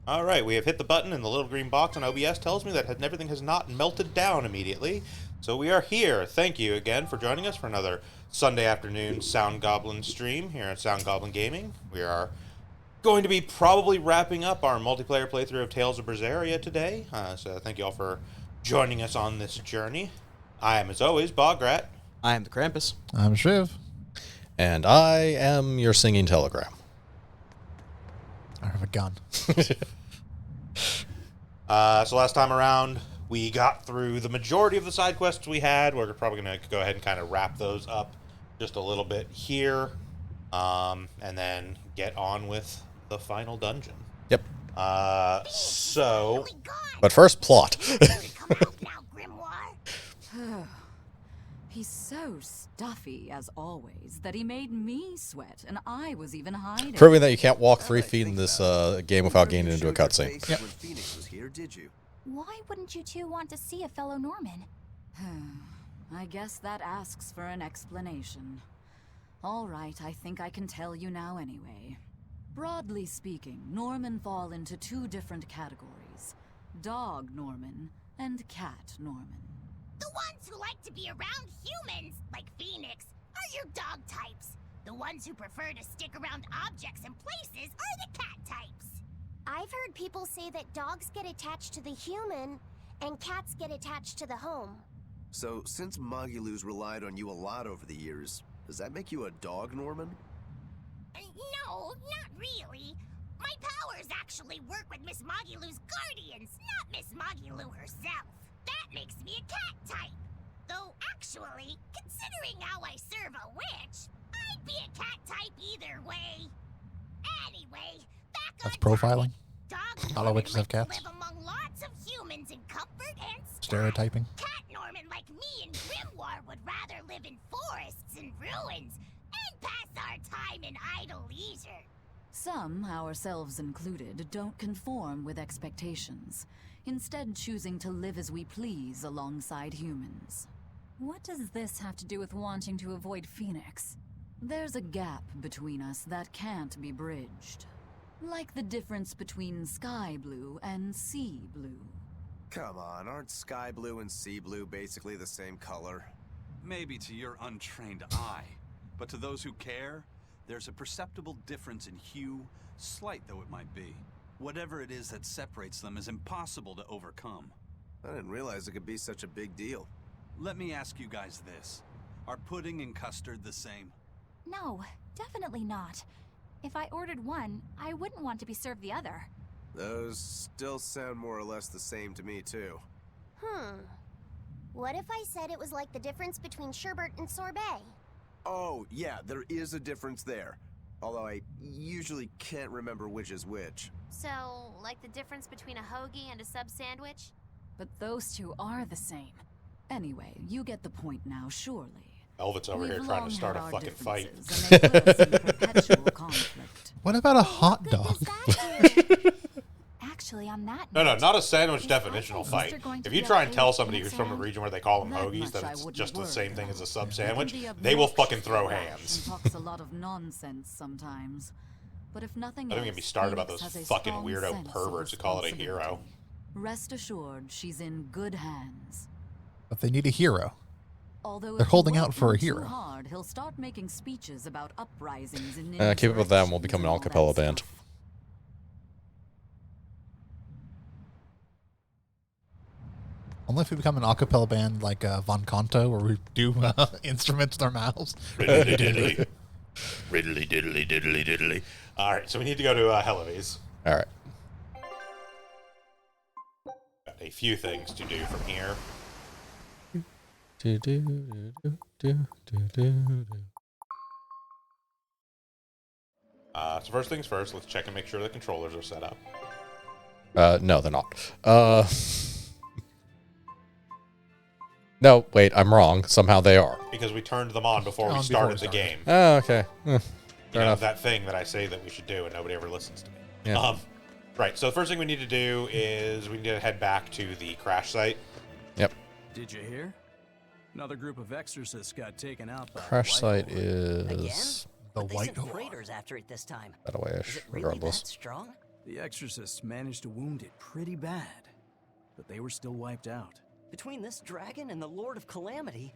All right, we have hit the button, and the little green box on OBS tells me that everything has not melted down immediately. So we are here. Thank you again for joining us for another Sunday afternoon Sound Goblin stream here at Sound Goblin Gaming. We are going to be probably wrapping up our multiplayer playthrough of Tales of Berseria today. So thank you all for joining us on this journey. I am, as always, Bograt. I am the Krampus. I'm Shiv. And I am your singing telegram. I have a gun. So last time around, we got through the majority of the side quests we had. We're probably going to go ahead and kind of wrap those up just a little bit here, and then get on with the final dungeon. Yep. But first, plot. He's so stuffy, as always, that he made me sweat, and I was even hiding. Proving that you can't walk 3 feet in this game without getting into a cutscene. Yep. When Phoenix was here, did you? Why wouldn't you two want to see a fellow Norman? I guess that asks for an explanation. All right, I think I can tell you now anyway. Broadly speaking, Norman fall into 2 different categories. Dog Norman and cat Norman. The ones who like to be around humans, like Phoenix, are your dog types. The ones who prefer to stick around objects and places are the cat types. I've heard people say that dogs get attached to the human, and cats get attached to the home. So, since Mogulu's relied on you a lot over the years, does that make you a dog, Norman? No, not really. My powers actually work with Miss Mogulu's guardians, not Miss Mogulu herself. That makes me a cat type. Though, actually, considering how I serve a witch, I'd be a cat type either way. Anyway, back That's on profiling. topic. Dog All Norman witches have likes to cats. live among lots of humans in comfort and style. Stereotyping. Cat Norman like me and Grimoire would rather live in forests and ruins and pass our time in idle leisure. Some, ourselves included, don't conform with expectations, instead choosing to live as we please alongside humans. What does this have to do with wanting to avoid Phoenix? There's a gap between us that can't be bridged. Like the difference between sky blue and sea blue. Come on, aren't sky blue and sea blue basically the same color? Maybe to your untrained eye, but to those who care, there's a perceptible difference in hue, slight though it might be. Whatever it is that separates them is impossible to overcome. I didn't realize it could be such a big deal. Let me ask you guys this. Are pudding and custard the same? No, definitely not. If I ordered one, I wouldn't want to be served the other. Those still sound more or less the same to me, too. What if I said it was like the difference between sherbet and sorbet? Oh, yeah, there is a difference there. Although I usually can't remember which is which. So, like the difference between a hoagie and a sub sandwich? But those 2 are the same. Anyway, you get the point now, surely. Elvit's over here We've trying long to start a had our fucking fight. differences, and they put us in perpetual conflict. What about a hot dog? Actually, on that No, note, not a sandwich is definitional Apple fight. Easter going to If you be try and okay tell with somebody who's Phoenix from a around? region where they call them That hoagies much that I it's wouldn't just the worry same thing as a about. sub He sandwich, can be they will obnoxious fucking throw and rash hands. and talks a lot of nonsense sometimes. But if nothing Don't else, even get me started about Phoenix those has a fucking strong weirdo sense of perverts who call it a hero. responsibility. Rest assured, she's in good hands. But they need a hero. Although They're if holding you out work for a him too hero. Hard, he'll start making speeches about uprisings in Keep up with that and we'll insurrections become an and all a cappella that band. stuff. Only if we become an a cappella band like Von Conto, where we do instruments with our mouths. Riddly diddly. Riddly diddly diddly diddly. Alright, so we need to go to Helives. Alright. Got a few things to do from here. So first things first, let's check and make sure the controllers are set up. No, they're not. No, wait, I'm wrong. Somehow they are. Because we turned them on before we Before started we the started. game. Oh, okay. You know, enough. that thing that I say that we should do and nobody ever listens to me. Yeah. Right, so the first thing we need to do is we need to head back to the crash site. Yep. Did you hear? Another group of exorcists got taken out by Crash site Whitehall. is The But they White sent Hole. raiders after it this time. that way-ish, Is it really regardless. that strong? The exorcists managed to wound it pretty bad, but they were still wiped out. Between this dragon and the Lord of Calamity,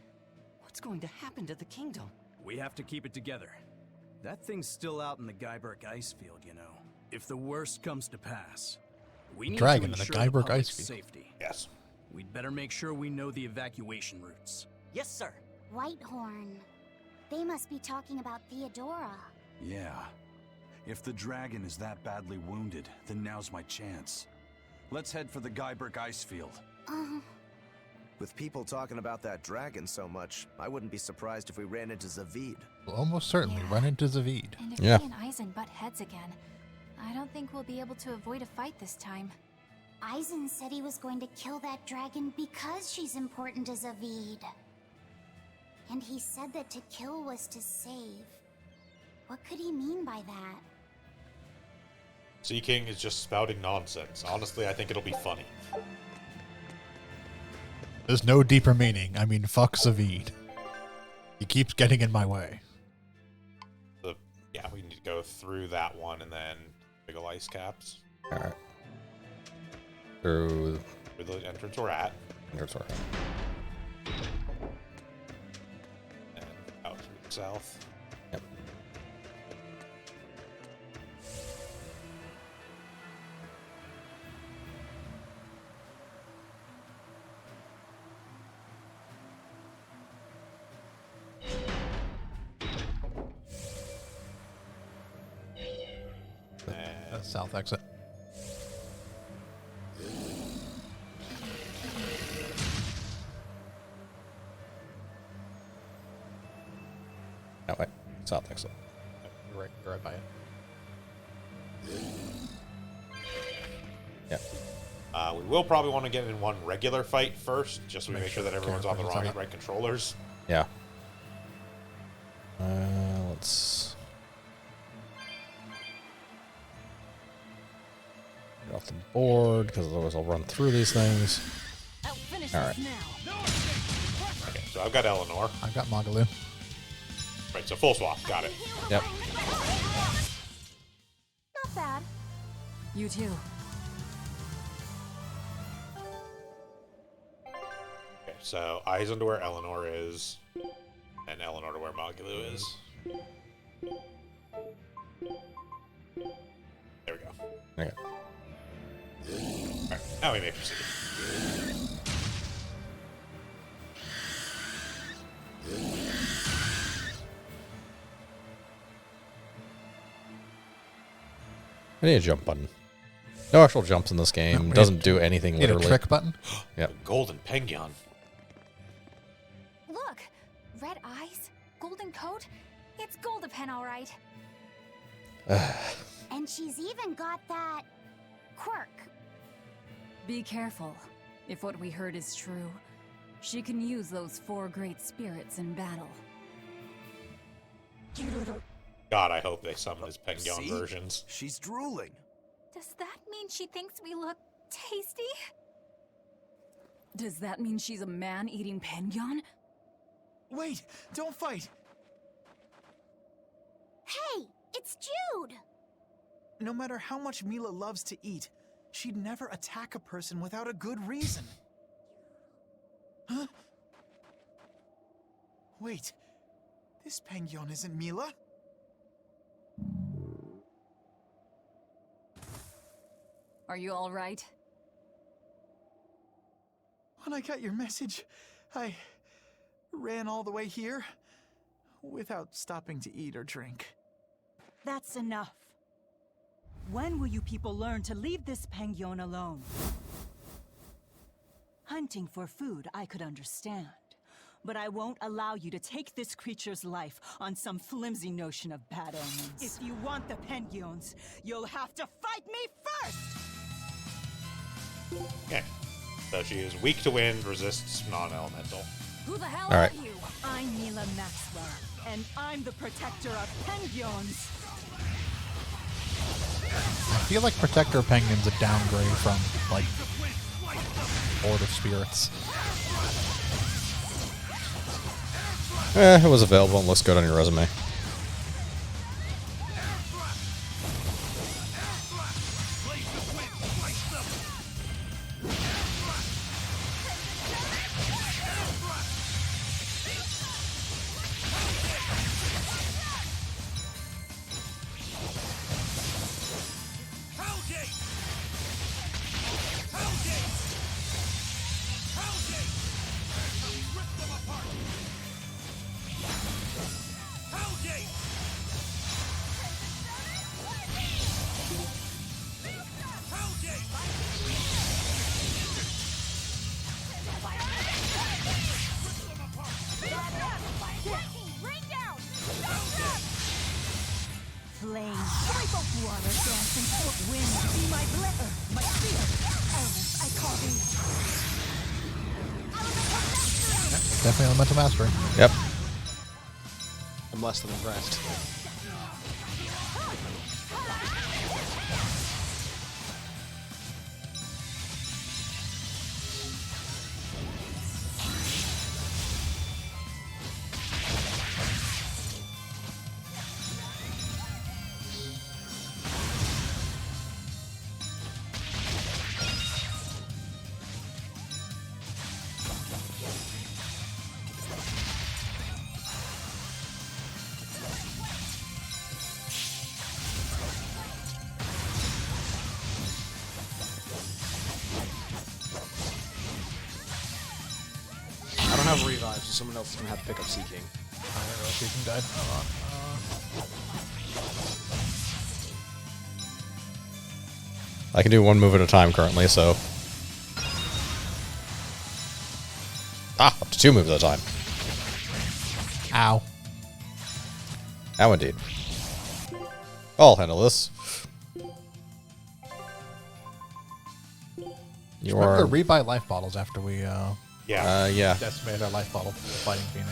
what's going to happen to the kingdom? We have to keep it together. That thing's still out in the Guyberg ice field, you know. If the worst comes to pass, we need Dragon to in the ensure Guyberg public's ice field. safety. Yes. We'd better make sure we know the evacuation routes. Yes, sir. Whitehorn. They must be talking about Theodora. Yeah. If the dragon is that badly wounded, then now's my chance. Let's head for the Guyberg ice field. With people talking about that dragon so much, I wouldn't be surprised if we ran into Zavid. We'll almost certainly run into Zavid. And if Yeah. he and Eisen butt heads again, I don't think we'll be able to avoid a fight this time. Eisen said he was going to kill that dragon because she's important to Zavid. And he said that to kill was to save. What could he mean by that? Sea King is just spouting nonsense. Honestly, I think it'll be funny. There's no deeper meaning. I mean, fuck Zavid. He keeps getting in my way. Yeah, we need to go through that one and then big ol' ice caps. Alright. Through The entrance we're at. there's our And out to the south. Yep. And South exit. No, wait. South exit. You're right by it. Yeah. we will probably want to get in one regular fight first, just so we make sure that everyone's on the characters on right controllers. Yeah. Let's get off the board, because otherwise I'll run through these things. I'll finish All right. this now. Okay, so I've got Eleanor. I've got Magalu. Right, so full swap. Got it. Yep. Not bad. You too. Okay, so Eisen to where Eleanor is, and Eleanor to where Magalu is. There we go. Okay. Alright, now we may proceed. I need a jump button. No actual jumps in this game. No, Doesn't do anything Need a literally. trick button? Yep. Golden Penguin. Look! Red eyes, golden coat. It's Goldapen, all right. And she's even got that quirk. Be careful. If what we heard is true, she can use those 4 great spirits in battle. God, I hope they summon his Penguin See? versions. She's drooling. Does that mean she thinks we look tasty? Does that mean she's a man-eating Penguin? Wait! Don't fight! Hey, it's Jude! No matter how much Mila loves to eat, she'd never attack a person without a good reason. Huh? Wait. This Penguin isn't Mila? Are you all right? When I got your message, I ran all the way here without stopping to eat or drink. That's enough. When will you people learn to leave this Penguin alone? Hunting for food, I could understand. But I won't allow you to take this creature's life on some flimsy notion of bad omens. If you want the Penguins, you'll have to fight me first! Okay. So she is weak to wind, resists non-elemental. Who the hell All right. are you? I'm Mila Maxwell, and I'm the protector of Penguins! I feel like Protector Penguin's a downgrade from, like, Lord of Spirits. It was available and looks good on your resume. Flame, swipe of water, dancing, wind, be my blipper, my spear. Elements, I call thee. Definitely elemental mastery. Yep. I'm less than impressed. I don't have revives, so someone else is gonna have to pick up Sea King. I don't know if you can die. Hold on. I can do one move at a time currently, so. Up to 2 moves at a time. Ow. Ow, indeed. I'll handle this. You Remember are. to rebuy life bottles after we Yeah. decimated our life bottle fighting Phoenix.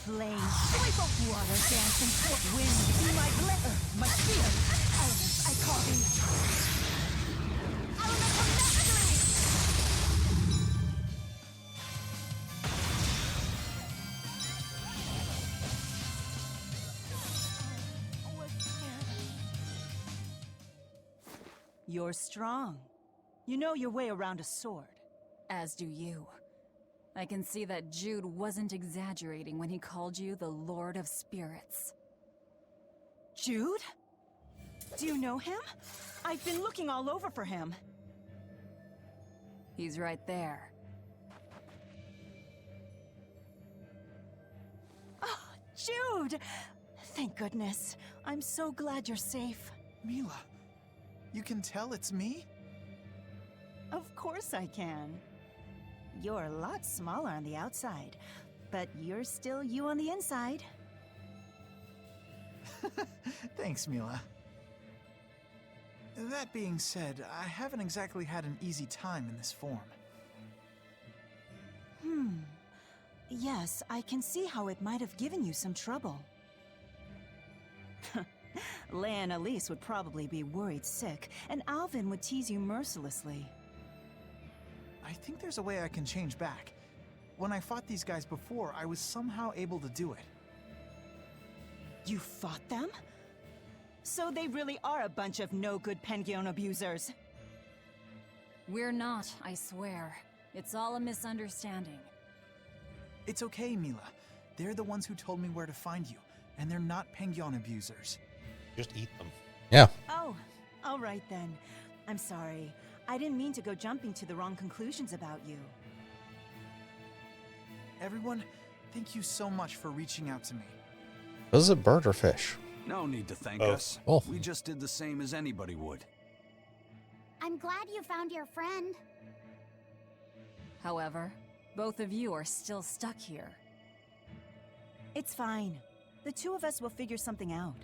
Flame, swipe of water, dancing, wind, be my blipper, my spear. Elements, I call thee. Elemental mastery! You're strong. You know your way around a sword. As do you. I can see that Jude wasn't exaggerating when he called you the Lord of Spirits. Jude? Do you know him? I've been looking all over for him. He's right there. Oh, Jude! Thank goodness. I'm so glad you're safe. Mila, you can tell it's me? Of course I can. You're a lot smaller on the outside, but you're still you on the inside. Thanks, Mila. That being said, I haven't exactly had an easy time in this form. Yes, I can see how it might have given you some trouble. Leia and Elise would probably be worried sick, and Alvin would tease you mercilessly. I think there's a way I can change back. When I fought these guys before, I was somehow able to do it. You fought them? So they really are a bunch of no-good Penguin abusers. We're not, I swear. It's all a misunderstanding. It's okay, Mila. They're the ones who told me where to find you, and they're not Penguin abusers. Just eat them. Yeah. Oh, all right then. I'm sorry. I didn't mean to go jumping to the wrong conclusions about you. Everyone, thank you so much for reaching out to me. Was it bird or fish? No need to thank Both. us. Both. We just did the same as anybody would. I'm glad you found your friend. However, both of you are still stuck here. It's fine. The two of us will figure something out.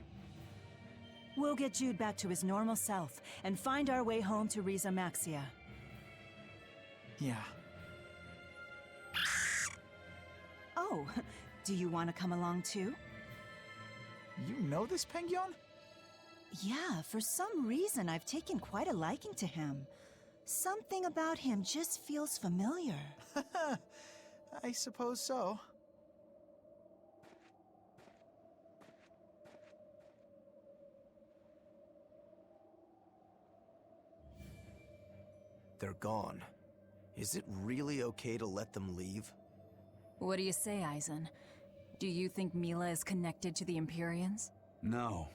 We'll get Jude back to his normal self and find our way home to Riza Maxia. Yeah. Oh, do you want to come along too? You know this Penguin? Yeah, for some reason I've taken quite a liking to him. Something about him just feels familiar. I suppose so. They're gone. Is it really okay to let them leave? What do you say, Eisen? Do you think Mila is connected to the Empyreans? No.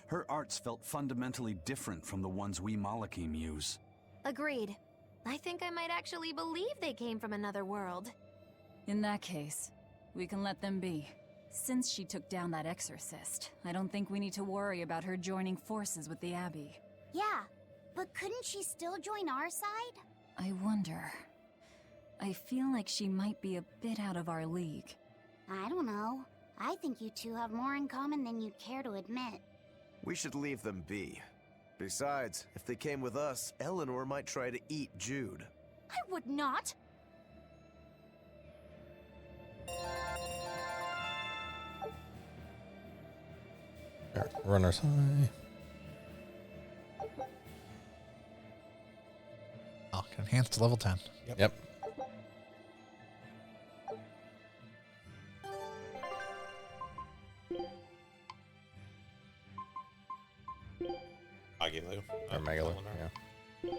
Her arts felt fundamentally different from the ones we Malakim use. Agreed. I think I might actually believe they came from another world. In that case, we can let them be. Since she took down that exorcist, I don't think we need to worry about her joining forces with the Abbey. Yeah, But couldn't she still join our side? I wonder. I feel like she might be a bit out of our league. I don't know. I think you two have more in common than you'd care to admit. We should leave them be. Besides, if they came with us, Eleanor might try to eat Jude. I would not. Alright, runner's high. Oh, can enhance to level 10. Yep. Magilu. Or Magalu, yeah.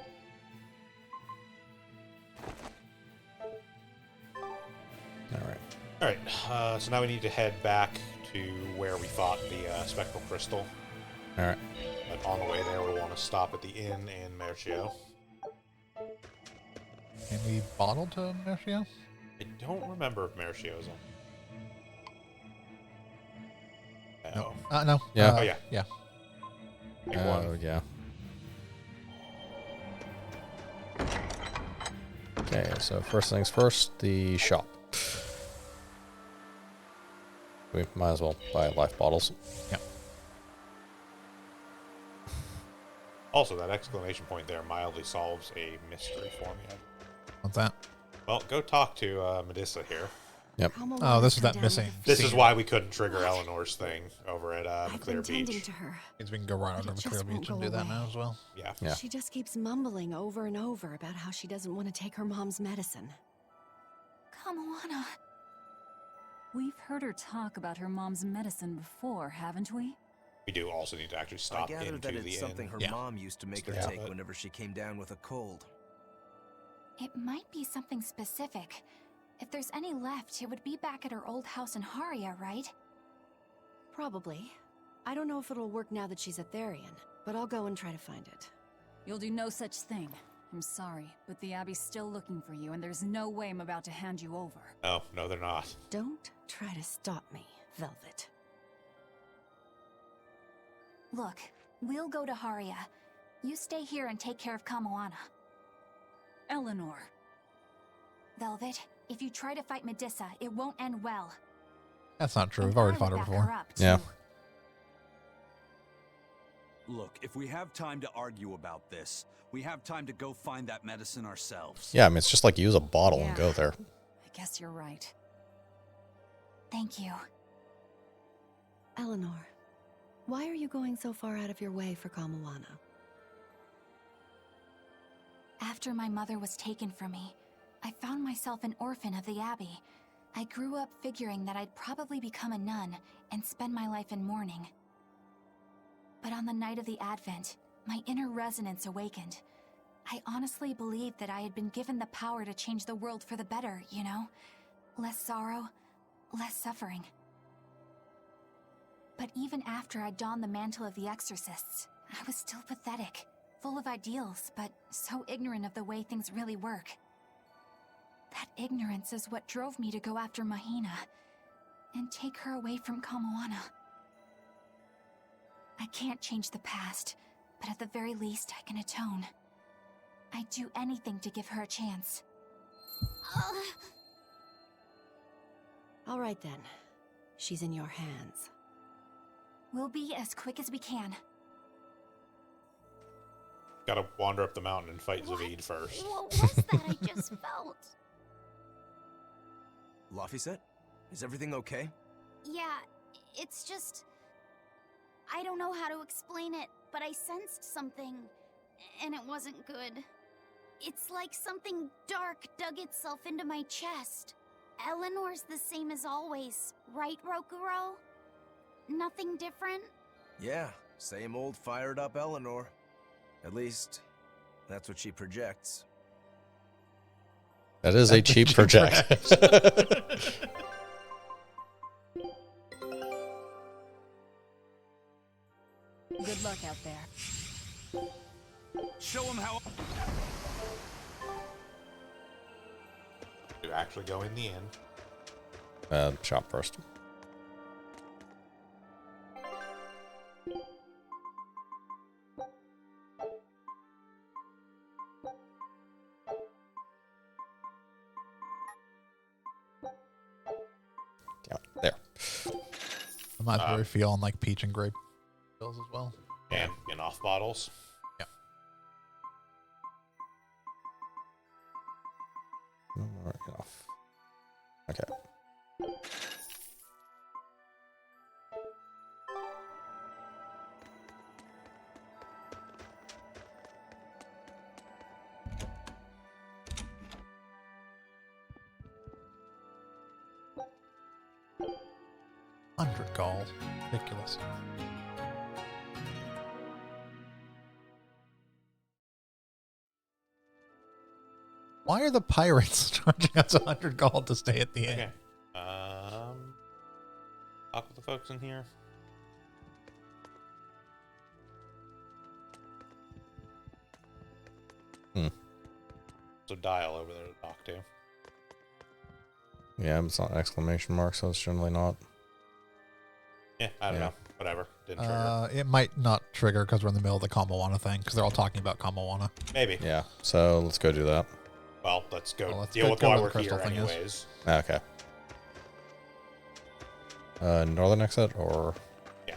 Alright. Alright, so now we need to head back to where we fought the spectral crystal. Alright. But on the way there, we want to stop at the inn in Mercio. Can we bottle to Mercio? I don't remember if Mercio's on. No. No. Yeah. Oh, yeah. Yeah. Oh, yeah. Okay, so first things first, the shop. We might as well buy life bottles. Yep. Also, that exclamation point there mildly solves a mystery for me. What's that? Well, go talk to Medissa here. Yep. Oh, this is that missing. This is why we couldn't trigger Eleanor's thing over at McClear tending Beach. to her. Means we can go right over to just McClear Beach won't and go do that away. now as well. Yeah. Yeah. She just keeps mumbling over and over about how she doesn't want to take her mom's medicine. Kamoana. We've heard her talk about her mom's medicine before, haven't we? We do also need to actually I stop gather into that the it's something inn. her mom used to make her Yeah. take whenever she came down with a cold. It might be something specific. If there's any left, it would be back at her old house in Haria, right? Probably. I don't know if it'll work now that she's a Therian, but I'll go and try to find it. You'll do no such thing. I'm sorry, but the Abbey's still looking for you, and there's no way I'm about to hand you over. Oh, no, they're not. Don't try to stop me, Velvet. Look, we'll go to Haria. You stay here and take care of Kamoana. Eleanor. Velvet, if you try to fight Medissa, it won't end well. That's not true. And We've already I fought her would back before. her up, Yeah. too. Look, if we have time to argue about this, we have time to go find that medicine ourselves. Yeah, I mean, it's just like use a bottle and Yeah. go there. I guess you're right. Thank you. Eleanor, why are you going so far out of your way for Kamoana? After my mother was taken from me, I found myself an orphan of the Abbey. I grew up figuring that I'd probably become a nun and spend my life in mourning. But on the night of the Advent, my inner resonance awakened. I honestly believed that I had been given the power to change the world for the better, you know? Less sorrow, less suffering. But even after I donned the mantle of the exorcists, I was still pathetic, full of ideals, but so ignorant of the way things really work. That ignorance is what drove me to go after Mahina and take her away from Kamoana. I can't change the past, but at the very least I can atone. I'd do anything to give her a chance. All right then. She's in your hands. We'll be as quick as we can. Gotta wander up the mountain and fight Zavid first. What was that I just felt? Laphicet, is everything okay? Yeah, it's just... I don't know how to explain it, but I sensed something, and it wasn't good. It's like something dark dug itself into my chest. Eleanor's the same as always, right, Rokuro? Nothing different? Yeah, same old fired up Eleanor. At least, that's what she projects. That is a cheap project. Good luck out there. Show him how. To actually go in the inn. Shop first. I'm not very feeling like peach and grape pills as well. And off bottles. Yeah. Alright, off. Okay. $100 ridiculous. Why are the pirates charging us 100 gold to stay at the inn? Okay. Talk with the folks in here. So dial over there to talk to. Yeah, it's not an exclamation mark, so it's generally not. Yeah, I don't know. Whatever. Didn't trigger. It might not trigger because we're in the middle of the Kamawana thing, because they're all talking about Kamawana. Maybe. Yeah, so let's go do that. Well, let's go let's deal go with where why the we're crystal here thing is. anyways. Okay. Northern exit or? Yeah.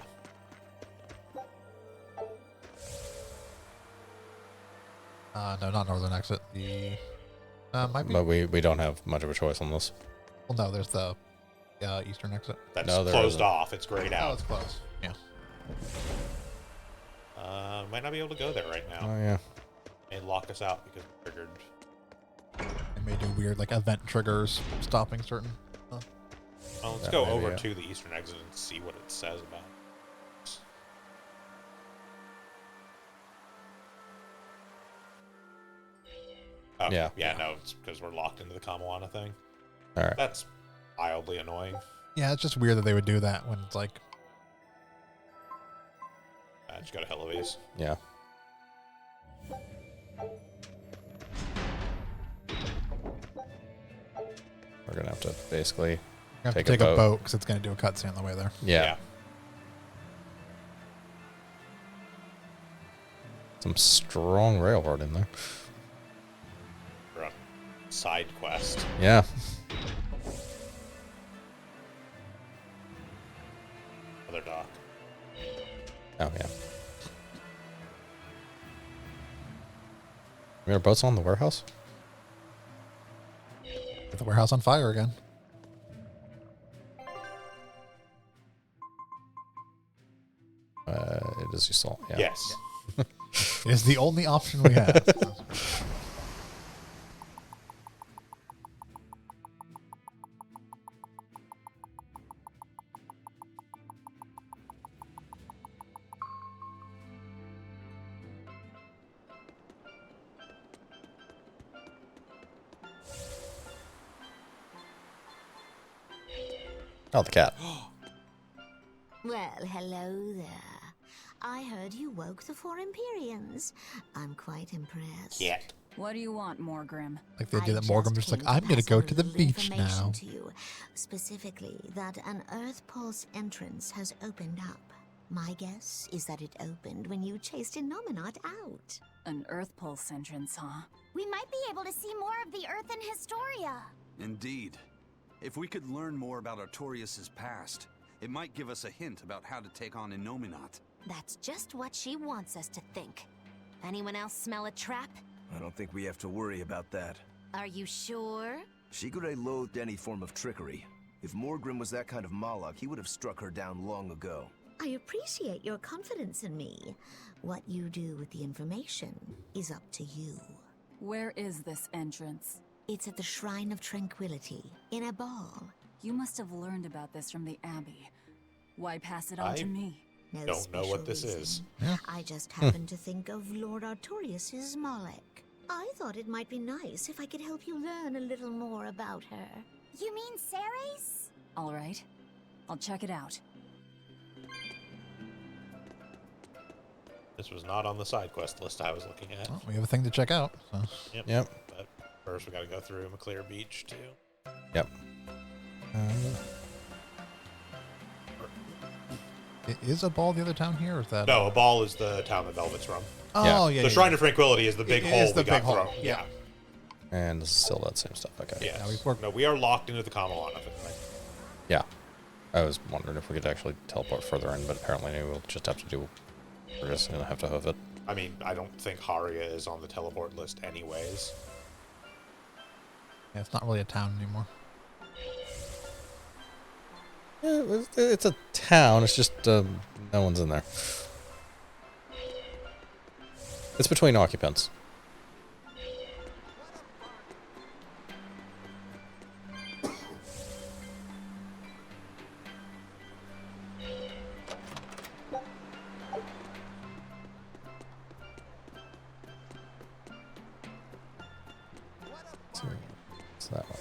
No, not northern exit. The might be. But we don't have much of a choice on this. Well, no, there's the eastern exit. That's No, there closed isn't. off. It's grayed Oh, out. it's closed. Yeah. Might not be able to go there right now. Oh yeah. May lock us out because it triggered. It may do weird like event triggers stopping certain. Well, let's That go may be over it. to the eastern exit and see what it says about it. Oh, Yeah. Yeah, no, it's because we're locked into the Kamawana thing. All right. That's mildly annoying. Yeah, it's just weird that they would do that when it's like. I just got a hell of these. Yeah. We're gonna have to basically You have take to take a boat. because it's going to do a cutscene on the way there. Yeah. Some strong railroad in there. For a side quest. Yeah. Another dock. Oh yeah. Our boats on the warehouse? Get the warehouse on fire again. It is you saw. Yeah. Yes. It is the only option we have. Oh, the cat. Well, hello there. I heard you woke the four Empyreans. I'm quite impressed. Cat. What do you want, Morgrim? Like the idea I that Morgan's just came like, I'm going to pass go on to the little beach information now. To you, specifically that an Earth Pulse entrance has opened up. My guess is that it opened when you chased Innominat out. An Earth Pulse entrance, huh? We might be able to see more of the Earth in Historia. Indeed. If we could learn more about Artorias' past, it might give us a hint about how to take on Innominat. That's just what she wants us to think. Anyone else smell a trap? I don't think we have to worry about that. Are you sure? Shigure loathed any form of trickery. If Morgrim was that kind of Malak, he would have struck her down long ago. I appreciate your confidence in me. What you do with the information is up to you. Where is this entrance? It's at the Shrine of Tranquility, in a ball. You must have learned about this from the Abbey. Why pass it on to me? No Don't know what this special is. reason. I just happened to think of Lord Artorias' Malek. I thought it might be nice if I could help you learn a little more about her. You mean Ceres? All right. I'll check it out. This was not on the side quest list I was looking at. Well, we have a thing to check out. So. Yep. But first, we got to go through McClear Beach too. Yep. Is a ball the other town here, or is that? No, a ball is the town that Velvet's from. Oh, yeah. The Shrine of Tranquility is the big hole we got hole. from. Yeah. And this is still that same stuff. Okay. Yes. Yeah, we've worked. No, we are locked into the Kamawana thing. Yeah. I was wondering if we could actually teleport further in, but apparently we'll just have to do... We're just going to have to hoof it. I mean, I don't think Haria is on the teleport list anyways. Yeah, it's not really a town anymore. Yeah, it's a town. It's just no one's in there. It's between occupants. It's that one.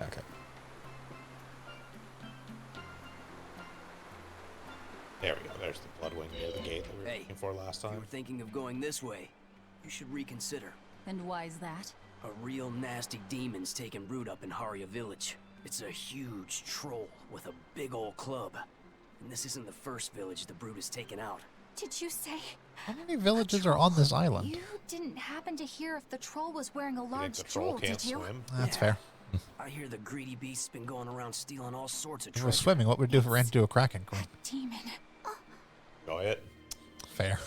Okay. There we go. There's the Bloodwing near the gate that we were looking for last If you time. were thinking of going this way, you should reconsider. And why's that? A real nasty demon's taken root up in Haria village. It's a huge troll with a big old club. And this isn't the first village the brute has taken out. Did you say How many villages are on this island? you didn't happen to hear if the troll was wearing a You think large the troll jewel, can't did you? swim? That's Yeah. fair. I hear the greedy beast's been going around stealing all sorts of If it treasure. was swimming, what would we do if we ran into a kraken? Queen? Demon. Enjoy it. Fair.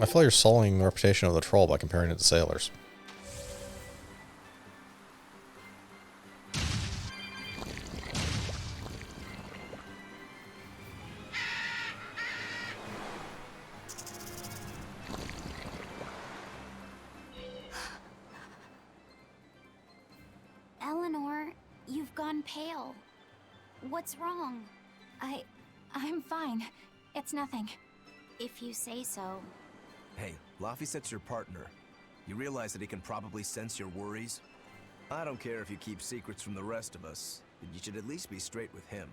I feel like you're sullying the reputation of the troll by comparing it to sailors. Eleanor, you've gone pale. What's wrong? I'm fine. It's nothing. If you say so. Hey, Laphicet's your partner. You realize that he can probably sense your worries? I don't care if you keep secrets from the rest of us, but you should at least be straight with him.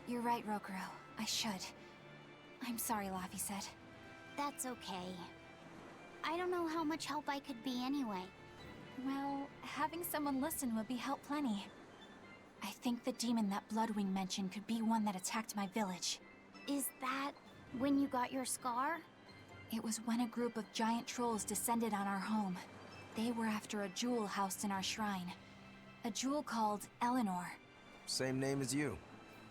You're right, Rokuro. I should. I'm sorry, Laphicet. That's okay. I don't know how much help I could be anyway. Well, having someone listen would be help plenty. I think the demon that Bloodwing mentioned could be one that attacked my village. Is that when you got your scar? It was when a group of giant trolls descended on our home. They were after a jewel housed in our shrine. A jewel called Eleanor. Same name as you.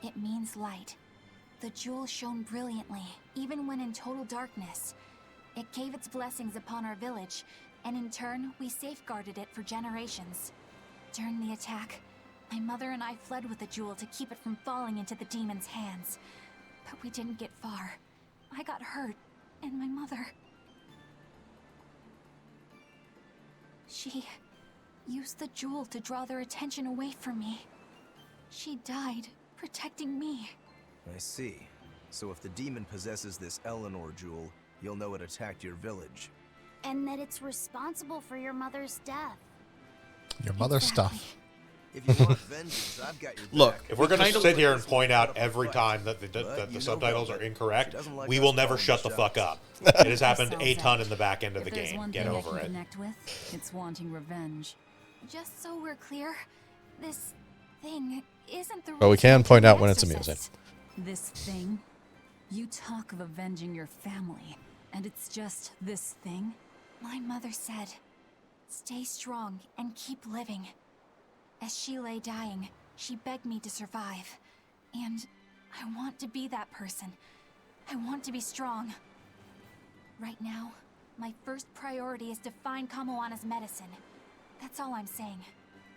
It means light. The jewel shone brilliantly, even when in total darkness. It gave its blessings upon our village, and in turn, we safeguarded it for generations. During the attack, my mother and I fled with the jewel to keep it from falling into the demon's hands. But we didn't get far. I got hurt, and my mother... She used the jewel to draw their attention away from me. She died, protecting me. I see. So if the demon possesses this Eleanor jewel, you'll know it attacked your village. And that it's responsible for your mother's death. Your mother's stuff. If you want vengeance, I've got your Look, back. if we're going to sit here and point out every time that the subtitles are incorrect, we will never shut the fuck up. It has happened a ton in the back end of the If there's game. one Get thing I over can it. connect with, it's wanting revenge. Just so we're clear, this thing isn't the But we can point out when it's amusing. exorcist. This thing? You talk of avenging your family, and it's just this thing? My mother said, stay strong and keep living. As she lay dying, she begged me to survive. And I want to be that person. I want to be strong. Right now, my first priority is to find Kamoana's medicine. That's all I'm saying.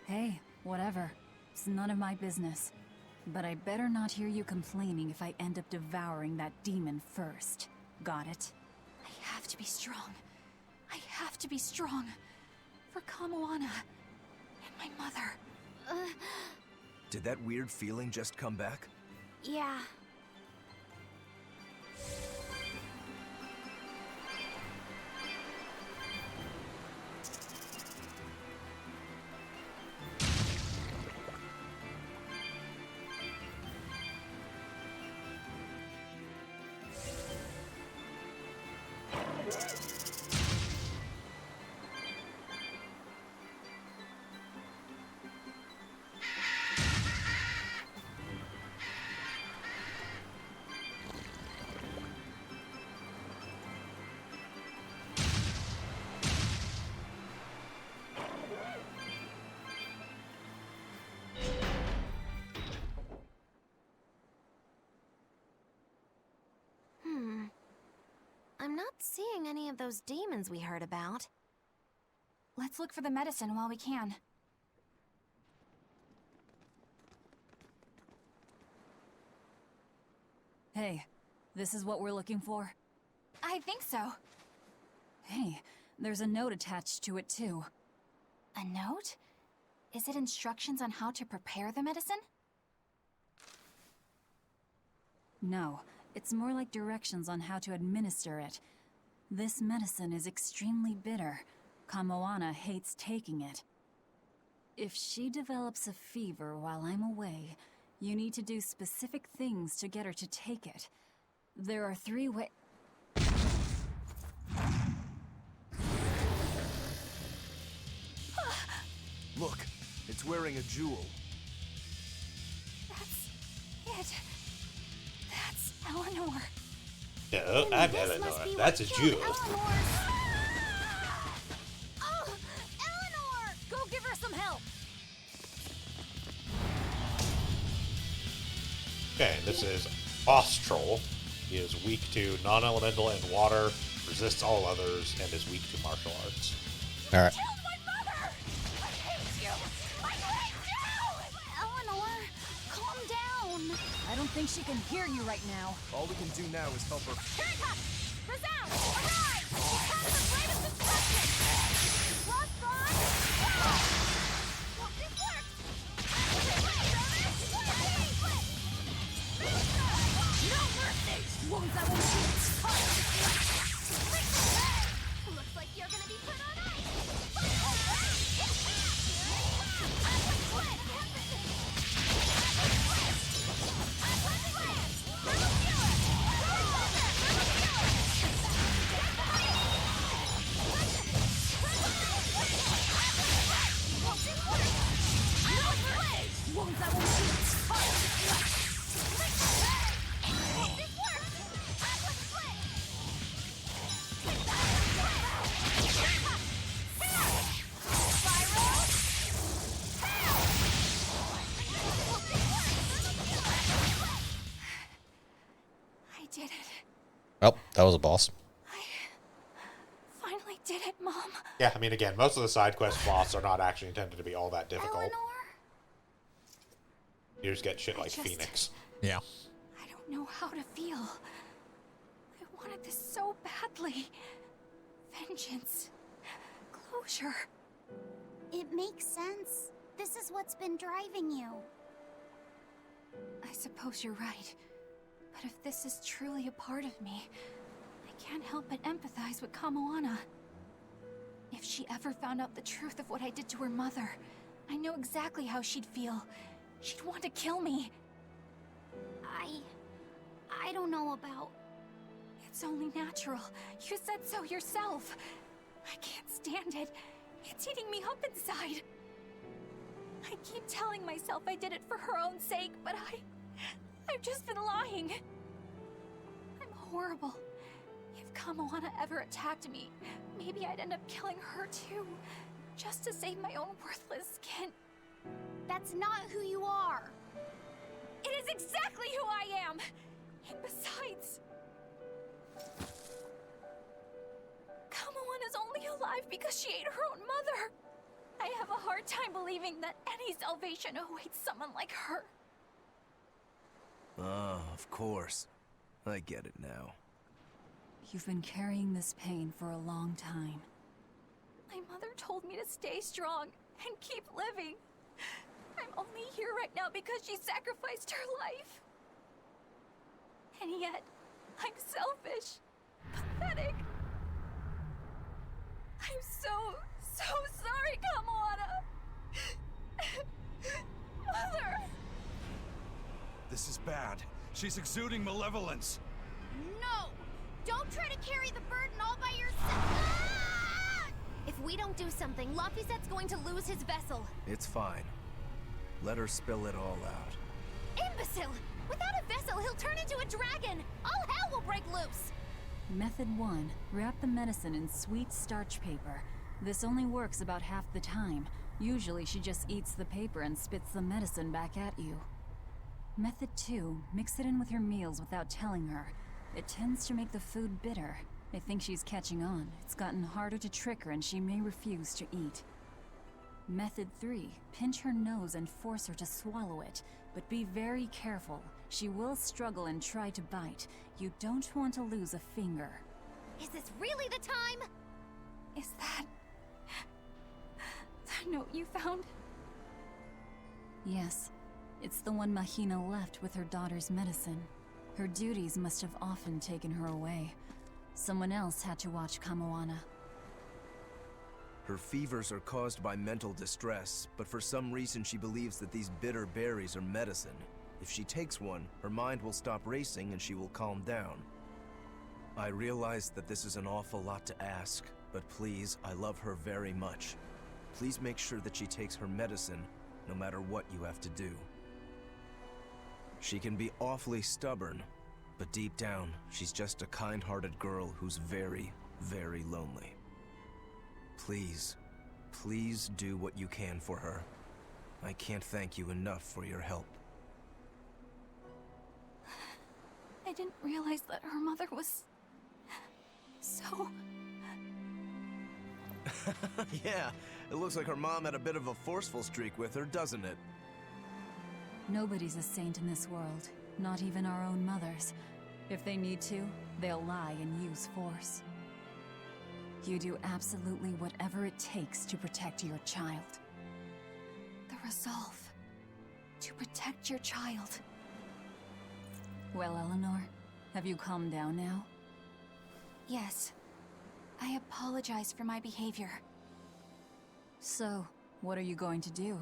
Hey, whatever. It's none of my business. But I better not hear you complaining if I end up devouring that demon first. Got it? I have to be strong. I have to be strong. For Kamoana and my mother. Did that weird feeling just come back? Yeah. I'm not seeing any of those demons we heard about. Let's look for the medicine while we can. Hey, this is what we're looking for? I think so. Hey, there's a note attached to it too. A note? Is it instructions on how to prepare the medicine? No, it's more like directions on how to administer it. This medicine is extremely bitter. Kamoana hates taking it. If she develops a fever while I'm away, you need to do specific things to get her to take it. There are 3 ways. Look, it's wearing a jewel. That's it. That's Eleanor. No, I'm Eleanor. That's a jewel. Oh, Eleanor! Go give her some help. Okay, this is Boss Troll. He is weak to non-elemental and water, resists all others, and is weak to martial arts. Alright. Eleanor, calm down. I don't think she can hear you right now. All we can do now is help her. Resound! Arise! Because the greatest instruction! Lost bond! Well, this works! No mercy! Wounds I won't shoot! Looks like you're gonna be put on ice! I did it. Well, that was a boss. Finally did it, Mom. Yeah, I mean, again, most of the side quest bosses are not actually intended to be all that difficult. You just get shit like Phoenix. Yeah. I don't know how to feel. I wanted this so badly. Vengeance. Closure. It makes sense. This is what's been driving you. I suppose you're right. But if this is truly a part of me, I can't help but empathize with Kamoana. If she ever found out the truth of what I did to her mother, I know exactly how she'd feel. She'd want to kill me. I don't know about... It's only natural. You said so yourself. I can't stand it. It's eating me up inside. I keep telling myself I did it for her own sake, but I've just been lying. I'm horrible. If Kamoana ever attacked me, maybe I'd end up killing her too, just to save my own worthless skin. That's not who you are. It is exactly who I am! And besides... Kamoana's only alive because she ate her own mother! I have a hard time believing that any salvation awaits someone like her. Ah, of course. I get it now. You've been carrying this pain for a long time. My mother told me to stay strong and keep living. I'm only here right now because she sacrificed her life. And yet, I'm selfish, pathetic. I'm so sorry, Kamoana. Mother! This is bad. She's exuding malevolence. No! Don't try to carry the burden all by yourself! If we don't do something, Laphicet's going to lose his vessel. It's fine. Let her spill it all out. Imbecile! Without a vessel, he'll turn into a dragon! All hell will break loose! Method 1. Wrap the medicine in sweet starch paper. This only works about half the time. Usually she just eats the paper and spits the medicine back at you. Method 2. Mix it in with your meals without telling her. It tends to make the food bitter. I think she's catching on. It's gotten harder to trick her and she may refuse to eat. Method 3. Pinch her nose and force her to swallow it. But be very careful. She will struggle and try to bite. You don't want to lose a finger. Is this really the time? Is that note you found? Yes. It's the one Mahina left with her daughter's medicine. Her duties must have often taken her away. Someone else had to watch Kamoana. Her fevers are caused by mental distress, but for some reason she believes that these bitter berries are medicine. If she takes one, her mind will stop racing and she will calm down. I realize that this is an awful lot to ask, but please, I love her very much. Please make sure that she takes her medicine, no matter what you have to do. She can be awfully stubborn, but deep down, she's just a kind-hearted girl who's very, very lonely. Please, please do what you can for her. I can't thank you enough for your help. I didn't realize that her mother was so... Yeah, it looks like her mom had a bit of a forceful streak with her, doesn't it? Nobody's a saint in this world, not even our own mothers. If they need to, they'll lie and use force. You do absolutely whatever it takes to protect your child. The resolve to protect your child. Well, Eleanor, have you calmed down now? Yes. I apologize for my behavior. So, what are you going to do,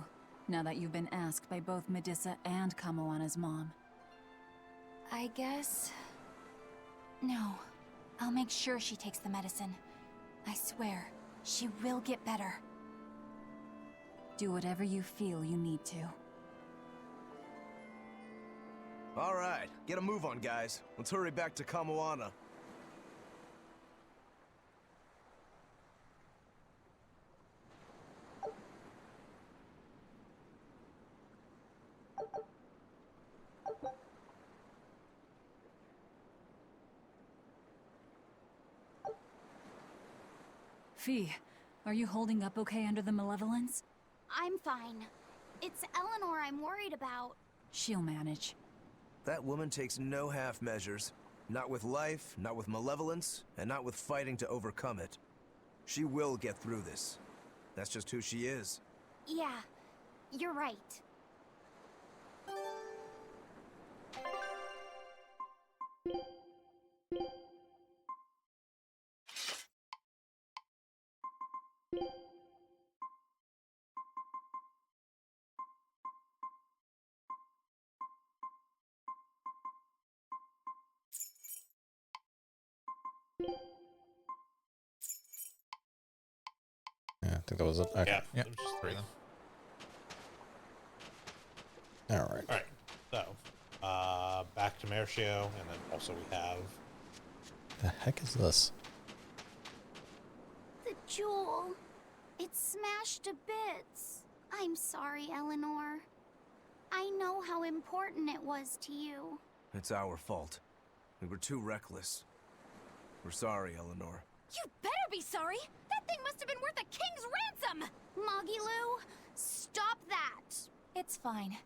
now that you've been asked by both Medissa and Kamoana's mom? I guess... No. I'll make sure she takes the medicine. I swear, she will get better. Do whatever you feel you need to. All right, get a move on, guys. Let's hurry back to Kamoana. Fee, are you holding up okay under the malevolence? I'm fine. It's Eleanor I'm worried about. She'll manage. That woman takes no half measures. Not with life, not with malevolence, and not with fighting to overcome it. She will get through this. That's just who she is. Yeah, you're right. Yeah, I think that was it. Okay. Yeah, it was just 3 of them. All right. All right. So, back to Mercio, and then also we have... The heck is this? The jewel. It's smashed to bits. I'm sorry, Eleanor. I know how important it was to you. It's our fault. We were too reckless. We're sorry, Eleanor. You better be sorry! That thing must have been worth a king's ransom! Moggy-Lou, stop that! It's fine.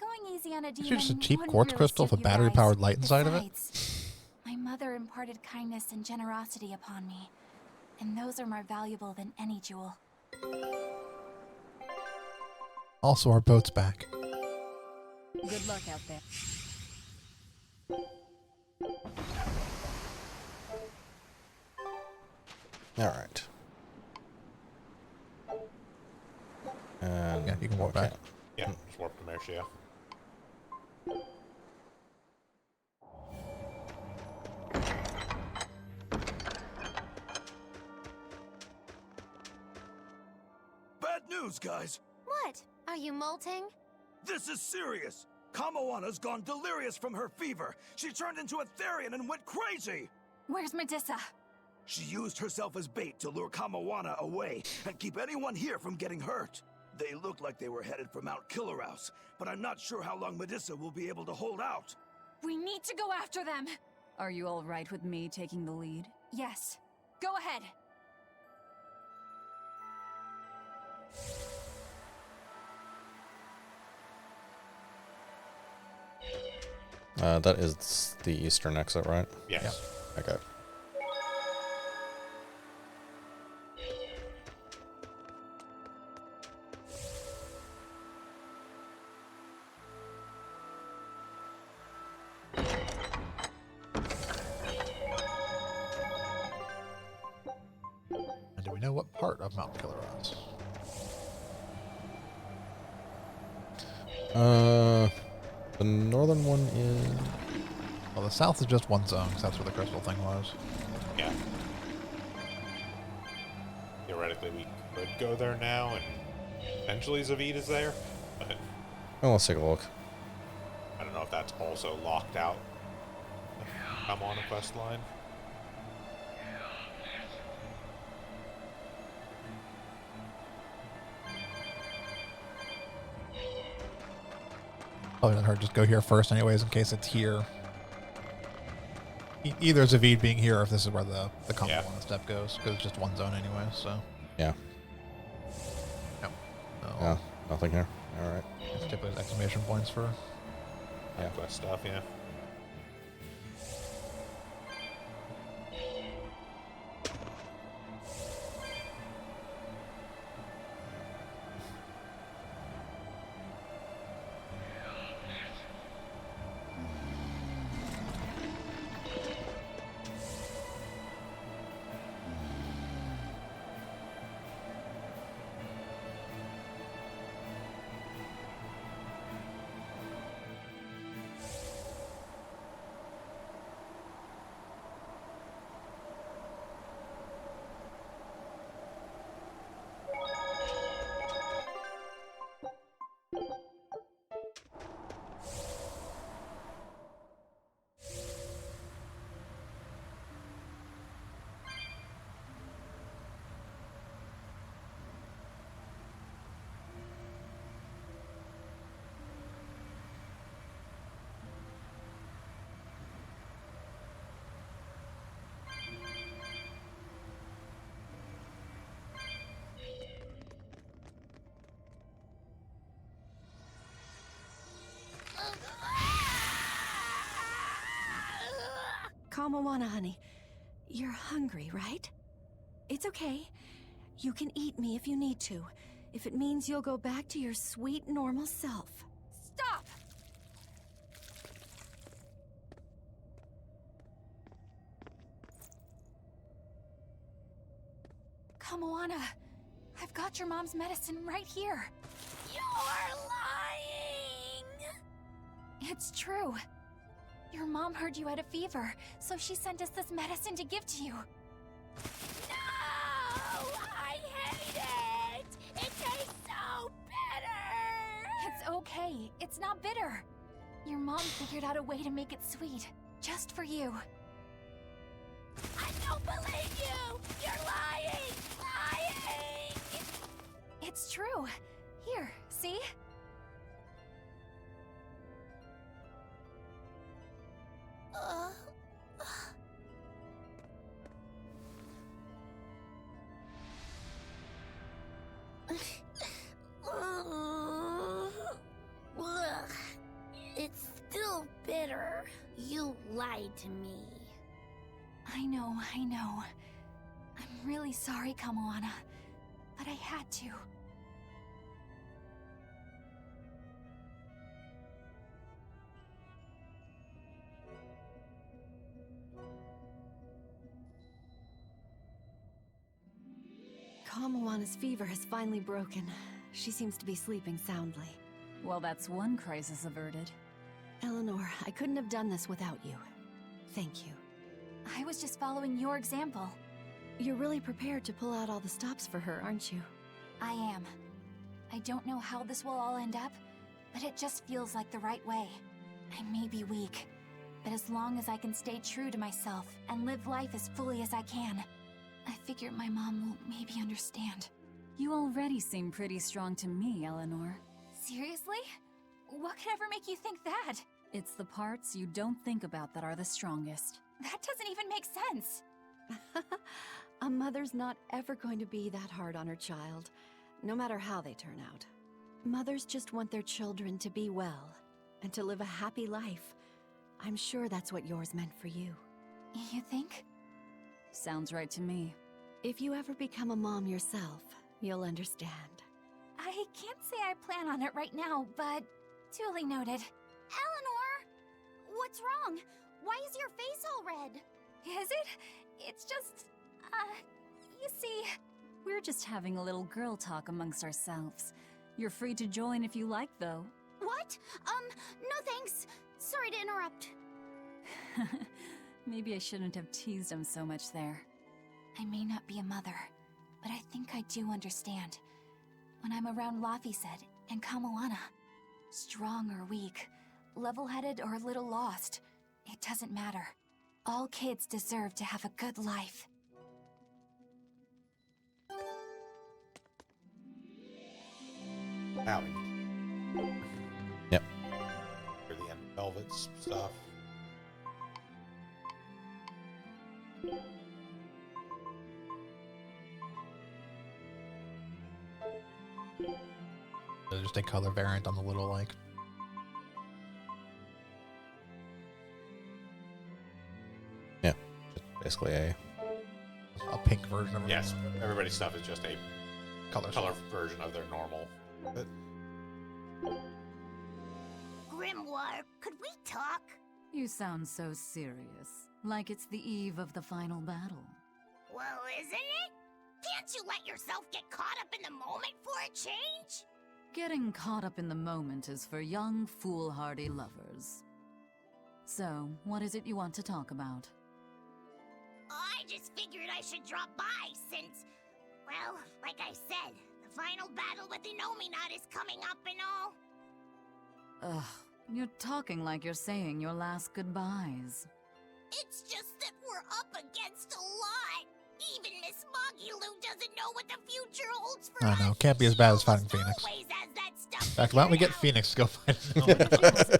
Going easy on a It's demon just a cheap wouldn't quartz really crystal suit with a you battery-powered guys. light inside of it? Besides, my mother imparted kindness and generosity upon me, and those are more valuable than any jewel. Also, our boat's back. Good luck out there. All right. And Yeah, you can walk back. Yeah, just warp to Mercio. Bad news, guys. What? Are you molting? This is serious. Kamoana's gone delirious from her fever. She turned into a Therian and went crazy. Where's Medissa? She used herself as bait to lure Kamoana away and keep anyone here from getting hurt. They looked like they were headed for Mount Killerhouse, but I'm not sure how long Medissa will be able to hold out. We need to go after them! Are you all right with me taking the lead? Yes. Go ahead. That is the eastern exit, right? Yes. Okay. And do we know what part of Mount Killeros? The northern one is... Well, the south is just one zone, because that's where the crystal thing was. Yeah. Theoretically, we could go there now, and eventually Zavid is there, but Well, let's take a look. I don't know if that's also locked out. I'm on a quest line. Probably let her just go here first anyways, in case it's here. Either Zavid being here, or if this is where the combo on the step goes, because it's just one zone anyway, so. Yeah. Yep. So, Yeah, nothing here. Alright. Let's take those exclamation points for... Yeah, quest stuff, yeah. Kamawana, honey. You're hungry, right? It's okay. You can eat me if you need to. If it means you'll go back to your sweet, normal self. Stop! Kamoana, I've got your mom's medicine right here. You're lying! It's true. Your mom heard you had a fever, so she sent us this medicine to give to you. No! I hate it! It tastes so bitter! It's okay. It's not bitter. Your mom figured out a way to make it sweet, just for you. I don't believe you! You're lying! Lying! It's true. Here, see? It's still bitter. You lied to me. I know. I'm really sorry, Kamoana, but I had to. Kamawana's fever has finally broken. She seems to be sleeping soundly. Well, that's one crisis averted. Eleanor, I couldn't have done this without you. Thank you. I was just following your example. You're really prepared to pull out all the stops for her, aren't you? I am. I don't know how this will all end up, but it just feels like the right way. I may be weak, but as long as I can stay true to myself and live life as fully as I can, I figure my mom will maybe understand. You already seem pretty strong to me, Eleanor. Seriously? What could ever make you think that? It's the parts you don't think about that are the strongest. That doesn't even make sense. A mother's not ever going to be that hard on her child, no matter how they turn out. Mothers just want their children to be well and to live a happy life. I'm sure that's what yours meant for you. You think? Sounds right to me. If you ever become a mom yourself, you'll understand. I can't say I plan on it right now, but duly noted. Eleanor! What's wrong? Why is your face all red? Is it? It's just, you see... We're just having a little girl talk amongst ourselves. You're free to join if you like, though. What? No thanks. Sorry to interrupt. Maybe I shouldn't have teased him so much there. I may not be a mother, but I think I do understand. When I'm around Laphicet and Kamoana, strong or weak, level-headed or a little lost, it doesn't matter. All kids deserve to have a good life. Howdy. Yep. For the end of Velvet's stuff. There's just a color variant on the little, like... Yeah, just basically a pink version of it. Yes, everybody's stuff is just a color version of their normal. Grimoire, could we talk? You sound so serious, like it's the eve of the final battle. Well, isn't it? Can't you let yourself get caught up in the moment for a change? Getting caught up in the moment is for young, foolhardy lovers. So, what is it you want to talk about? I just figured I should drop by since, well, like I said, the final battle with Innominat is coming up and all. Ugh, you're talking like you're saying your last goodbyes. It's just that we're up against a lot. Even Miss Mogulu doesn't know what the future holds for us. I know, can't be as bad as fighting Phoenix. In fact, why don't we get Phoenix to go fight him?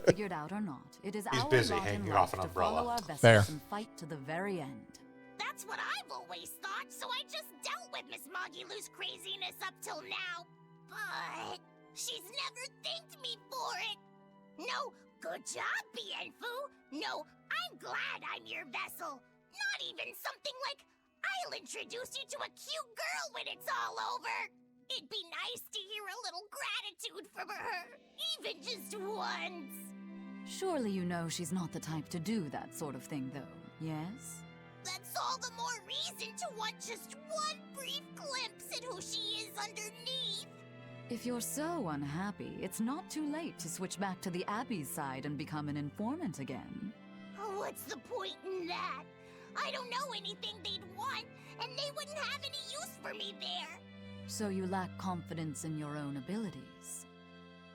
Figured out or not, it is He's our busy lot in hanging life off an to umbrella. follow our vessels Fair. and fight to the very end. That's what I've always thought, so I just dealt with Miss Mogulu's craziness up till now. But she's never thanked me for it. No, good job, Bienfu. No, I'm glad I'm your vessel. Not even something like, I'll introduce you to a cute girl when it's all over. It'd be nice to hear a little gratitude from her, even just once. Surely you know she's not the type to do that sort of thing, though, yes? That's all the more reason to want just one brief glimpse at who she is underneath. If you're so unhappy, it's not too late to switch back to the Abbey's side and become an informant again. What's the point in that? I don't know anything they'd want, and they wouldn't have any use for me there. So you lack confidence in your own abilities.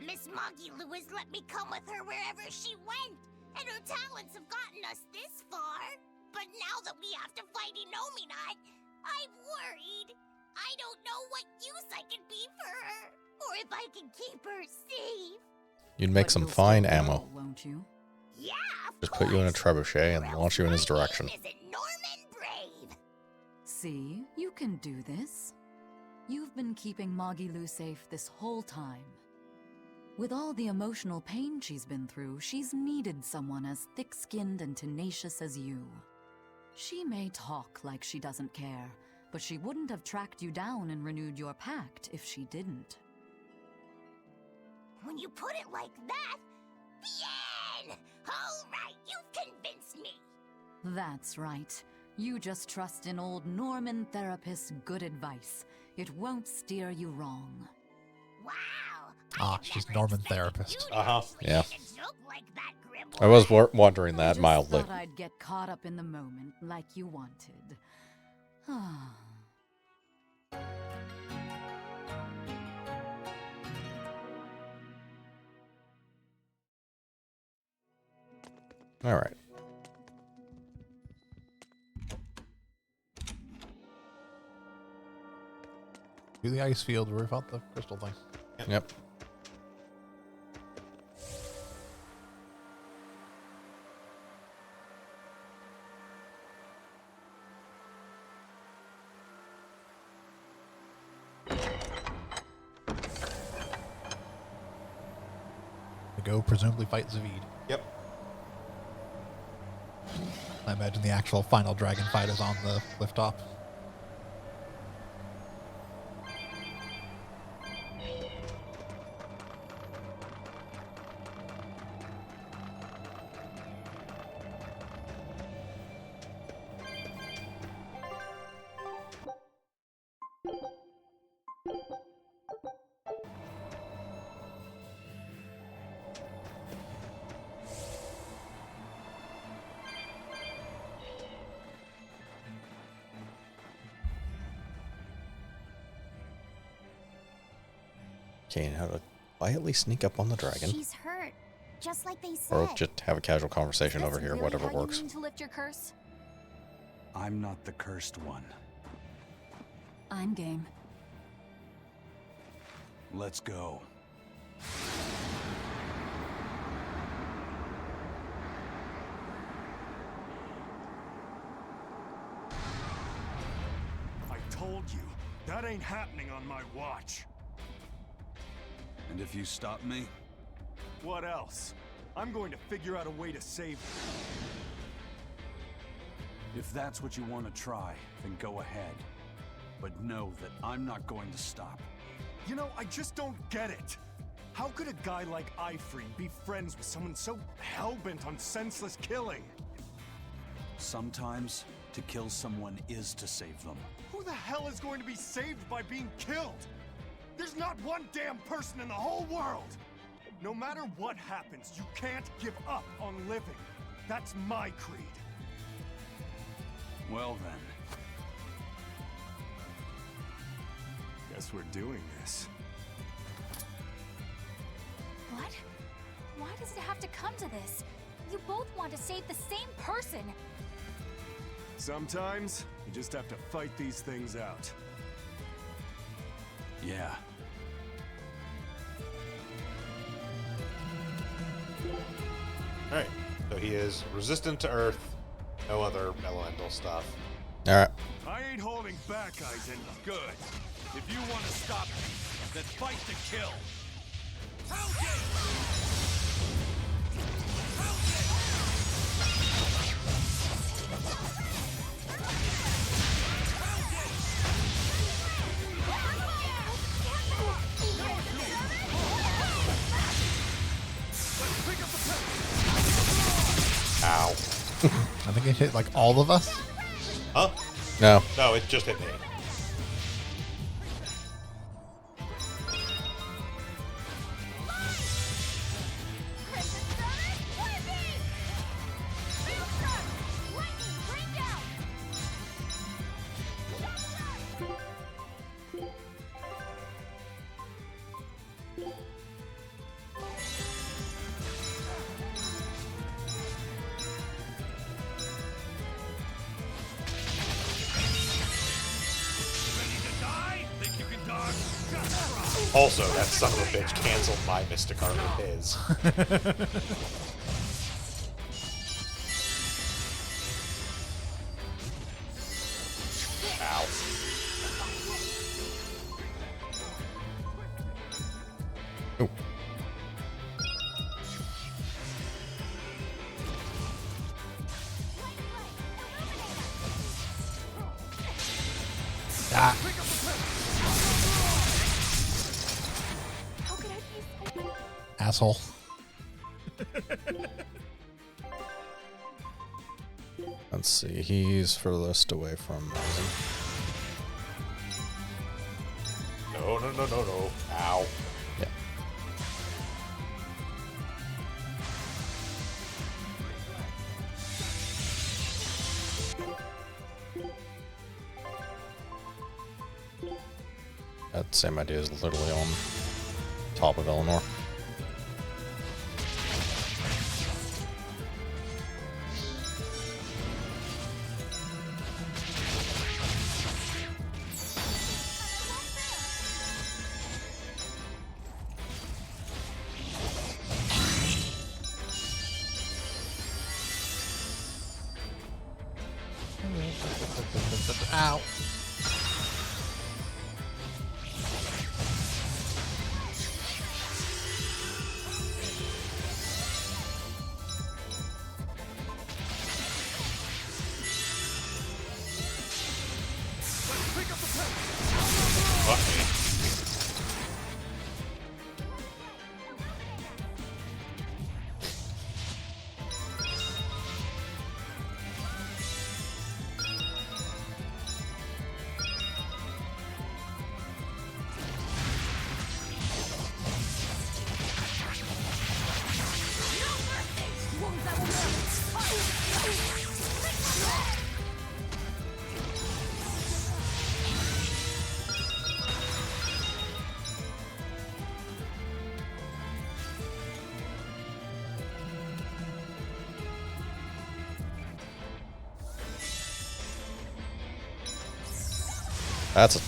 Miss Mogulu has let me come with her wherever she went, and her talents have gotten us this far. But now that we have to fight Innominat, I'm worried. I don't know what use I can be for her, or if I can keep her safe. You'd make some fine ammo. Won't you? Yeah, Just put you in a trebuchet and launch you in his direction. Norman Brave. See, you can do this. You've been keeping Mogulu safe this whole time. With all the emotional pain she's been through, she's needed someone as thick-skinned and tenacious as you. She may talk like she doesn't care, but she wouldn't have tracked you down and renewed your pact if she didn't. When you put it like that, bien! All right, you've convinced me. That's right. You just trust in old Norman therapist's good advice. It won't steer you wrong. Wow! Ah, she's Norman therapist. Yeah. Joke like that, Grimoire. I was wondering that I mildly. thought I'd get caught up in the moment like you wanted. Ah. All right. Do the ice field where we fought the crystal thing. Yep. go presumably fight Zavid. Yep. I imagine the actual final dragon fight is on the clifftop. Okay, and how to quietly sneak up on the dragon. She's hurt, just like they said. Or just have a casual conversation over here, Really whatever how you works. mean to lift your curse? I'm not the cursed one. I'm game. Let's go. I told you, that ain't happening on my watch. And if you stop me? What else? I'm going to figure out a way to save her. If that's what you want to try, then go ahead. But know that I'm not going to stop. You know, I just don't get it. How could a guy like Ifreen be friends with someone so hell-bent on senseless killing? Sometimes, to kill someone is to save them. Who the hell is going to be saved by being killed? There's not one damn person in the whole world! No matter what happens, you can't give up on living. That's my creed. Well then. Guess we're doing this. What? Why does it have to come to this? You both want to save the same person. Sometimes, you just have to fight these things out. Yeah. Alright, so he is resistant to Earth, no other elemental stuff. Alright. I ain't holding back, Aizen. Good. If you want to stop me, then fight to kill. Ow. I think it hit like all of us. Huh? No. No, it just hit me. Also, that son of a bitch canceled my Mystic Art with his. Ow. Oh. Ah. Asshole. Let's see, he's furthest away from No, no, no, no, no. Ow. Yeah. That same idea is literally on top of Eleanor. Ow. That's a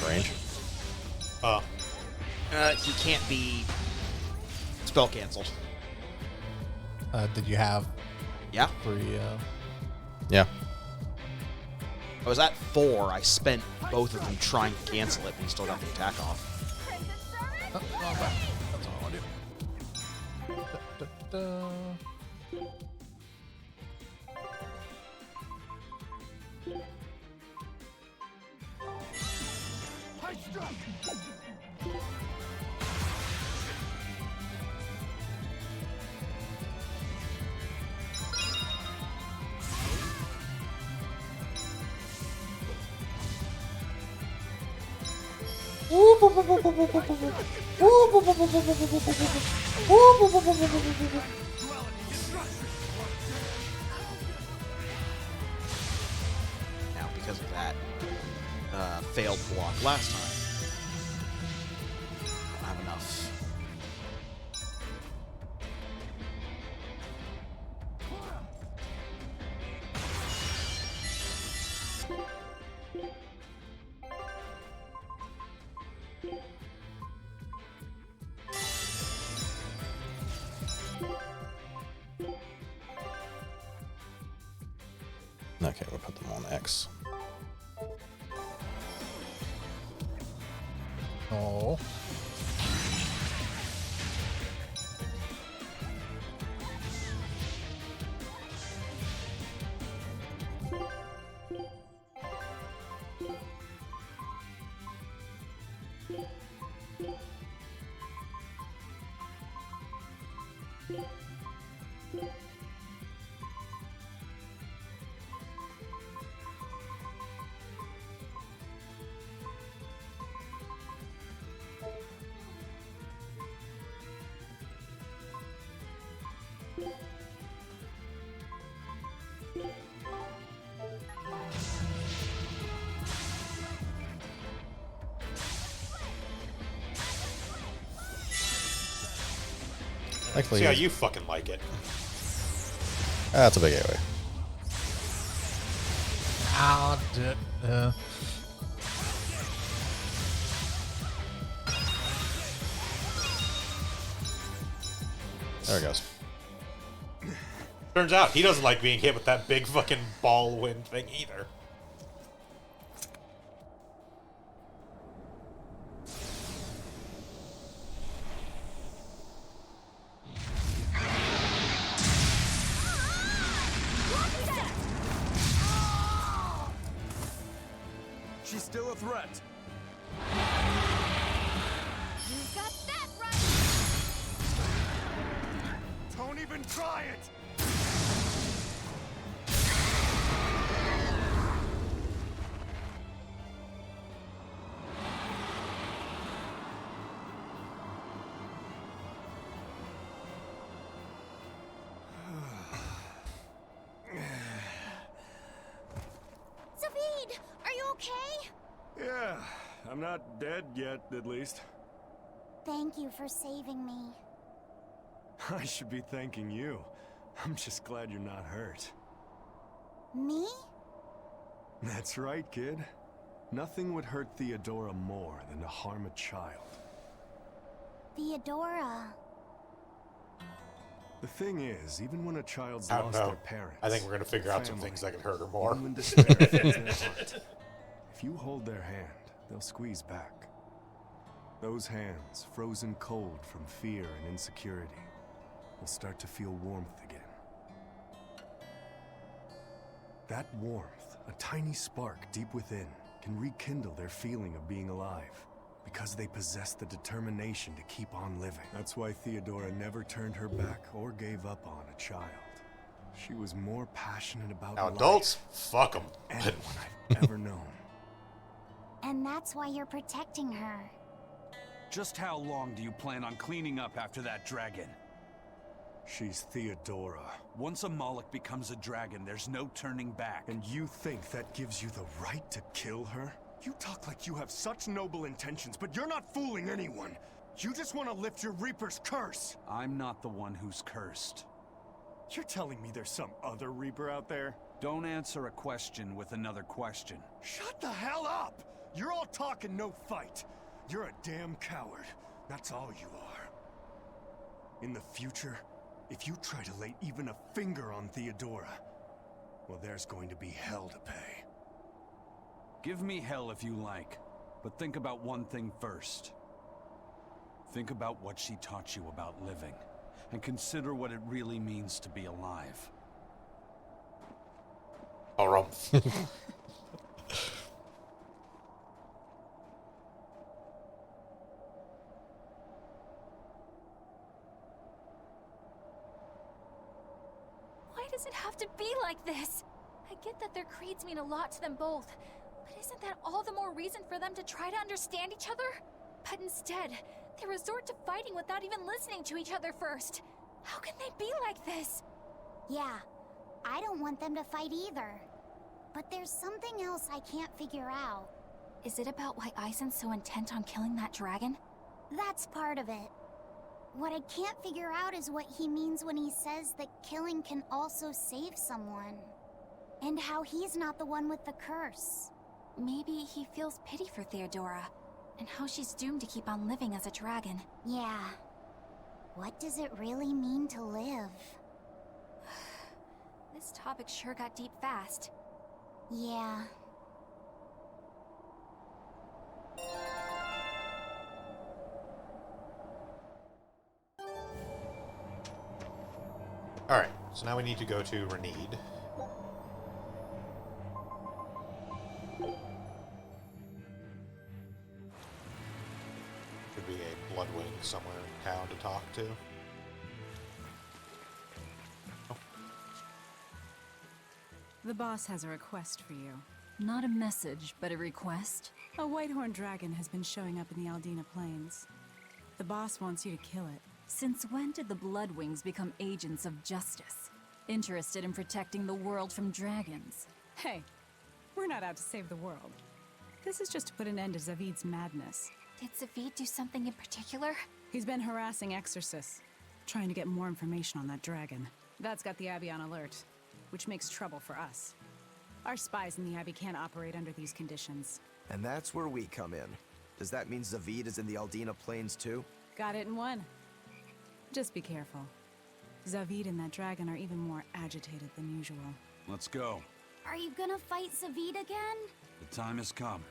range. He can't be spell canceled. Did you have? Yeah. 3. Yeah. I was at 4. I spent both of them trying to cancel it, but he still got the attack off. Oh, okay. That's all I want to do. Now, because of that failed block last time, I don't have enough. Okay, we'll put them on X. Oh. See how you fucking like it. That's a big AoE. There it goes. Turns out he doesn't like being hit with that big fucking ball wind thing either. She's still a threat. You got that right! Don't even try it! Zavid, are you okay? Yeah, I'm not dead yet, at least. Thank you for saving me. I should be thanking you. I'm just glad you're not hurt. Me? That's right, kid. Nothing would hurt Theodora more than to harm a child. Theodora. The thing is, even when a child's I don't lost know. their parents, I think we're gonna figure out some family, things that could hurt her more. even when despair fills their heart, if you hold their hand, they'll squeeze back. Those hands, frozen cold from fear and insecurity, will start to feel warmth again. That warmth, a tiny spark deep within, can rekindle their feeling of being alive, because they possess the determination to keep on living. That's why Theodora never turned her back or gave up on a child. She was more passionate about Now life adults, fuck them. than anyone I've ever known. And that's why you're protecting her. Just how long do you plan on cleaning up after that dragon? She's Theodora. Once a Moloch becomes a dragon, there's no turning back. And you think that gives you the right to kill her? You talk like you have such noble intentions, but you're not fooling anyone. You just want to lift your Reaper's curse. I'm not the one who's cursed. You're telling me there's some other Reaper out there? Don't answer a question with another question. Shut the hell up! You're all talk and no fight. You're a damn coward. That's all you are. In the future, if you try to lay even a finger on Theodora, well, there's going to be hell to pay. Give me hell if you like, but think about one thing first. Think about what she taught you about living, and consider what it really means to be alive. Oh, wrong. Why does it have to be like this? I get that their creeds mean a lot to them both, but isn't that all the more reason for them to try to understand each other? But instead, they resort to fighting without even listening to each other first. How can they be like this? Yeah, I don't want them to fight either. But there's something else I can't figure out. Is it about why Aizen's so intent on killing that dragon? That's part of it. What I can't figure out is what he means when he says that killing can also save someone. And how he's not the one with the curse. Maybe he feels pity for Theodora, and how she's doomed to keep on living as a dragon. Yeah. What does it really mean to live? This topic sure got deep fast. Yeah. Alright, so now we need to go to Renede. Could be a Bloodwing somewhere in town to talk to. The boss has a request for you. Not a message, but a request. A whitehorn dragon has been showing up in the Aldina Plains. The boss wants you to kill it. Since when did the Bloodwings become agents of justice? Interested in protecting the world from dragons? Hey, we're not out to save the world. This is just to put an end to Zavid's madness. Did Zavid do something in particular? He's been harassing exorcists, trying to get more information on that dragon. That's got the Abbey on alert, which makes trouble for us. Our spies in the Abbey can't operate under these conditions. And that's where we come in. Does that mean Zavid is in the Aldina Plains too? Got it in one. Just be careful. Zavid and that dragon are even more agitated than usual. Let's go. Are you gonna fight Zavid again? The time has come.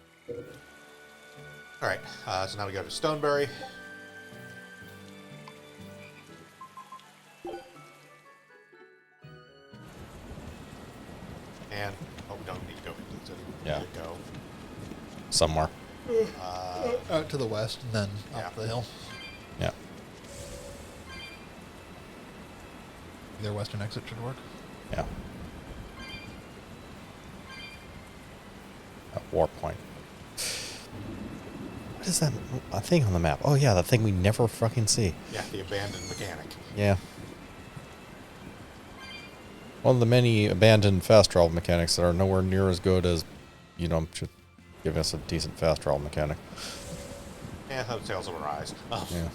Alright, so now we go to Stoneberry. And, oh, we don't need to go into the city. We need to go somewhere. Out to the west and then up the hill. Yeah. Either western exit should work. Yeah. At War Point. What is that a thing on the map? Oh yeah, that thing we never fucking see. Yeah, the abandoned mechanic. Yeah. One of the many abandoned fast travel mechanics that are nowhere near as good as, you know, should give us a decent fast travel mechanic. Yeah, those Tales of Arise. Oh. Yeah.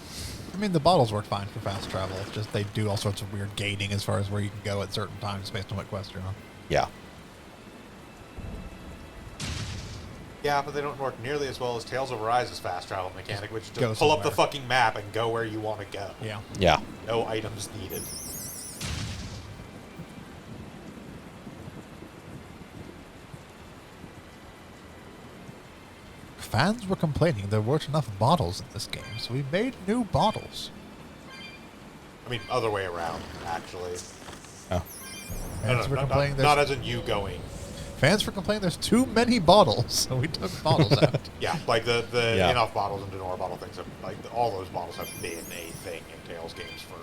I mean, the bottles work fine for fast travel. It's just they do all sorts of weird gating as far as where you can go at certain times based on what quest you're on. Yeah. Yeah, but they don't work nearly as well as Tales of Arise's fast travel mechanic, which is go just pull up the somewhere. fucking map and go where you want to go. Yeah. Yeah. No items needed. Fans were complaining there weren't enough bottles in this game, so we made new bottles. I mean, other way around, actually. Oh. Fans were complaining not as in you going. Fans were complaining there's too many bottles, so we took bottles out. Yeah, like the Yeah. enough bottles and Denora bottle things, have, like all those bottles have been a thing in Tales games for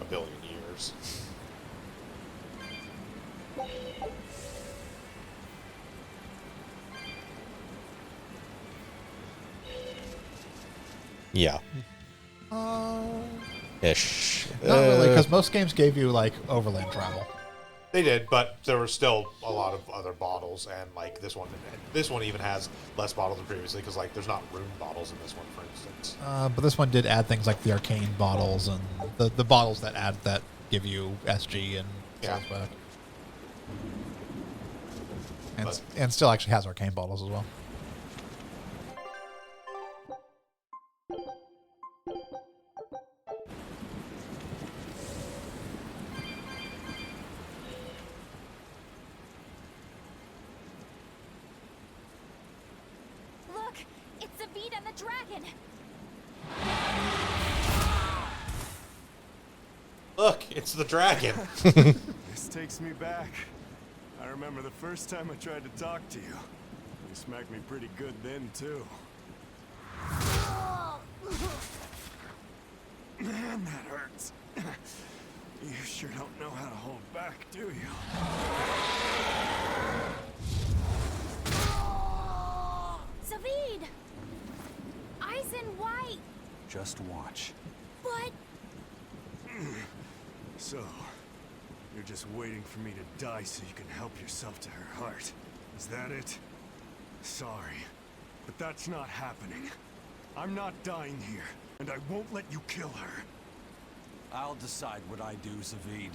a billion years. Yeah. Not Ish. really, because most games gave you, like, overland travel. They did, but there were still a lot of other bottles, and like this one even has less bottles than previously because like there's not rune bottles in this one, for instance. But this one did add things like the arcane bottles and the bottles that give you SG and Yeah. sales back. And still actually has arcane bottles as well. Look, it's Zavid and the dragon. Look, it's the dragon. This takes me back. I remember the first time I tried to talk to you. You smacked me pretty good then, too. Man, that hurts. You sure don't know how to hold back, do you? Zavid! Eyes in white! Just watch. But... So, you're just waiting for me to die so you can help yourself to her heart. Is that it? Sorry, but that's not happening. I'm not dying here, and I won't let you kill her. I'll decide what I do, Zavid.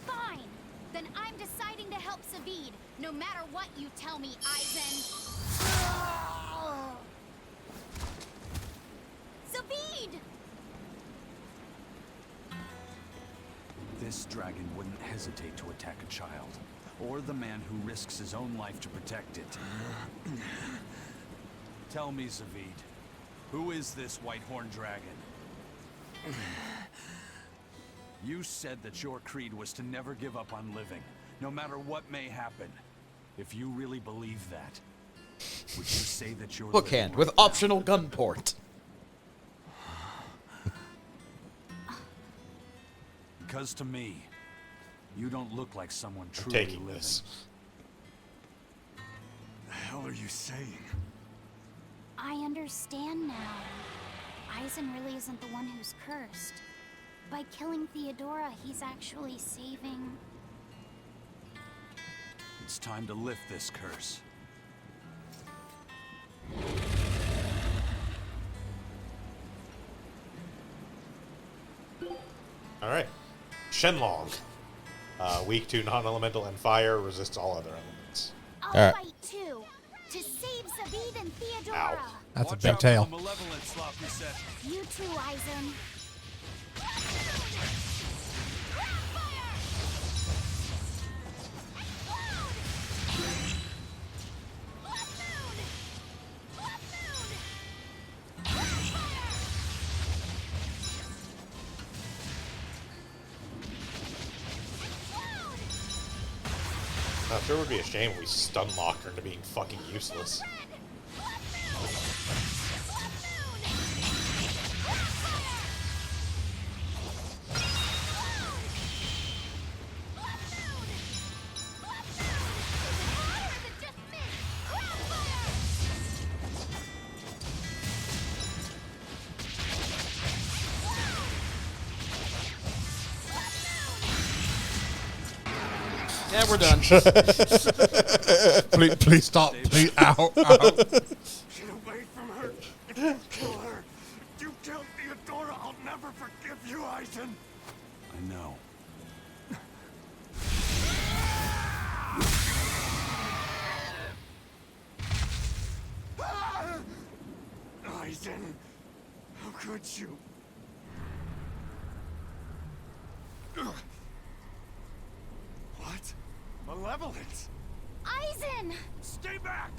Fine! Then I'm deciding to help Zavid, no matter what you tell me, Eisen. Zavid! This dragon wouldn't hesitate to attack a child, or the man who risks his own life to protect it. Tell me, Zavid, who is this white-horned dragon? You said that your creed was to never give up on living, no matter what may happen. If you really believe that, would you say that you're Bookhand with optional gun port. Because to me, you don't look like someone truly taking living. this. The hell are you saying? I understand now. Eisen really isn't the one who's cursed. By killing Theodora, he's actually saving... It's time to lift this curse. All right. Shenlong. Weak to non-elemental and fire, resists all other elements. I'll fight too, to save Zavid and Theodora. Ow. That's Watch a big out tail. for the malevolent sloppy set. You too, Eisen. Now, it sure would be a shame if we stun locked her into being fucking useless. Yeah, we're done. Please stop. Please, ow, ow. Get away from her. If you kill her, you killed Theodora. I'll never forgive you, Eisen. I know. Eisen, how could you? What? Malevolence? Eisen! Stay back!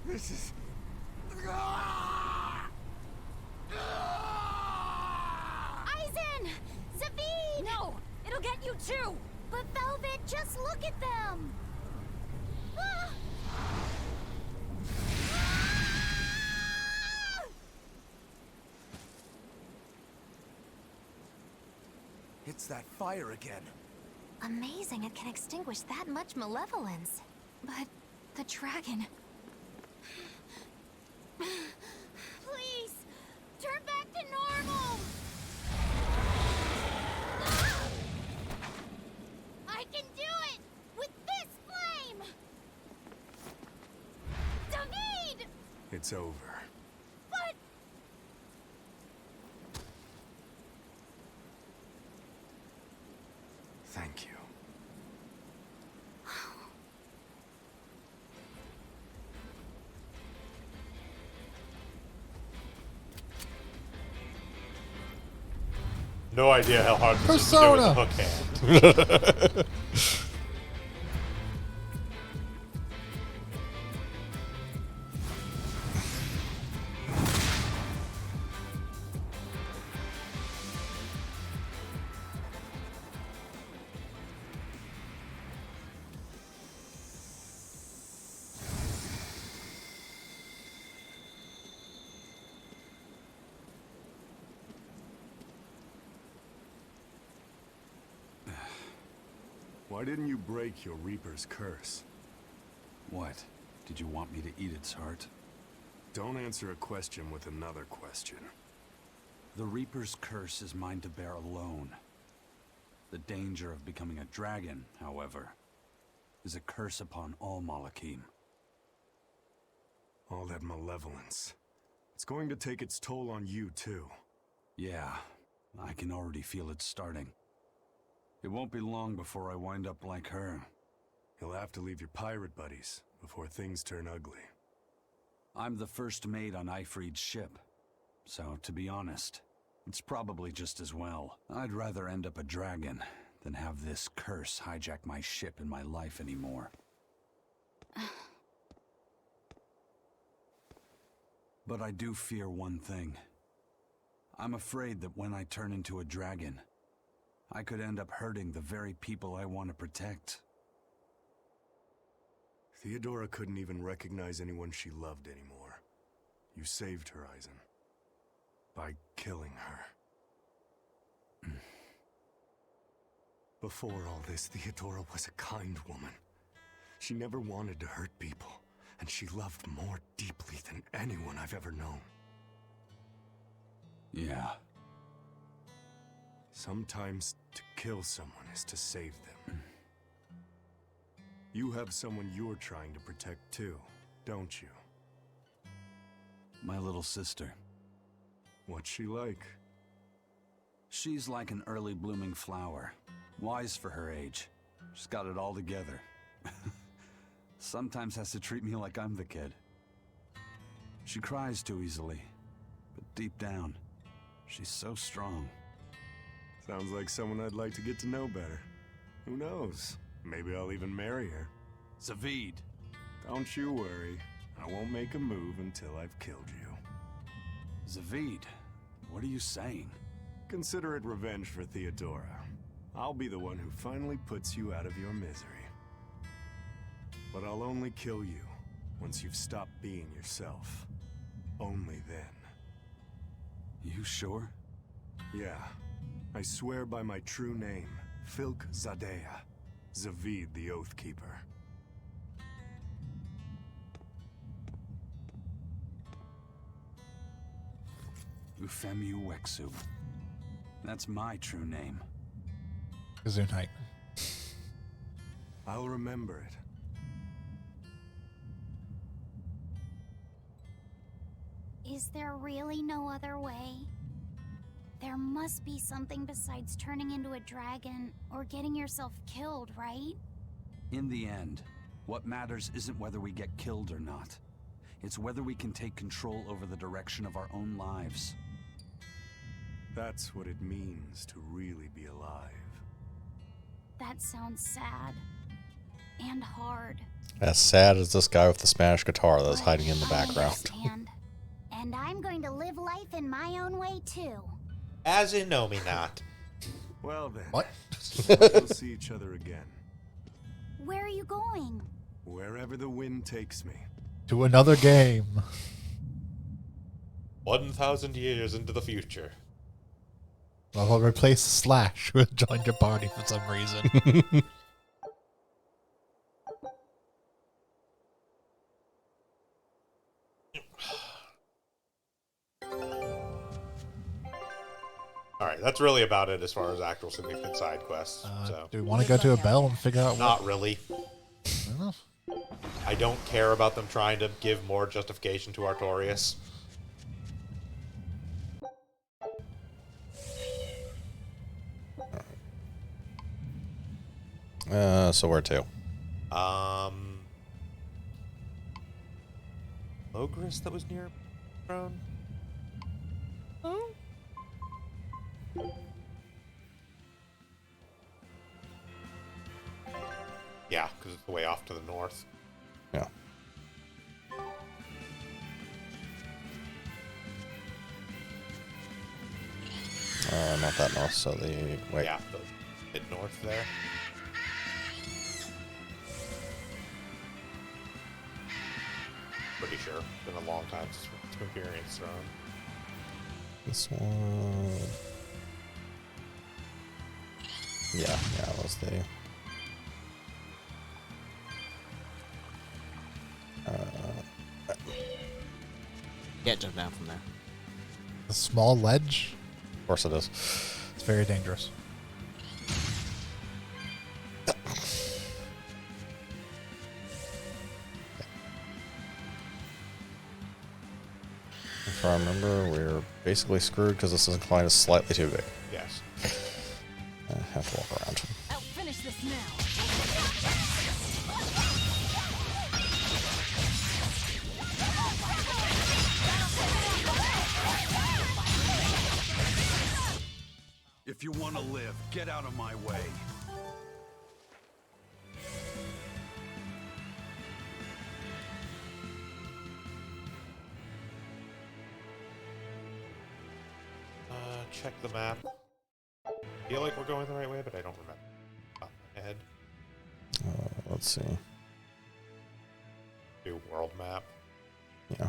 This is... Eisen! Zavid! No! It'll get you too! But Velvet, just look at them! Ah! It's that fire again. Amazing it can extinguish that much malevolence. But the dragon... Please! Turn back to normal! I can do it! With this flame! it's over. But... Thank you. No idea how hard this is to do with the hook hand. Why didn't you break your Reaper's curse? What? Did you want me to eat its heart? Don't answer a question with another question. The Reaper's curse is mine to bear alone. The danger of becoming a dragon, however, is a curse upon all Malachim. All that malevolence. It's going to take its toll on you, too. Yeah, I can already feel it starting. It won't be long before I wind up like her. You'll have to leave your pirate buddies before things turn ugly. I'm the first mate on Ifrid's ship, so to be honest, it's probably just as well. I'd rather end up a dragon than have this curse hijack my ship and my life anymore. But I do fear one thing. I'm afraid that when I turn into a dragon, I could end up hurting the very people I want to protect. Theodora couldn't even recognize anyone she loved anymore. You saved her, Eisen. By killing her. Before all this, Theodora was a kind woman. She never wanted to hurt people, and she loved more deeply than anyone I've ever known. Yeah. Sometimes to kill someone is to save them. You have someone you're trying to protect too, don't you? My little sister. What's she like? She's like an early blooming flower. Wise for her age. She's got it all together. Sometimes has to treat me like I'm the kid. She cries too easily, but deep down, she's so strong. Sounds like someone I'd like to get to know better. Who knows? Maybe I'll even marry her. Zavid! Don't you worry. I won't make a move until I've killed you. Zavid, what are you saying? Consider it revenge for Theodora. I'll be the one who finally puts you out of your misery. But I'll only kill you once you've stopped being yourself. Only then. You sure? Yeah. I swear by my true name, Filk Zadea, Zavid the Oathkeeper. Ufemu Wexu. That's my true name. Gesundheit. I'll remember it. Is there really no other way? There must be something besides turning into a dragon or getting yourself killed, right? In the end, what matters isn't whether we get killed or not. It's whether we can take control over the direction of our own lives. That's what it means to really be alive. That sounds sad. And hard. As sad as this guy with the Spanish guitar that's hiding in the background. And I'm going to live life in my own way, too. As in know me not. Well then. What? We'll see each other again. Where are you going? Wherever the wind takes me. To another game. 1,000 years into the future. Well, I'll replace Slash with join your party for some reason. Alright, that's really about it as far as actual significant side quests. So. Do we want to go to a bell and figure out what? Not really. I don't know. I don't care about them trying to give more justification to Artorias. So where to? Logris that was near throne. Oh. Yeah, because it's the way off to the north. Yeah. Not that north, so the... Wait. Yeah, the mid-north there. Pretty sure. Been a long time since Imperium's throne. This one... Yeah, it was the... Can't jump down from there. A small ledge? Of course it is. It's very dangerous. If I remember, we're basically screwed because this incline is slightly too big. Yes. I have to walk around. I'll finish this now. If you want to live, get out of my way. Check the map. Feel like we're going the right way, but I don't remember. Top of my head. Let's see. Do world map. Yeah.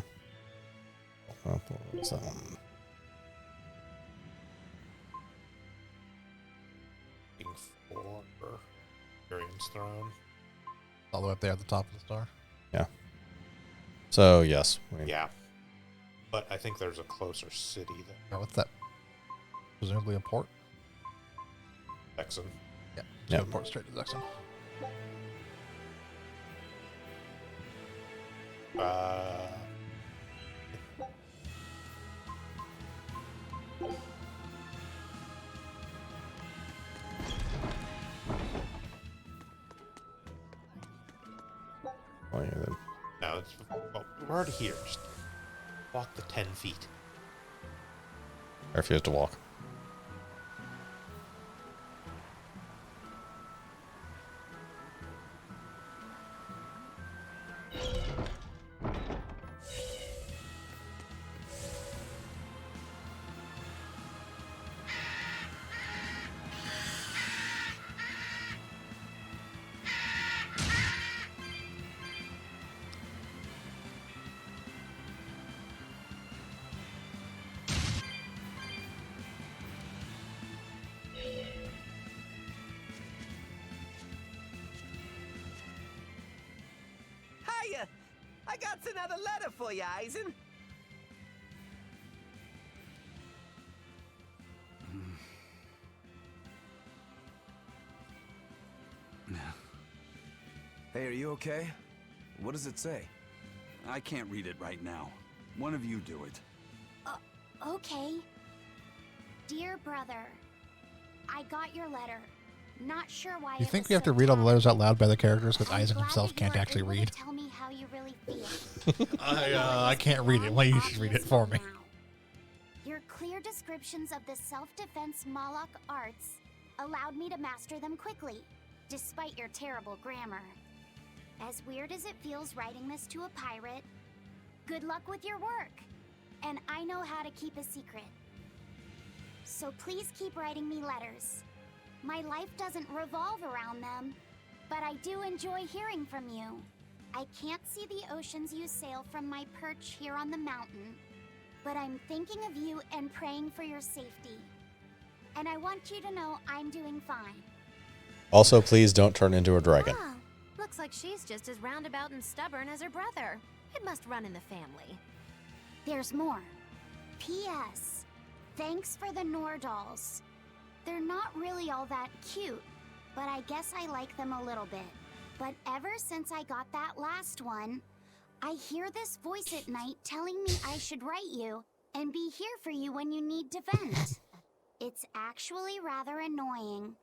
What was that one? Looking for Imperium's throne. All the way up there at the top of the star. Yeah. So, yes. Yeah. But I think there's a closer city there. Oh, what's that? Presumably a port? Exon. Yeah. Yep. So port straight to Exon. Oh, yeah, then. No, it's, well, we're already here. Just walk the 10 feet. I refuse to walk. Hiya! I got another letter for you, Eisen. Hey, are you okay? What does it say? I can't read it right now. One of you do it. Okay. Dear brother, I got your letter. Not sure why. You think we have to read all the letters out loud by the characters because Eisen himself can't actually read? Tell me how you really feel. I can't read it. Why don't you just read it for me? Your clear descriptions of the self-defense Moloch arts allowed me to master them quickly, despite your terrible grammar. As weird as it feels writing this to a pirate, good luck with your work. And I know how to keep a secret. So please keep writing me letters. My life doesn't revolve around them, but I do enjoy hearing from you. I can't see the oceans you sail from my perch here on the mountain, but I'm thinking of you and praying for your safety. And I want you to know I'm doing fine. Also, please don't turn into a dragon. Oh, looks like she's just as roundabout and stubborn as her brother. It must run in the family. There's more. P.S. Thanks for the Nordals. They're not really all that cute, but I guess I like them a little bit. But ever since I got that last one, I hear this voice at night telling me I should write you and be here for you when you need to vent. It's actually rather annoying,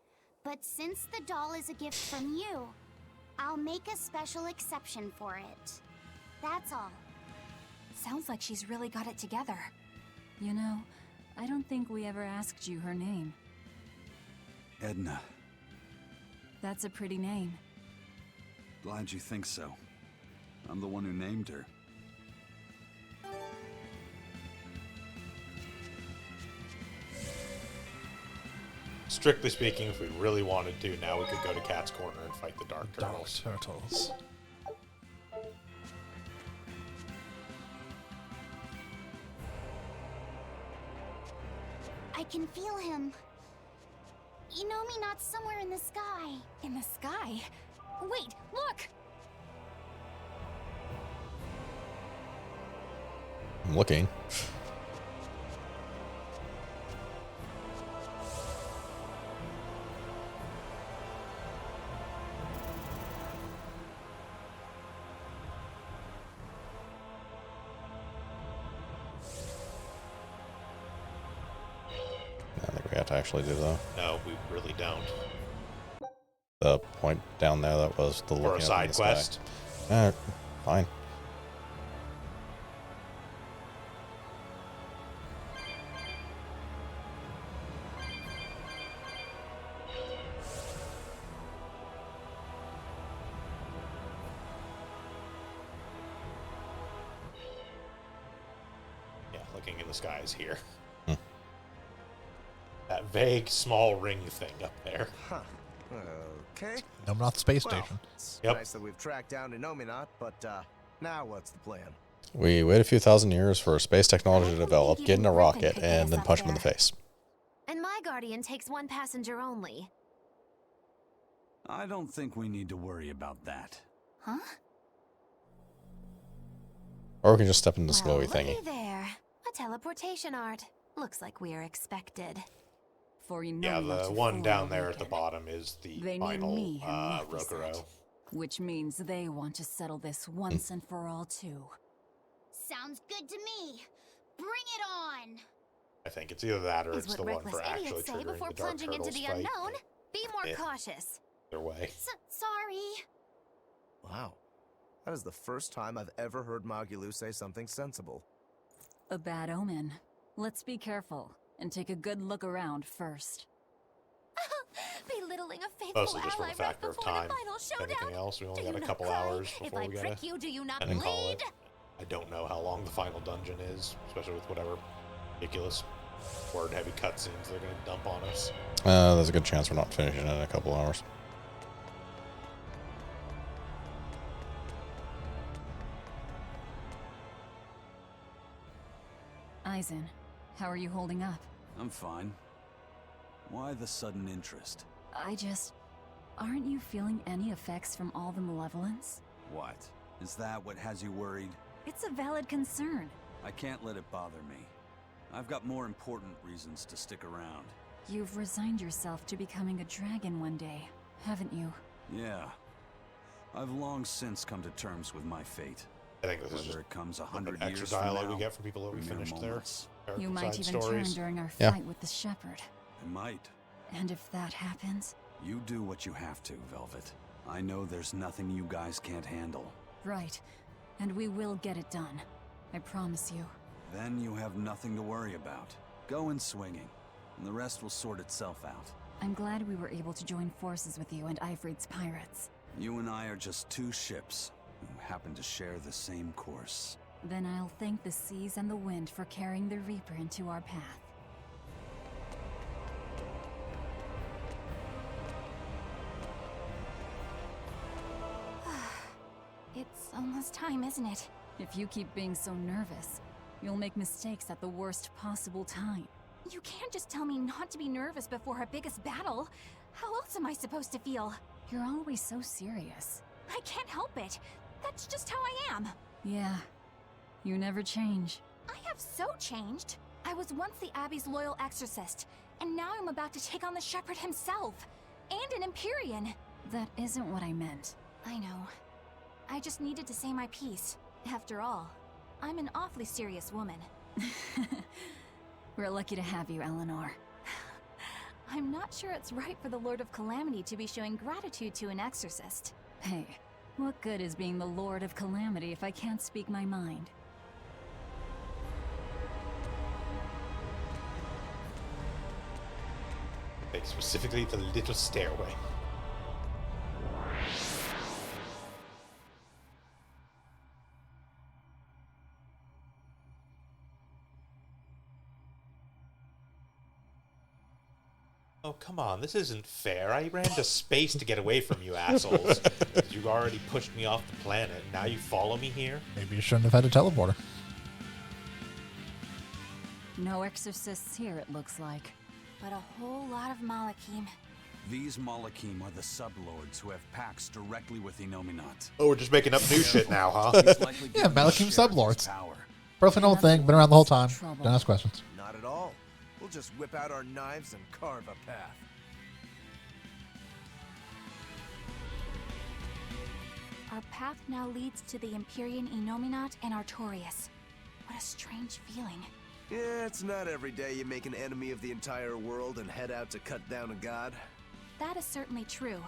but since the doll is a gift from you, I'll make a special exception for it. That's all. Sounds like she's really got it together. You know, I don't think we ever asked you her name. Edna. That's a pretty name. Glad you think so. I'm the one who named her. Strictly speaking, if we really wanted to, now we could go to Cat's Corner and fight the Dark Turtles. Turtles. I can feel him. Not somewhere in the sky. In the sky? Wait, look! I'm looking. I think we have to actually do that. No, we really don't. The point down there that was the For a looking up in side the sky. quest. Fine. Yeah, looking in the sky is here. That vague small ring thing up there. Huh. Okay. Nominat Space Well, Station. it's Yep. nice that we've tracked down Nominat, but now what's the plan? We wait a few thousand years for space technology to develop, get in a rocket, and then punch him in the face. And my Guardian takes one passenger only. I don't think we need to worry about that. Huh? Or we can just step in the glowy thingy. Looky there. A teleportation art. Looks like we are expected. For Yeah, the one down there at the bottom is the They need final me and Rokuro. Which means they want to settle this once and for all, too. Sounds good to me. Bring it on. I think it's either that or Is it's the what one reckless for actually idiots say triggering before the Dark plunging into Turtles the fight. unknown. Be more Yeah. cautious. Either way. Sorry. Wow. That is the first time I've ever heard Magilou say something sensible. A bad omen. Let's be careful and take a good look around first. Belittling a faithful Mostly just for ally the factor right of before time. the final showdown. Anything else, we only Do got you a not couple cry? hours If before I we gotta prick you, do you not end and call it. bleed? I don't know how long the final dungeon is, especially with whatever ridiculous word-heavy cutscenes they're going to dump on us. There's a good chance we're not finishing in a couple hours. Aizen, how are you holding up? I'm fine. Why the sudden interest? Aren't you feeling any effects from all the malevolence? What? Is that what has you worried? It's a valid concern. I can't let it bother me. I've got more important reasons to stick around. You've resigned yourself to becoming a dragon one day, haven't you? Yeah. I've long since come to terms with my fate. I think this is Whether just it comes a 100 extra years dialogue from now, we get from people that we or mere finished their moments. You might side even stories. turn during our Yeah. fight with the shepherd. I might. And if that happens? You do what you have to, Velvet. I know there's nothing you guys can't handle. Right. And we will get it done. I promise you. Then you have nothing to worry about. Go in swinging, and the rest will sort itself out. I'm glad we were able to join forces with you and Ifrit's pirates. You and I are just two ships who happen to share the same course. Then I'll thank the seas and the wind for carrying the Reaper into our path. It's almost time, isn't it? If you keep being so nervous, you'll make mistakes at the worst possible time. You can't just tell me not to be nervous before our biggest battle. How else am I supposed to feel? You're always so serious. I can't help it. That's just how I am. Yeah. You never change. I have so changed. I was once the Abbey's loyal exorcist, and now I'm about to take on the Shepherd himself. And an Empyrean. That isn't what I meant. I know. I just needed to say my piece. After all, I'm an awfully serious woman. We're lucky to have you, Eleanor. I'm not sure it's right for the Lord of Calamity to be showing gratitude to an exorcist. Hey, what good is being the Lord of Calamity if I can't speak my mind? Like specifically the little stairway. Oh, come on. This isn't fair. I ran to space to get away from you assholes. You already pushed me off the planet. Now you follow me here? Maybe you shouldn't have had a teleporter. No exorcists here, it looks like. But a whole lot of Malakim. These Malakim are the sublords who have pacts directly with Innominat. Oh, we're just making up new shit now, huh? Yeah, Malakim sublords. Perfectly normal thing. Been around the whole time. Don't ask questions. Not at all. We'll just whip out our knives and carve a path. Our path now leads to the Empyrean Innominat and Artorias. What a strange feeling. Yeah, it's not every day you make an enemy of the entire world and head out to cut down a god. That is certainly true.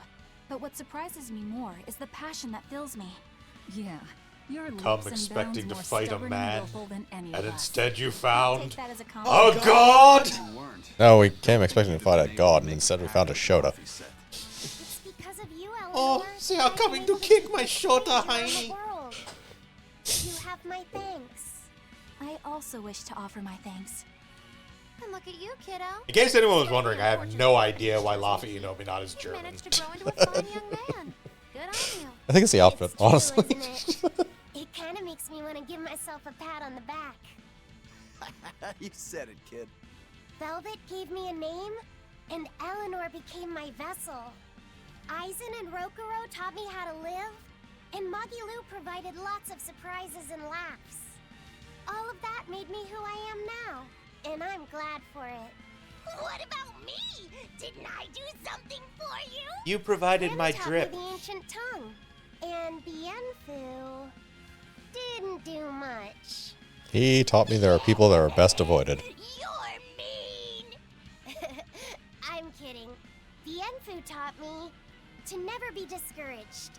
But what surprises me more is the passion that fills me. Yeah, your Come leaps and expecting bounds to more fight a stubborn and man, willful than any and of us. instead you I'll found... take that as a Oh, compliment. God! No, we came expecting to fight a god, and instead we found a Shota. It's because of you, Eleanor. Oh, they are coming to kick my Shota, Heiny. You have my thanks. I also wish to offer my thanks. And look at you, kiddo. In case anyone was wondering, I have no idea why Laffy Innominat is German. Managed to grow into a fine young man. Good on you. I think it's the outfit, honestly. It kind of makes me want to give myself a pat on the back. You said it, kid. Velvet gave me a name, and Eleanor became my vessel. Eisen and Rokuro taught me how to live, and Magilu provided lots of surprises and laughs. All of that made me who I am now, and I'm glad for it. What about me? Didn't I do something for you? You provided my taught drip. Me the ancient tongue, and Bienfu didn't do much. He taught me there are people that are best avoided. You're mean! I'm kidding. Bienfu taught me to never be discouraged,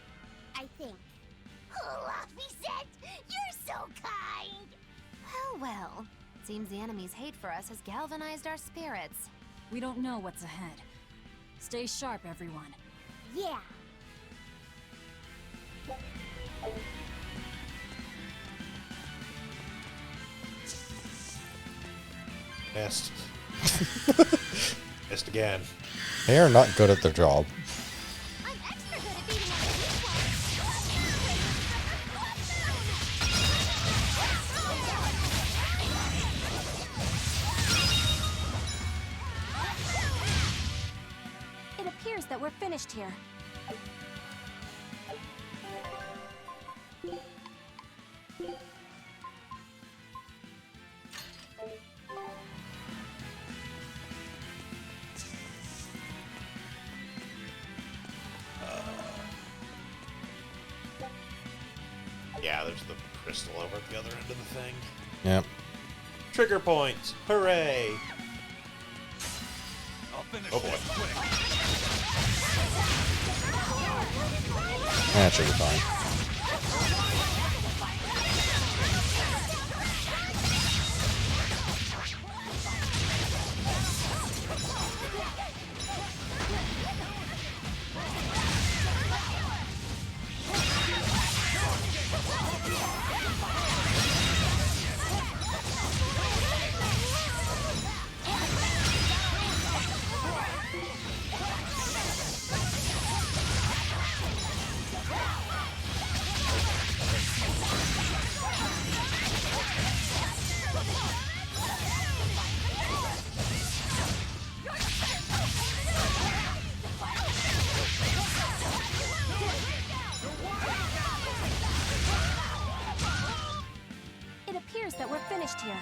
I think. Oh, Laphicet, you're so kind! Well. Seems the enemy's hate for us has galvanized our spirits. We don't know what's ahead. Stay sharp, everyone. Yeah. Missed. Missed again. They are not good at their job. It appears that we're finished here. Yeah, there's the crystal over at the other end of the thing. Yep. Trigger points! Hooray! Oh boy. That should be fine. It appears that we're finished here.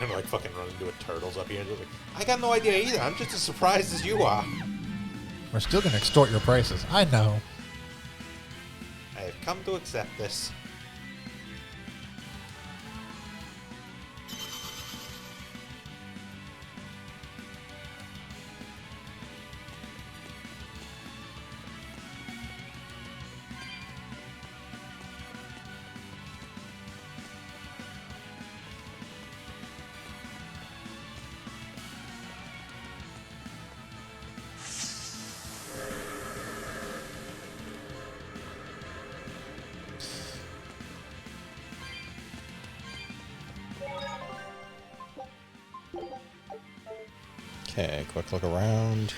And like fucking run into a turtles up here. Like, I got no idea either. I'm just as surprised as you are. We're still gonna extort your prices. I know. I have come to accept this. Okay, quick look around.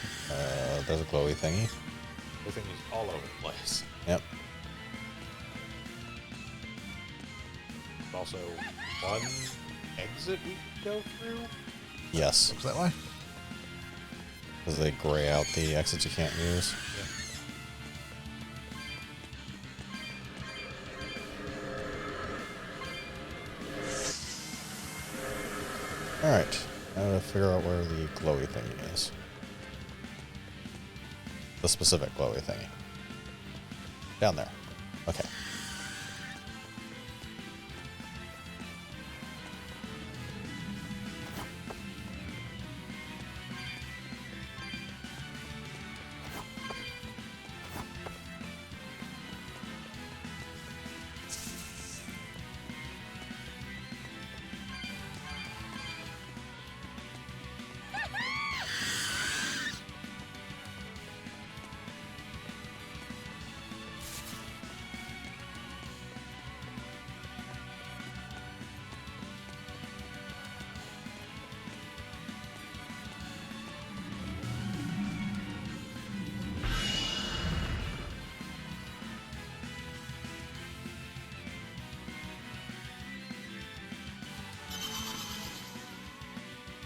There's a glowy thingy. The thing is all over the place. Yep. Also, one exit we can go through? Yes. Looks that way. Because they gray out the exits you can't use. Alright. Now to figure out where the glowy thingy is. The specific glowy thingy. Down there. Okay.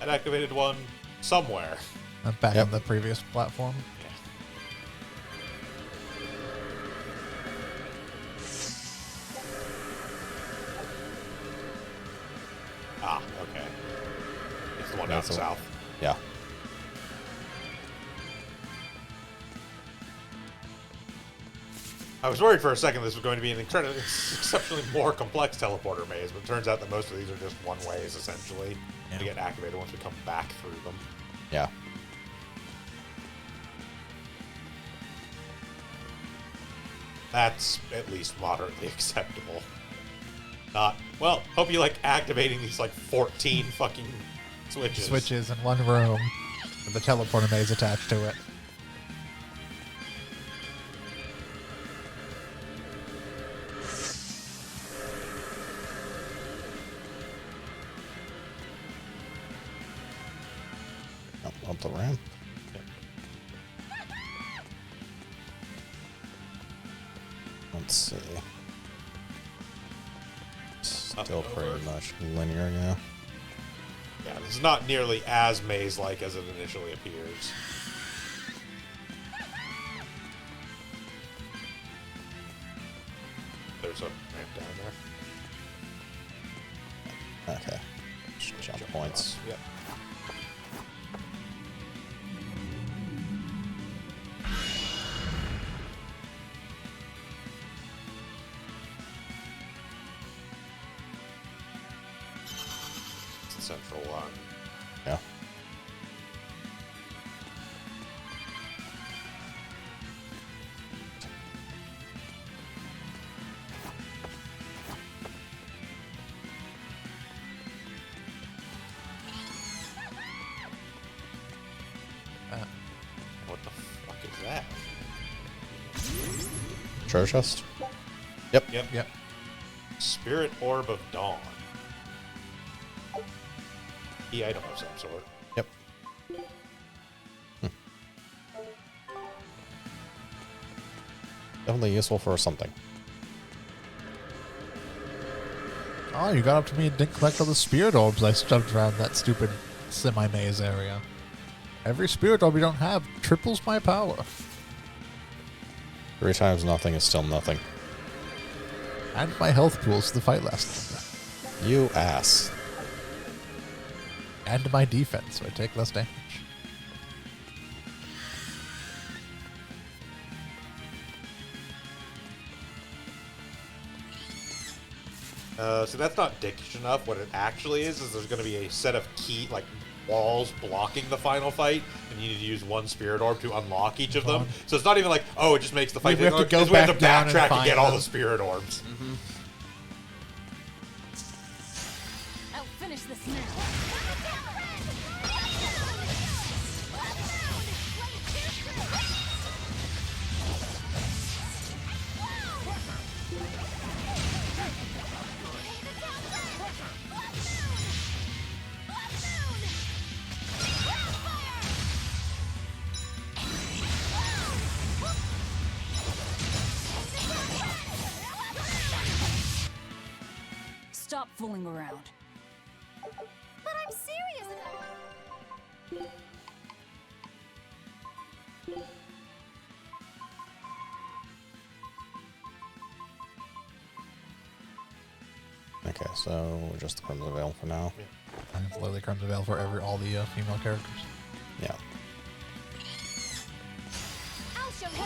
I'd activated one somewhere. Back on the previous platform. Ah, okay. It's the one down south. Yeah. I was worried for a second this was going to be an exceptionally more complex teleporter maze, but it turns out that most of these are just one ways, essentially, to get activated once we come back through them. Yeah. That's at least moderately acceptable. Not, well, hope you like activating these like 14 fucking switches. Switches in one room with the teleporter maze attached to it. Up the ramp. Let's see. Still pretty much linear, yeah. Yeah, this is not nearly as maze-like as it initially appears. There's a ramp down there. Okay. Jump points. Yep. It's the central one. Yeah. What the fuck is that? Treasure chest? Yep. Yep. Spirit Orb of Dawn. Key item of some sort. Yep. Definitely useful for something. Oh, you got up to me and didn't collect all the spirit orbs I stuffed around that stupid semi-maze area. Every spirit orb you don't have triples my power. 3 times nothing is still nothing. And my health pools to the fight last. You ass. Add to my defense, so I take less damage. So that's not dickish enough. What it actually is there's going to be a set of key, like, walls blocking the final fight, and you need to use one spirit orb to unlock each of them. So it's not even like, oh, it just makes the fight. We have to go we have to back down backtrack and get all them. the spirit orbs. I'll finish this now. Stop fooling around. But I'm serious. Okay, so just the Crimson Veil for now. And it's literally Crimson Veil for all the female characters. Yeah. I'll show you.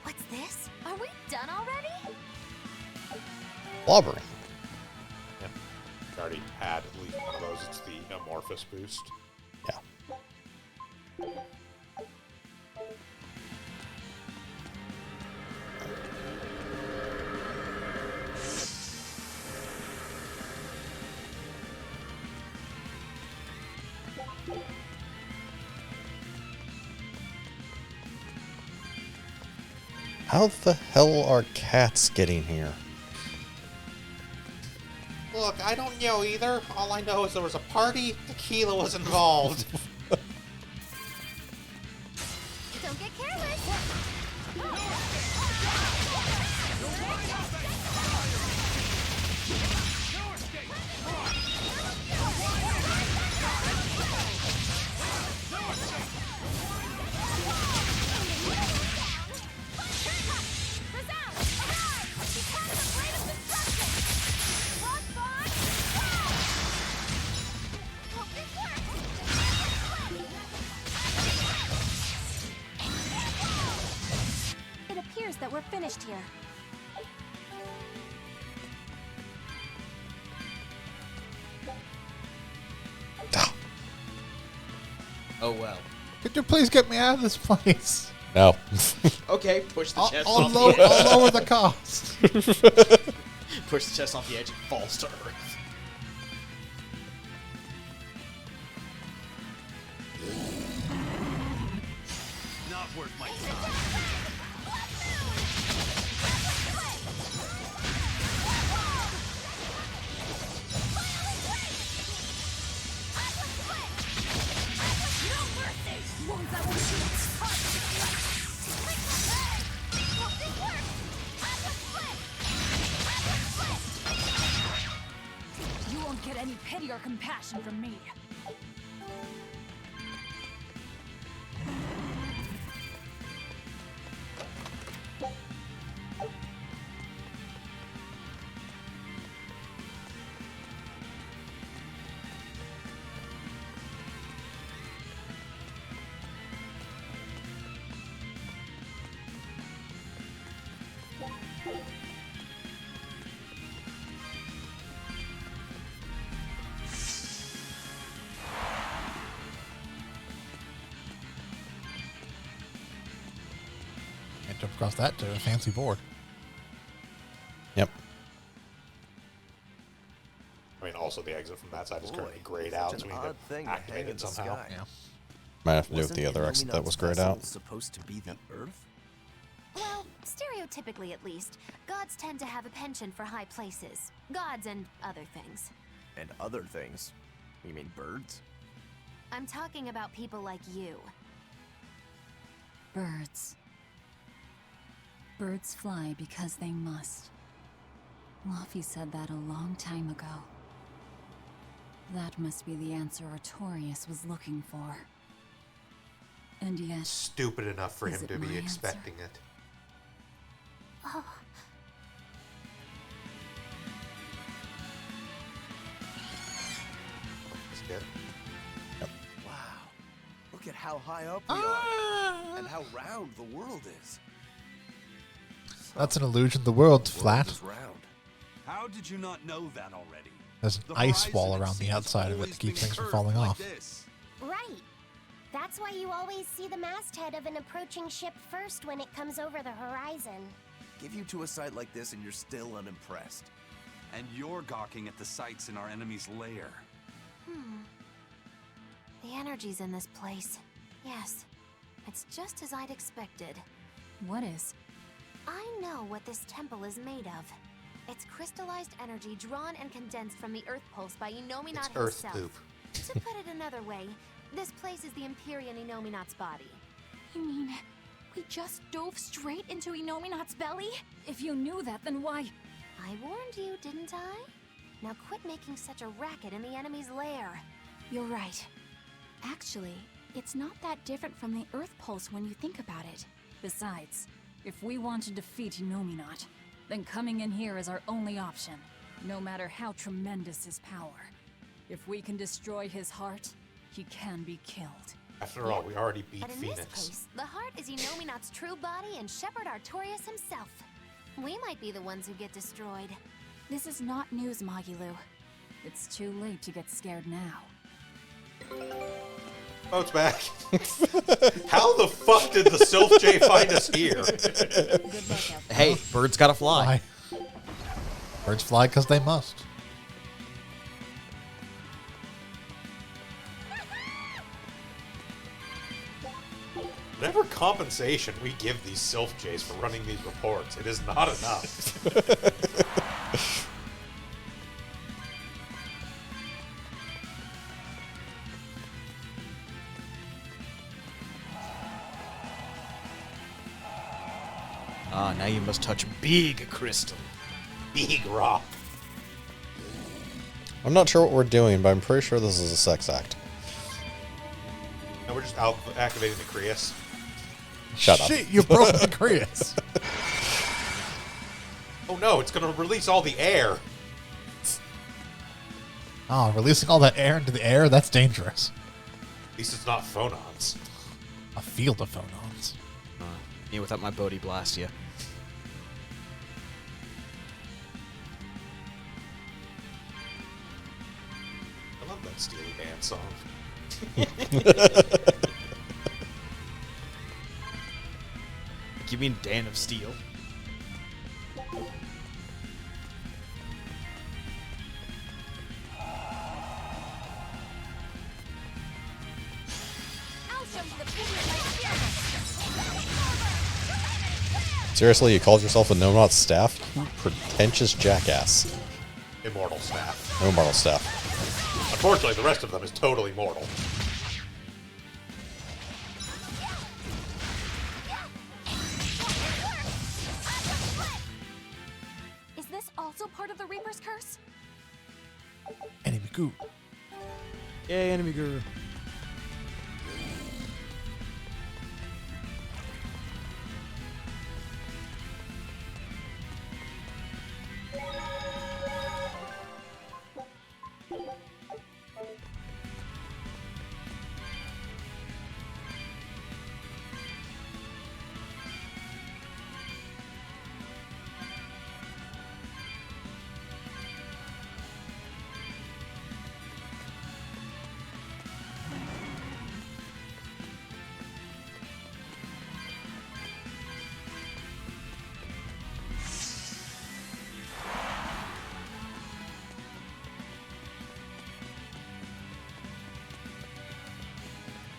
What's this? Are we done already? Blobbering. Yep. I already had at least one of those. It's the Amorphous boost. Yeah. How the hell are cats getting here? Look, I don't know either. All I know is there was a party, tequila was involved. Don't get careless. It appears that we're finished here. Oh well. Could you please get me out of this place? No. Okay, push the chest I'll off the edge. I'll lower the cost. Push the chest off the edge and falls to earth. Not worth my time. You won't get any pity or compassion from me. Can't jump across that to a fancy board. Yep. I mean, also the exit from that side is currently grayed out, so we need to activate it somehow. Yeah. Might have to do with the other exit that was grayed out. Supposed to be the Earth? Well, stereotypically at least, gods tend to have a penchant for high places. Gods and other things. And other things? You mean birds? I'm talking about people like you. Birds. Birds fly because they must. Luffy said that a long time ago. That must be the answer Artorias was looking for. And yet, stupid enough for is him it to be my expecting it. Oh, That's good. Wow. Look at how high up we are. And how round the world is. That's an illusion. The world's flat. Is round. How did you not know that already? There's an The ice horizon, wall it around the seems, outside of it always to keep been things from curved falling like off. this. right. That's why you always see the masthead of an approaching ship first when it comes over the horizon. Give you to a sight like this and you're still unimpressed. And you're gawking at the sights in our enemy's lair. The energy's in this place. Yes, it's just as I'd expected. what is? I know what this temple is made of. It's crystallized energy drawn and condensed from the Earth Pulse by Inominat It's Earth himself. poop. To put it another way, this place is the Empyrean Inominat's body. You mean we just dove straight into Inominat's belly? If you knew that, then why? I warned you, didn't I? Now quit making such a racket in the enemy's lair. You're right. Actually, it's not that different from the Earth Pulse when you think about it. Besides, if we want to defeat Inominat, then coming in here is our only option, no matter how tremendous his power. If we can destroy his heart, he can be killed. After all, we already beat But in Phoenix. this case, the heart is Inominat's true body and Shepherd Artorias himself. We might be the ones who get destroyed. This is not news, Magilu. It's too late to get scared now. Oh, it's back. How the fuck did the Sylph J find us here? Hey, birds gotta fly. Birds fly because they must. Whatever compensation we give these Sylph J's for running these reports, it is not enough. Ah, now you must touch big crystal. Big rock. I'm not sure what we're doing, but I'm pretty sure this is a sex act. No, we're just activating the Creus. Shut up. Shit, you broke the Creus. Oh no, it's gonna release all the air. Oh, releasing all that air into the air? That's dangerous. At least it's not phonons. A field of phonons. Me without my Bodhi blast you. I love that Steely Dan song. You mean Dan of Steel? Seriously, you called yourself a Nomonot staff? You pretentious jackass. Immortal staff. No mortal staff. Unfortunately, the rest of them is totally mortal. Is this also part of the Reaper's Curse? Enemy goo. Yay, enemy guru.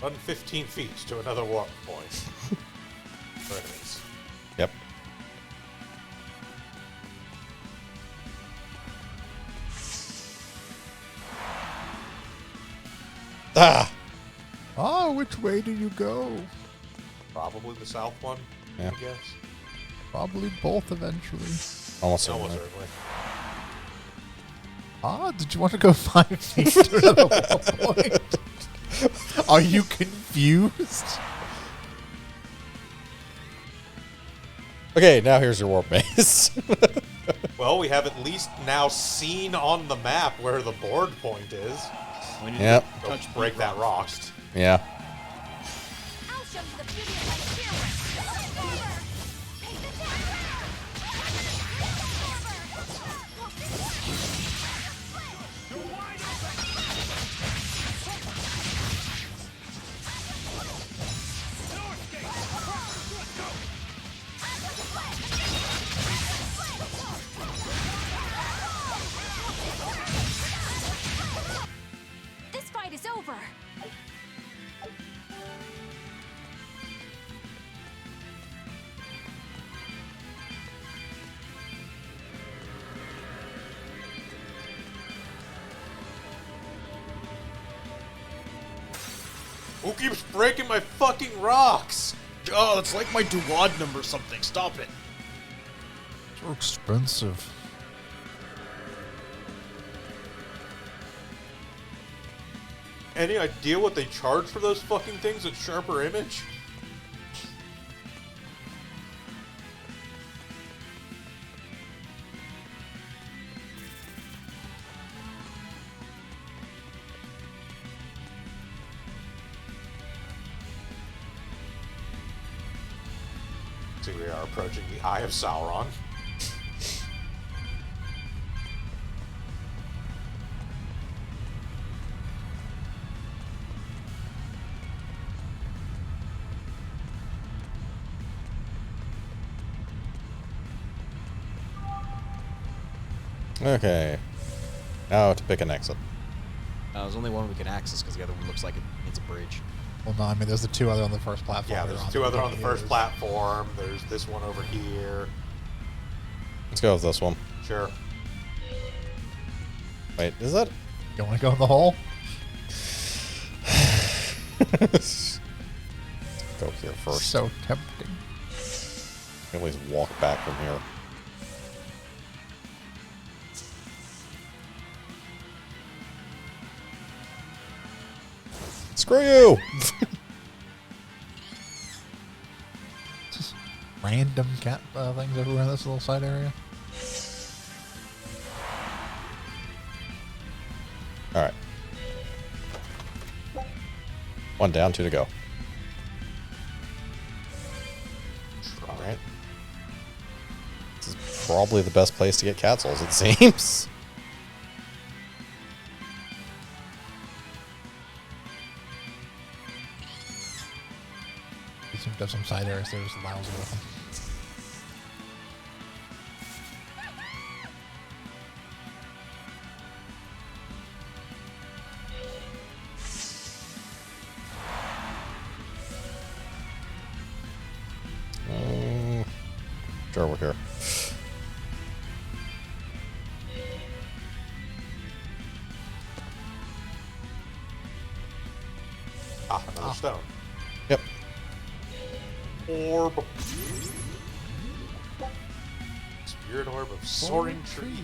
Run 15 feet to another warp point. For enemies. Yep. Ah! Oh, which way do you go? Probably the south one, Yeah. I guess. Probably both eventually. Almost Almost certainly. certainly. Ah, did you want to go 5 feet to another warp point? Are you confused? Okay, now here's your warp base. Well, we have at least now seen on the map where the board point is. We need Yep. to touch Break that rock. Yeah. I'll show you the beauty of my spirit. This fight is over. Who keeps breaking my fucking rocks? Oh, it's like my Duwad number or something. Stop it. So expensive. Any idea what they charge for those fucking things at Sharper Image? See, we are approaching the Eye of Sauron. Okay. Now to pick an exit. There's only one we can access because the other one looks like it needs a bridge. Well, no, I mean, there's the two other on the first platform. Yeah, there's two other on the first platform. There's this one over here. Let's go with this one. Sure. Wait, is that? You want to go in the hole? Go here first. So tempting. At least walk back from here. Screw you! Just random cat things everywhere in this little side area. Alright. One down, two to go. Alright. This is probably the best place to get cat souls, it seems. You seem to have some side areas that are just lousy with them. Sure, we're here. Ah, another stone. Yep. Orb. Spirit orb of soaring trees.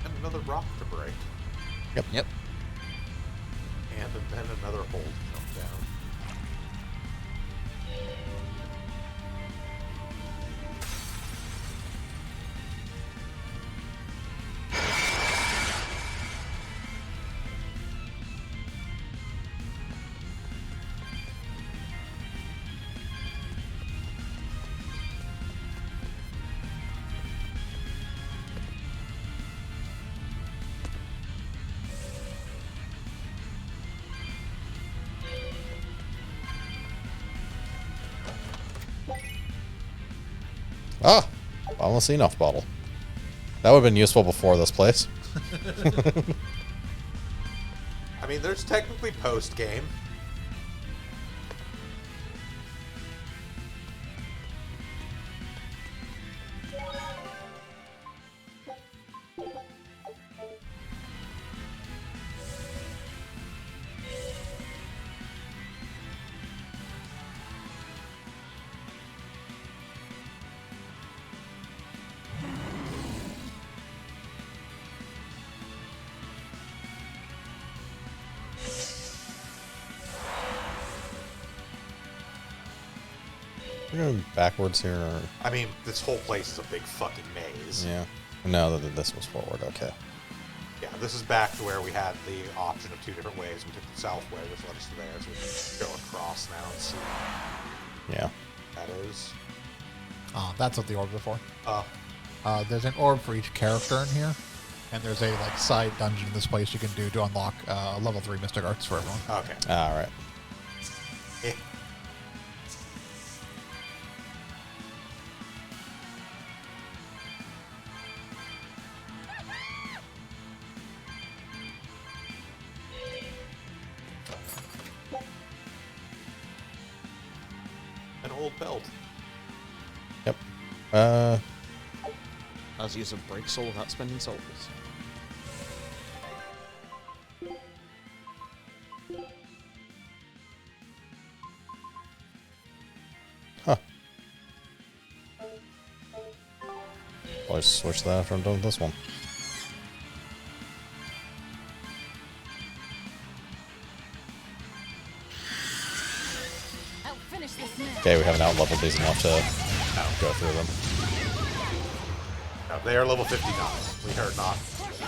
And another rock to break. Yep. Yep. And then another hole to jump down. Ah! Bottomless enough bottle. That would have been useful before this place. I mean, there's technically post-game. We're going backwards here. Or... I mean, this whole place is a big fucking maze. Yeah. No, this was forward. Okay. Yeah, this is back to where we had the option of 2 different ways. We took the south way, which led us to there, so we can go across now and see. Yeah. That is. Oh, that's what the orbs are for. There's an orb for each character in here, and there's a like side dungeon in this place you can do to unlock level 3 Mystic Arts for everyone. Okay. All right. Yeah. An old belt. Yep. How's use of break soul without spending souls? Huh. I'll just switch that after I'm done with this one. Okay, we haven't out-leveled these enough to go through them. No, they are level 59. We are not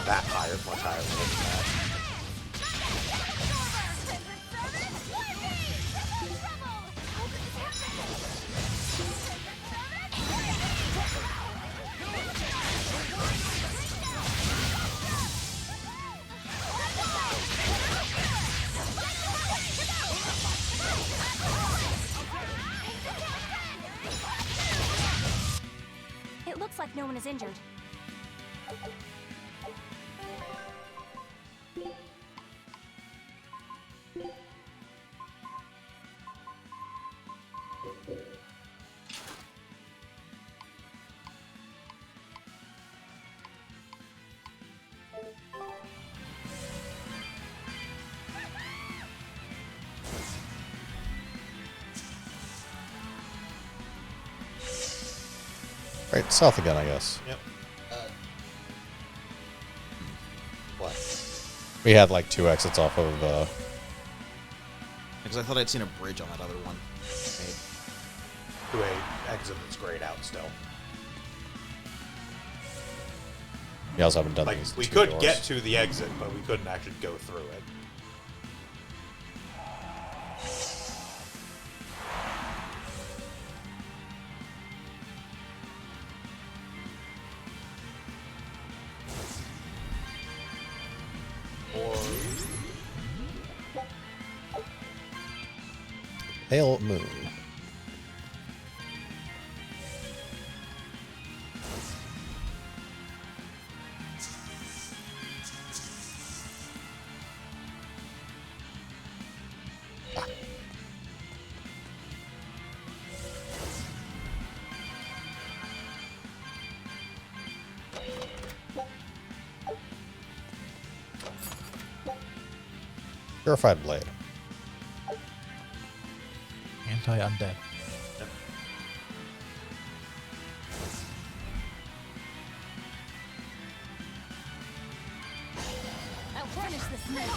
that high, or much higher than that. It looks like no one is injured. Right, south again, I guess. Yep. What? We had like 2 exits off of Because I thought I'd seen a bridge on that other one. To a exit that's grayed out still. We also haven't done Like, these we 2 could doors. get to the exit, but we couldn't actually go through it. Pale Moon. Purified Blade. Anti-undead. I'll furnish the smith.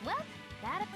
Well, that.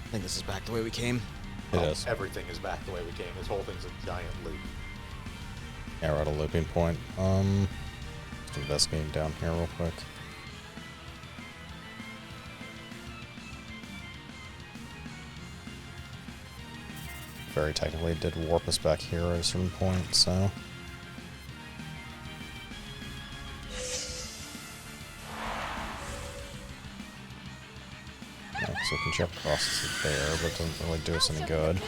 I think this is back the way we came. It is. Everything is back the way we came. This whole thing's a giant loop. Yeah, we're at a looping point. Just investigating down here real quick. very technically did warp us back here at a certain point, so... Yeah, so we can jump across there, but it doesn't really do us any good.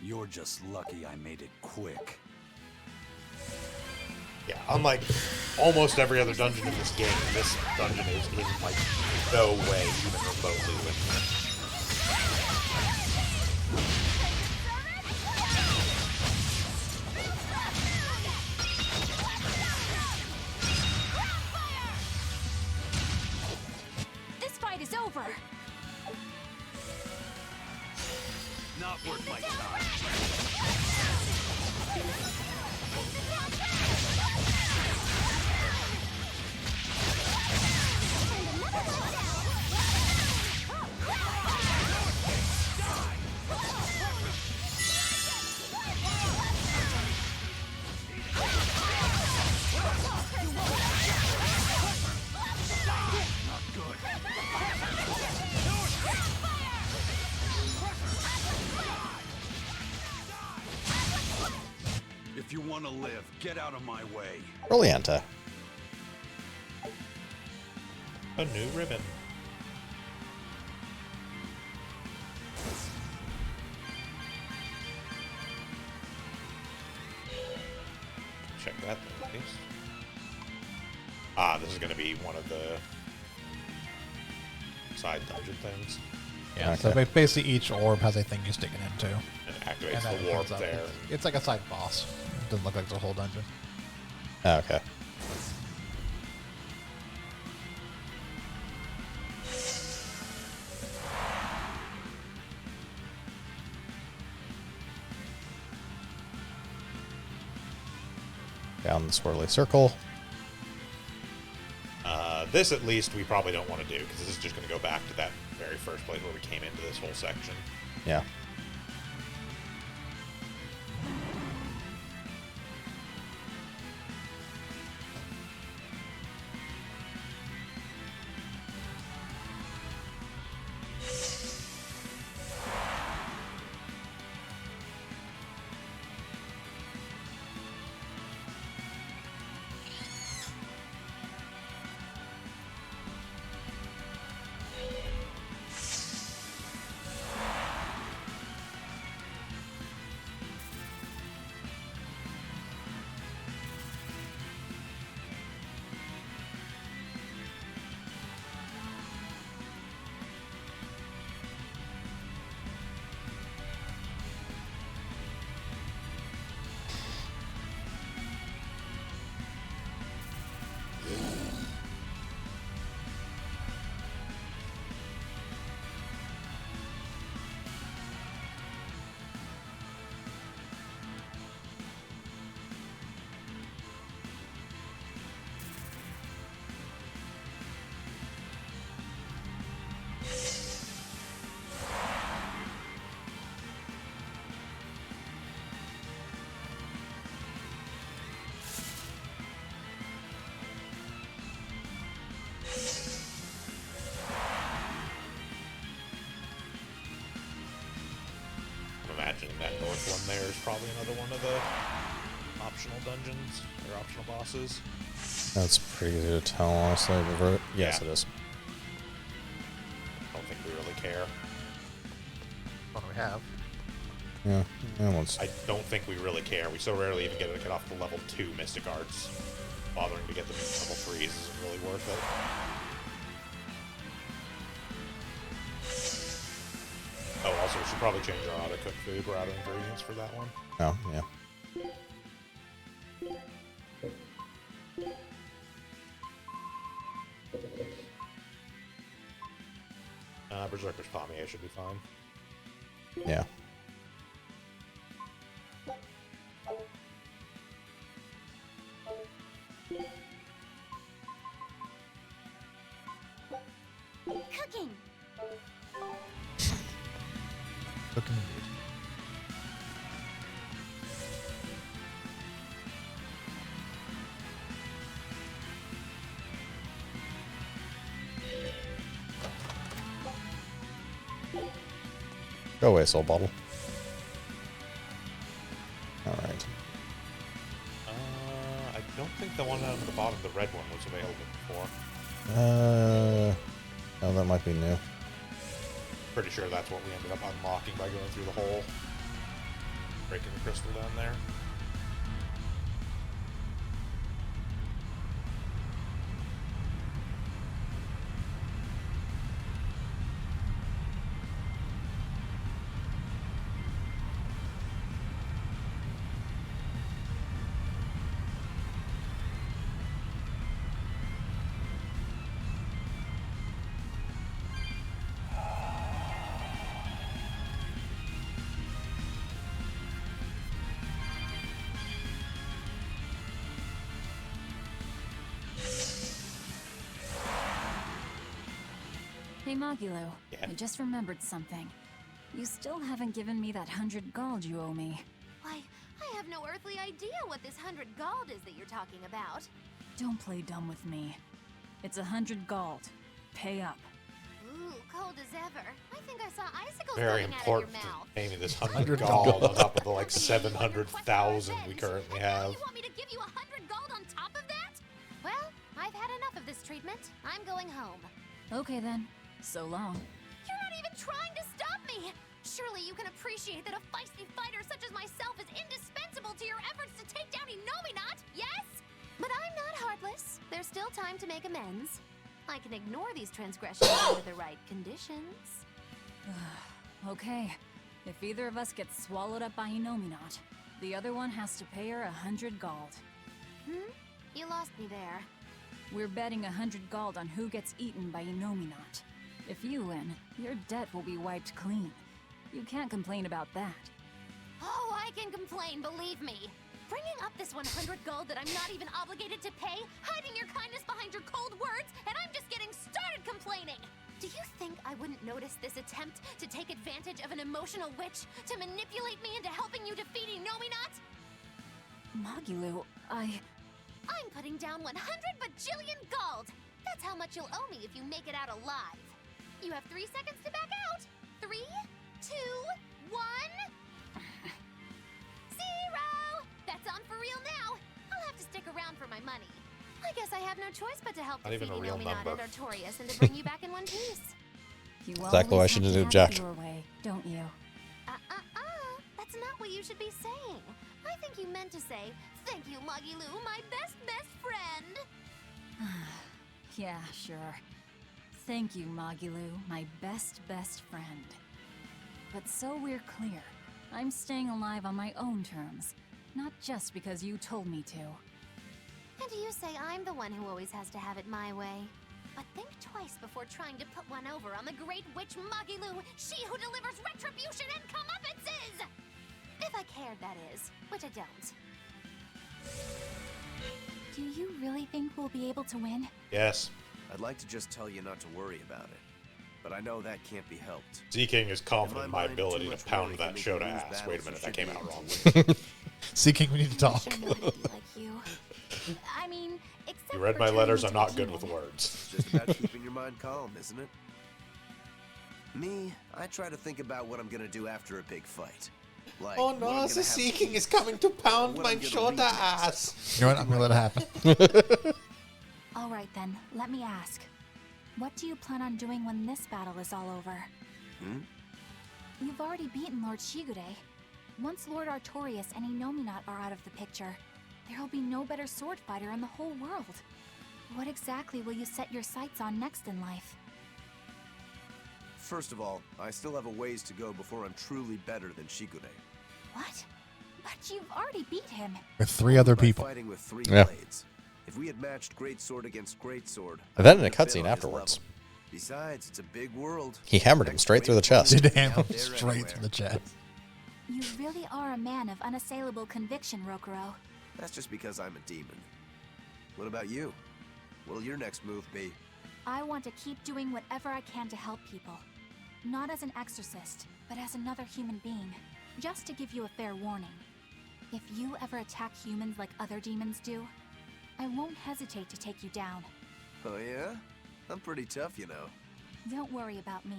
You're just lucky I made it quick. Yeah, unlike almost every other dungeon in this game, this dungeon is in, like, no way even remotely linear. This fight is over. Not worth my time. If you want to live, get out of my way. Brilliante. A new ribbon. Check that, please. Ah, this is going to be one of the side dungeon things. Yeah, so basically each orb has a thing you stick it into. And it activates then the it warp comes up. there. It's like a side boss. It doesn't look like it's a whole dungeon. Okay. Down the swirly circle. This, at least, we probably don't want to do, because this is just going to go back to that very first place where we came into this whole section. Yeah. I'm imagining that north one there is probably another one of the optional dungeons, or optional bosses. That's pretty easy to tell, honestly. Yes, Yeah. it is. I don't think we really care. What do we have? Yeah. Once. I don't think we really care. We so rarely even get to get off the level 2 Mystic Arts. Bothering to get them to level 3s isn't really worth it. Oh, also, we should probably change our auto-cook food. We're out of ingredients for that one. Oh, yeah. Berserker's Pommier should be fine. Yeah. looking? Looking weird. Go away, soul bottle. Alright. I don't think the one on the bottom, the red one, was available before. Oh, that might be new. Pretty sure that's what we ended up unlocking by going through the hole. Breaking the crystal down there. Hey, Magilo. Yeah? I just remembered something. You still haven't given me that 100 gold you owe me. Why, I have no earthly idea what this 100 gold is that you're talking about. Don't play dumb with me. It's 100 gold. Pay up. Ooh, cold as ever. I think I saw icicles Very coming important out of your to mouth. pay me this 100 gold on top of the like 700,000 we currently have. You want me to give you 100 gold on top of that? Well, I've had enough of this treatment. I'm going home. Okay then. So long. You're not even trying to stop me! Surely you can appreciate that a feisty fighter such as myself is indispensable to your efforts to take down Inominat, yes? But I'm not heartless. There's still time to make amends. I can ignore these transgressions under the right conditions. Okay. If either of us gets swallowed up by Inominat, the other one has to pay her 100 gold. You lost me there. We're betting 100 gold on who gets eaten by Inominat. If you win, your debt will be wiped clean. You can't complain about that. Oh, I can complain, believe me. Bringing up this 100 gold that I'm not even obligated to pay, hiding your kindness behind your cold words, and I'm just getting started complaining. Do you think I wouldn't notice this attempt to take advantage of an emotional witch to manipulate me into helping you defeat Inominat? Magilo, I'm putting down 100 bajillion gold. That's how much you'll owe me if you make it out alive. You have 3 seconds to back out. 3, 2, 1. 0! That's on for real now. I'll have to stick around for my money. I guess I have no choice but to help Not defeat even a real Inominat number. and Artorias and to bring you back in one piece. you Exactly why I always shouldn't have have to have Jack. it your way, don't you? That's not what you should be saying. I think you meant to say, thank you, Magilou, my best friend. Yeah, sure. Thank you, Magilou, my best friend. But so we're clear, I'm staying alive on my own terms, not just because you told me to. And you say I'm the one who always has to have it my way. But think twice before trying to put one over on the great witch Magilou, she who delivers retribution and comeuppances! If I cared, that is, which I don't. Do you really think we'll be able to win? Yes. I'd like to just tell you not to worry about it, but I know that can't be helped. Z-King is confident in my mind, ability too to much pound worry that can show to make you lose ass. Wait a battles minute, you that came should out be wrong. Seeking, we need to talk. Like you. I mean, except You read for my turning letters, into I'm a not good with demon. words. Just about keeping your mind calm, isn't it? Me, I try to think about what I'm gonna do after a big fight. Like, Oh what I'm no, gonna the have Sea-King to is eat, coming to pound what my I'm gonna shoulder read next. ass. You know what? I'm gonna let it happen. All right then, let me ask. What do you plan on doing when this battle is all over? You've already beaten Lord Shigure. Once Lord Artorias and Inominat are out of the picture, there will be no better sword fighter in the whole world. What exactly will you set your sights on next in life? First of all, I still have a ways to go before I'm truly better than Shigure. What? But you've already beat him. With 3 other By people. fighting with 3 Yeah. blades. If we had matched great sword against great sword, And then in a I would've been cutscene on his afterwards. level. Besides, it's a big world. He hammered him straight through the chest. Did hammer Out him there straight everywhere. through the chest. You really are a man of unassailable conviction, Rokuro. That's just because I'm a demon. What about you? What'll your next move be? I want to keep doing whatever I can to help people. Not as an exorcist, but as another human being. Just to give you a fair warning. If you ever attack humans like other demons do, I won't hesitate to take you down. Oh yeah? I'm pretty tough, you know. Don't worry about me.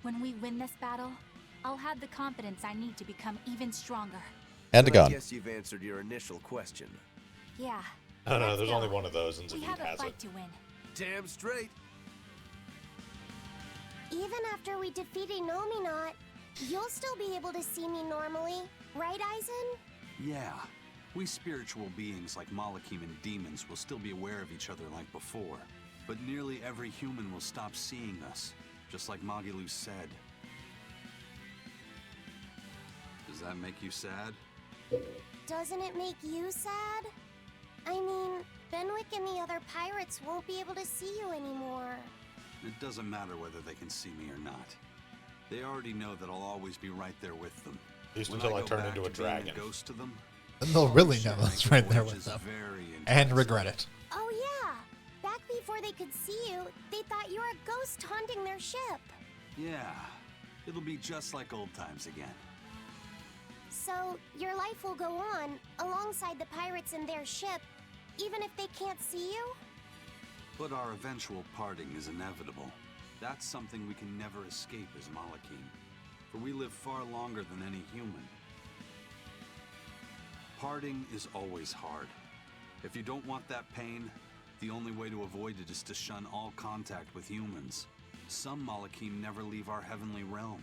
When we win this battle, I'll have the confidence I need to become even stronger. And a gun. I guess you've answered your initial question. Yeah. Oh no, let's there's go. only one of those, and We Zavid have a has fight it. to win. Damn straight. Even after we defeat Nominot, you'll still be able to see me normally, right, Eisen? Yeah. We spiritual beings like Malachim and demons will still be aware of each other like before. But nearly every human will stop seeing us, just like Magilu said. Does that make you sad? Doesn't it make you sad? I mean, Benwick and the other pirates won't be able to see you anymore. It doesn't matter whether they can see me or not. They already know that I'll always be right there with them. At least When until I go turn back into a to being dragon. Ghost to them, Then they'll really know I'll that's make right the there voyages with them. very And interesting. regret it. Oh yeah! Back before they could see you, they thought you were a ghost haunting their ship. Yeah, it'll be just like old times again. So, your life will go on, alongside the pirates and their ship, even if they can't see you? But our eventual parting is inevitable. That's something we can never escape as Malachim, for we live far longer than any human. Parting is always hard. If you don't want that pain, the only way to avoid it is to shun all contact with humans. Some Malachim never leave our heavenly realm,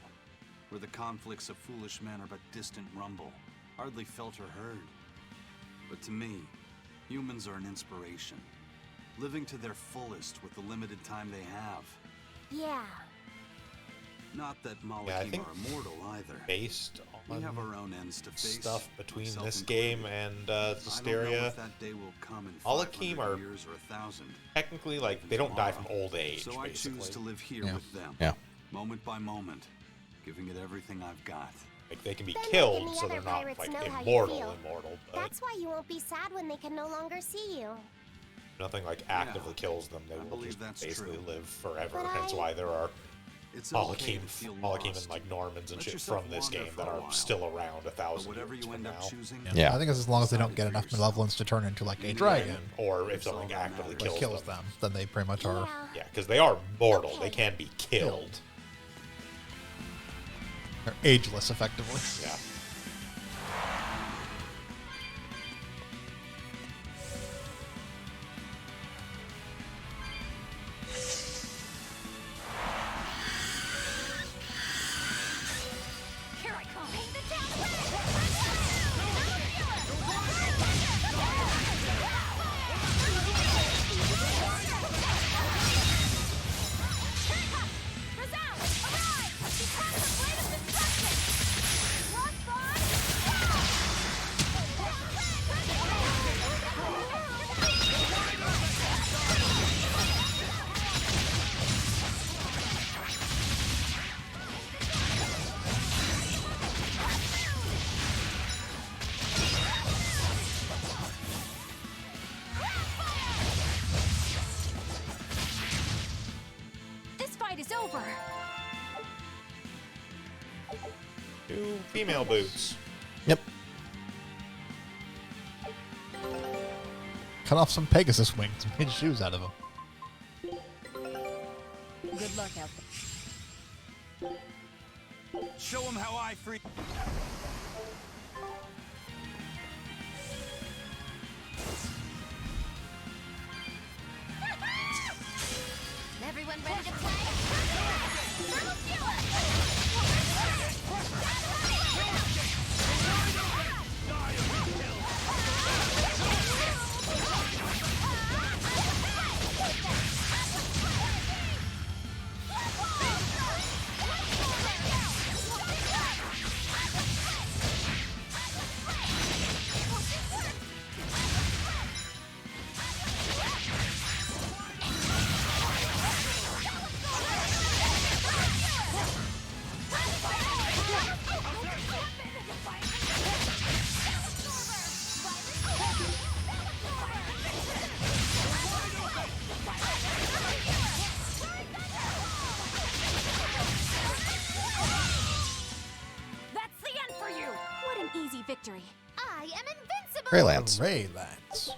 where the conflicts of foolish men are but distant rumble, hardly felt or heard. But to me, humans are an inspiration, living to their fullest with the limited time they have. Yeah. Not that Yeah, I Malachim think are immortal either. based We on have our own ends to face. stuff between myself this included. game and I don't know Hysteria, if that day will come in Malachim 500 are years or 1,000. technically like they don't die from old age. So I basically, choose to live here Yeah. with them. Yeah. Moment by moment, giving it everything I've got. like they can be Benwick and killed, the so other they're not pirates like know how you immortal, feel. but That's why you won't be sad when they can no longer see you. nothing like actively kills them. They I will believe just that's basically true. live forever. But Hence why there are It's okay Malachim, to feel Malachim lost. and like Normans and Let shit yourself from this wander game for that a are while. still around But 1,000 whatever years you from end up now. choosing, Yeah. I think it's as long as they don't decide get for enough yourself. malevolence to turn into like a In the dragon, end, Or if it's all something that actively matters. but kills, kills them, then they pretty much are Yeah, because they are mortal. Okay. They can be killed. they're ageless effectively. Yeah. Here I come. Paint the town This fight is over. 2 female boots. Yep. Cut off some Pegasus wings and made shoes out of them. Good luck out there. Show them how I free. Everyone ready to play? That'll do it! am invincible! Greylands. Greylands.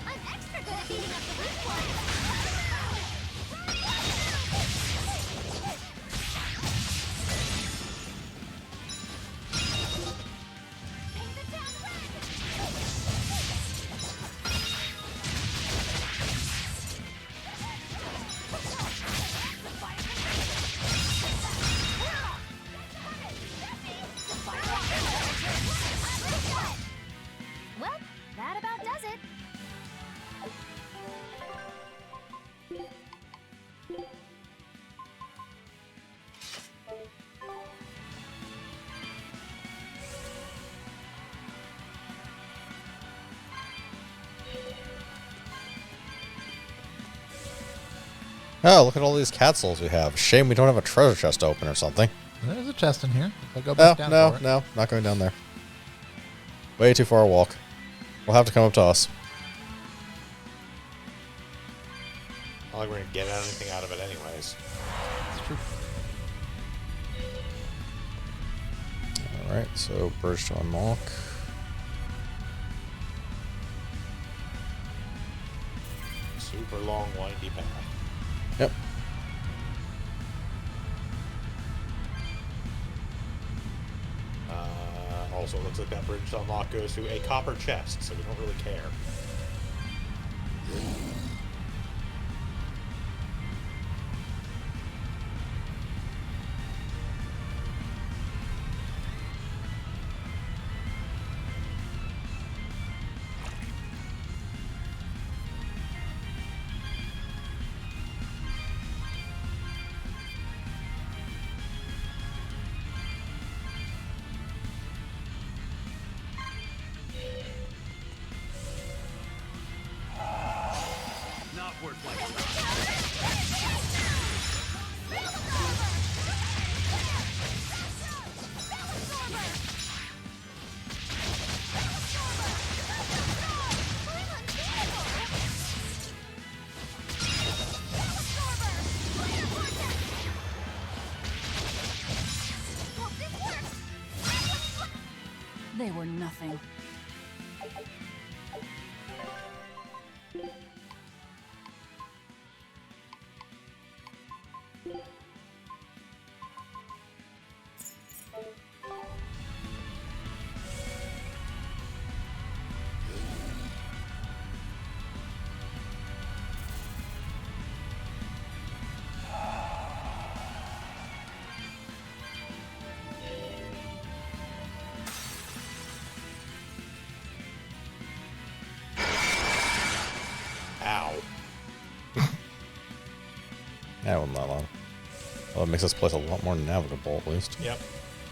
I'm extra good at beating up the weak ones! Paint it down red! Well, that about does it. Oh, look at all these cat souls we have. Shame we don't have a treasure chest open or something. There's a chest in here. I'll go No, back down no, for it. no. Not going down there. Way too far a walk. We'll have to come up to us. Not like we're gonna get anything out of it anyways. That's true. Alright, so bridge to unlock. Super long, windy path. Yep. Also, it looks like that bridge to unlock goes to a copper chest, so we don't really care. Not worth my time. They were nothing. Ow. Yeah, it wasn't that long. Well, it makes this place a lot more navigable, at least. Yep.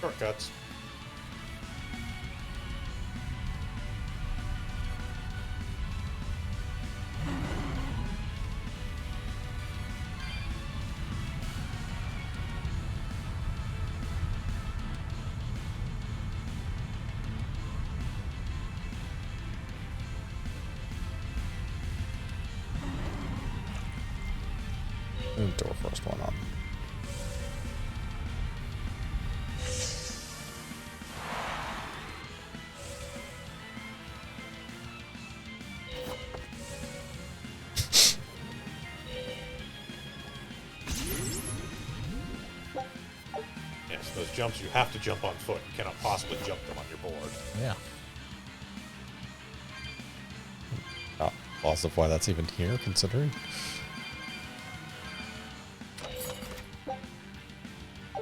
Shortcuts. Door first one on. jumps, you have to jump on foot. You cannot possibly jump them on your board. Yeah. Not positive why that's even here, considering.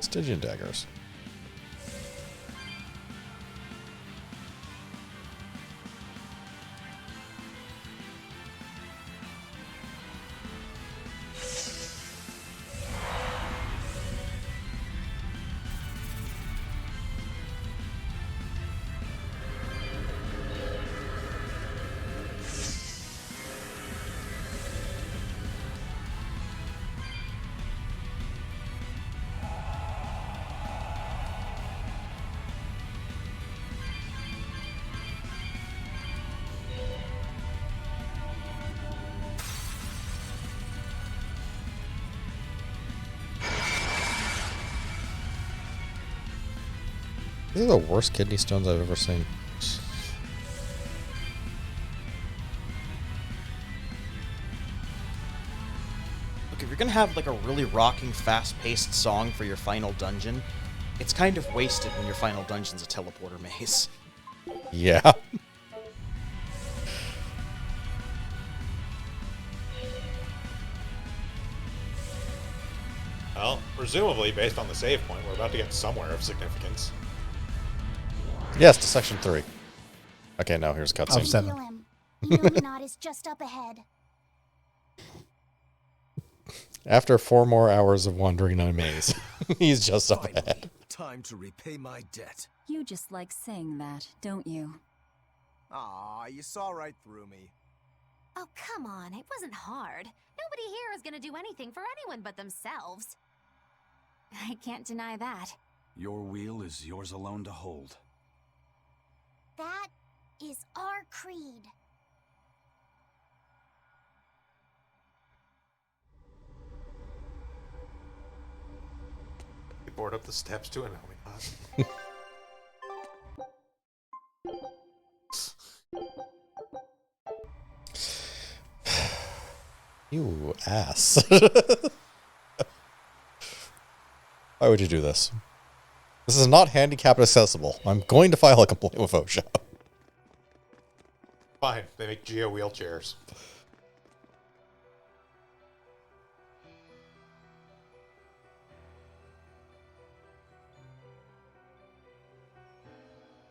Stygian daggers. These are the worst kidney stones I've ever seen. Look, if you're gonna have like a really rocking, fast-paced song for your final dungeon, it's kind of wasted when your final dungeon's a teleporter maze. Yeah. Well, presumably, based on the save point, we're about to get somewhere of significance. Yes, to section 3. Okay, now here's cutscene. Of 7. Feel him. The Illuminat is just up ahead. After 4 more hours of wandering in a maze, he's just up ahead. Time to repay my debt. You just like saying that, don't you? Aw, you saw right through me. Oh, come on. It wasn't hard. Nobody here is gonna do anything for anyone but themselves. I can't deny that. Your wheel is yours alone to hold. That is our creed. We board up the steps to an Illuminati. You ass. Why would you do this? This is not handicap accessible. I'm going to file a complaint with OSHA. Fine, they make Geo wheelchairs.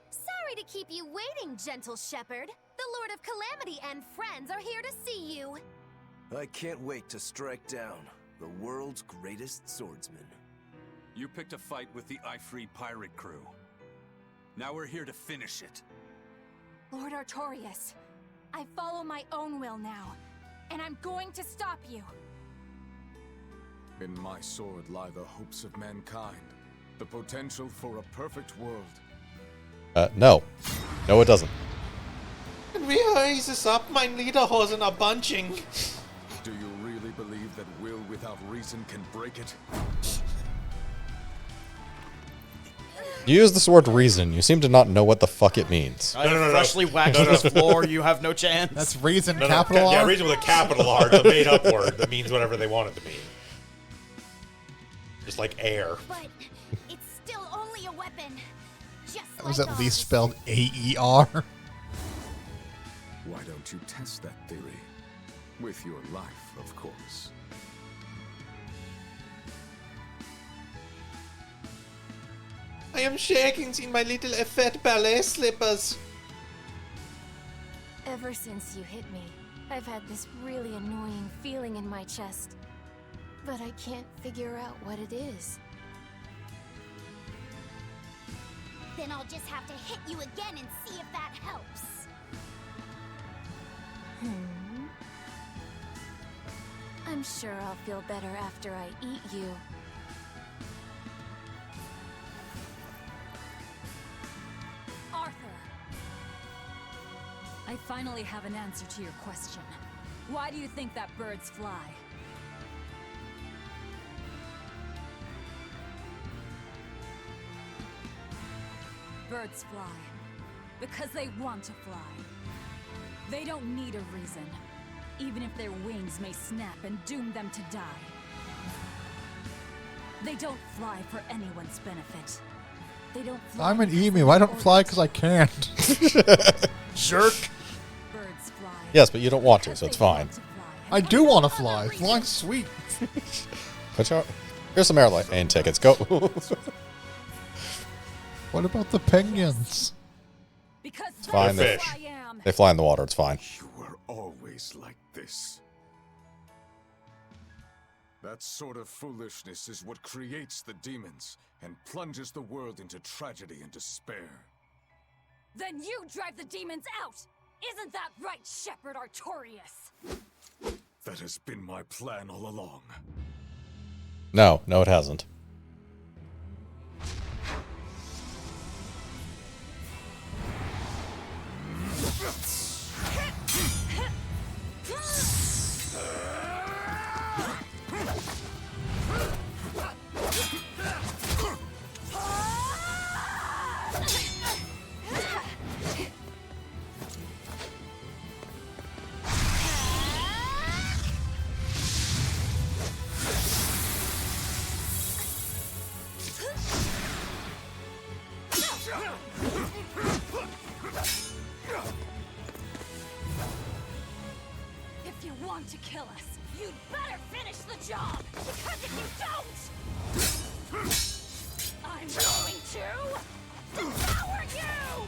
Sorry to keep you waiting, gentle shepherd. The Lord of Calamity and friends are here to see you. I can't wait to strike down the world's greatest swordsman. You picked a fight with the Ifree pirate crew. Now we're here to finish it. Lord Artorias, I follow my own will now, and I'm going to stop you. In my sword lie the hopes of mankind, the potential for a perfect world. No. No, it doesn't. Can we raise this up? My lederhosen are bunching. Do you really believe that will without reason can break it? You use this word reason. You seem to not know what the fuck it means. I have freshly waxed this floor, you have no chance. That's reason, capital R? Yeah, reason with a capital R, the made-up word that means whatever they want it to mean. Just like air. But it's still only a weapon. Just That was like at least ours. spelled A-E-R. Why don't you test that theory? With your life, of course. I am shaking in my little effete ballet slippers. Ever since you hit me, I've had this really annoying feeling in my chest. But I can't figure out what it is. Then I'll just have to hit you again and see if that helps. I'm sure I'll feel better after I eat you. Arthur! I finally have an answer to your question. Why do you think that birds fly? Birds fly because they want to fly. They don't need a reason, even if their wings may snap and doom them to die. They don't fly for anyone's benefit. They don't fly I'm an because emu. I don't fly because I can't. Jerk. birds fly. Yes, but you don't want to, so it's fine. I do want to fly. Flying's sweet. Here's some airline tickets. Go. What about the penguins? Because It's fine. that's They, who I am. they fly in the water. It's fine. You were always like this. That sort of foolishness is what creates the demons and plunges the world into tragedy and despair. Then you drive the demons out. Isn't that right, Shepherd Artorias? That has been my plan all along. No, it hasn't. If you want to kill us, you'd better finish the job. Because if you don't, I'm going to devour you.